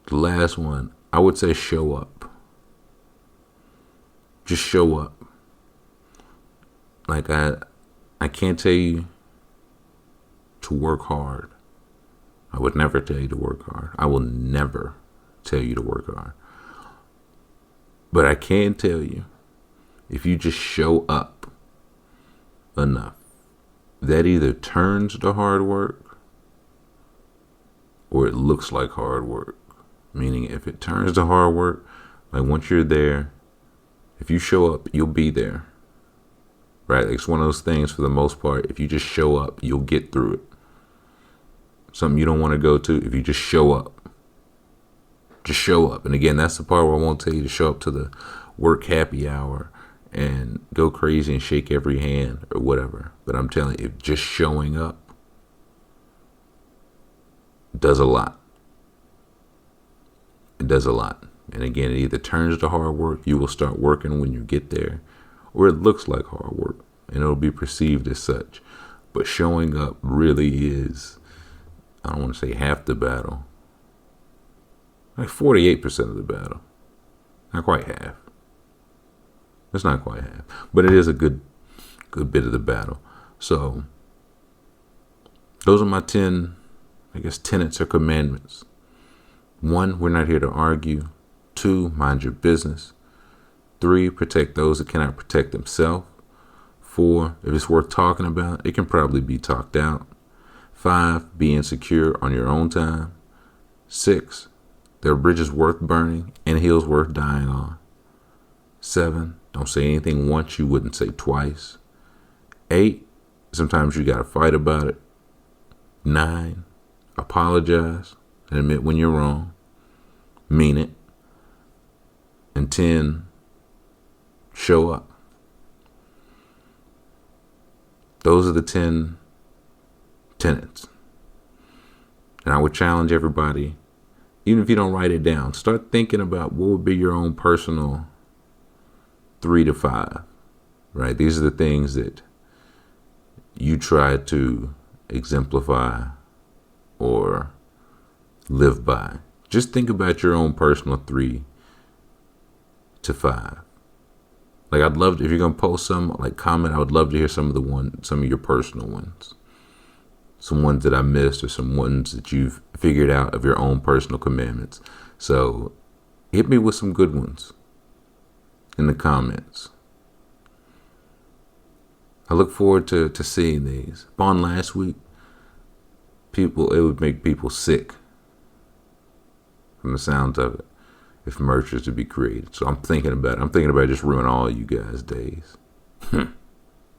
the last one, I would say show up. Just show up. Like I can't tell you to work hard. I would never tell you to work hard. I will never tell you to work hard. But I can tell you, if you just show up enough, that either turns to hard work or it looks like hard work. Meaning if it turns to hard work, like once you're there, if you show up, you'll be there. Right? It's one of those things for the most part. If you just show up, you'll get through it. Something you don't want to go to, if you just show up. Just show up. And again, that's the part where I won't tell you to show up to the work happy hour and go crazy and shake every hand or whatever. But I'm telling you, if just showing up does a lot. It does a lot. And again, it either turns to hard work, you will start working when you get there, or it looks like hard work and it'll be perceived as such. But showing up really is, I don't want to say half the battle, like 48% of the battle. Not quite half. It's not quite half, but it is a good bit of the battle. So those are my 10, tenets or commandments. 1, we're not here to argue. 2, mind your business. 3, protect those that cannot protect themselves. 4, if it's worth talking about, it can probably be talked out. 5, be insecure on your own time. 6, there are bridges worth burning and hills worth dying on. 7, don't say anything once you wouldn't say twice. 8, sometimes you got to fight about it. 9, apologize and admit when you're wrong. Mean it. and 10 show up. Those are the 10 tenets. And I would challenge everybody, even if you don't write it down, start thinking about what would be your own personal 3 to 5, right? These are the things that you try to exemplify or live by. Just think about your own personal 3 to 5. Like, I'd love to, if you're gonna post some, like, comment, I would love to hear some of your personal ones. Some ones that I missed, or some ones that you've figured out of your own personal commandments. So hit me with some good ones in the comments. I look forward to seeing these. Upon last week, it would make people sick from the sounds of it if merch is to be created. So I'm thinking about it. I'm thinking about just ruining all you guys' days. How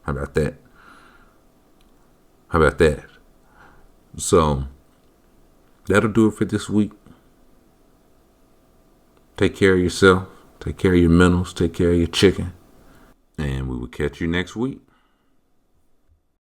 about that? How about that? So that'll do it for this week. Take care of yourself. Take care of your mentals. Take care of your chicken. And we will catch you next week.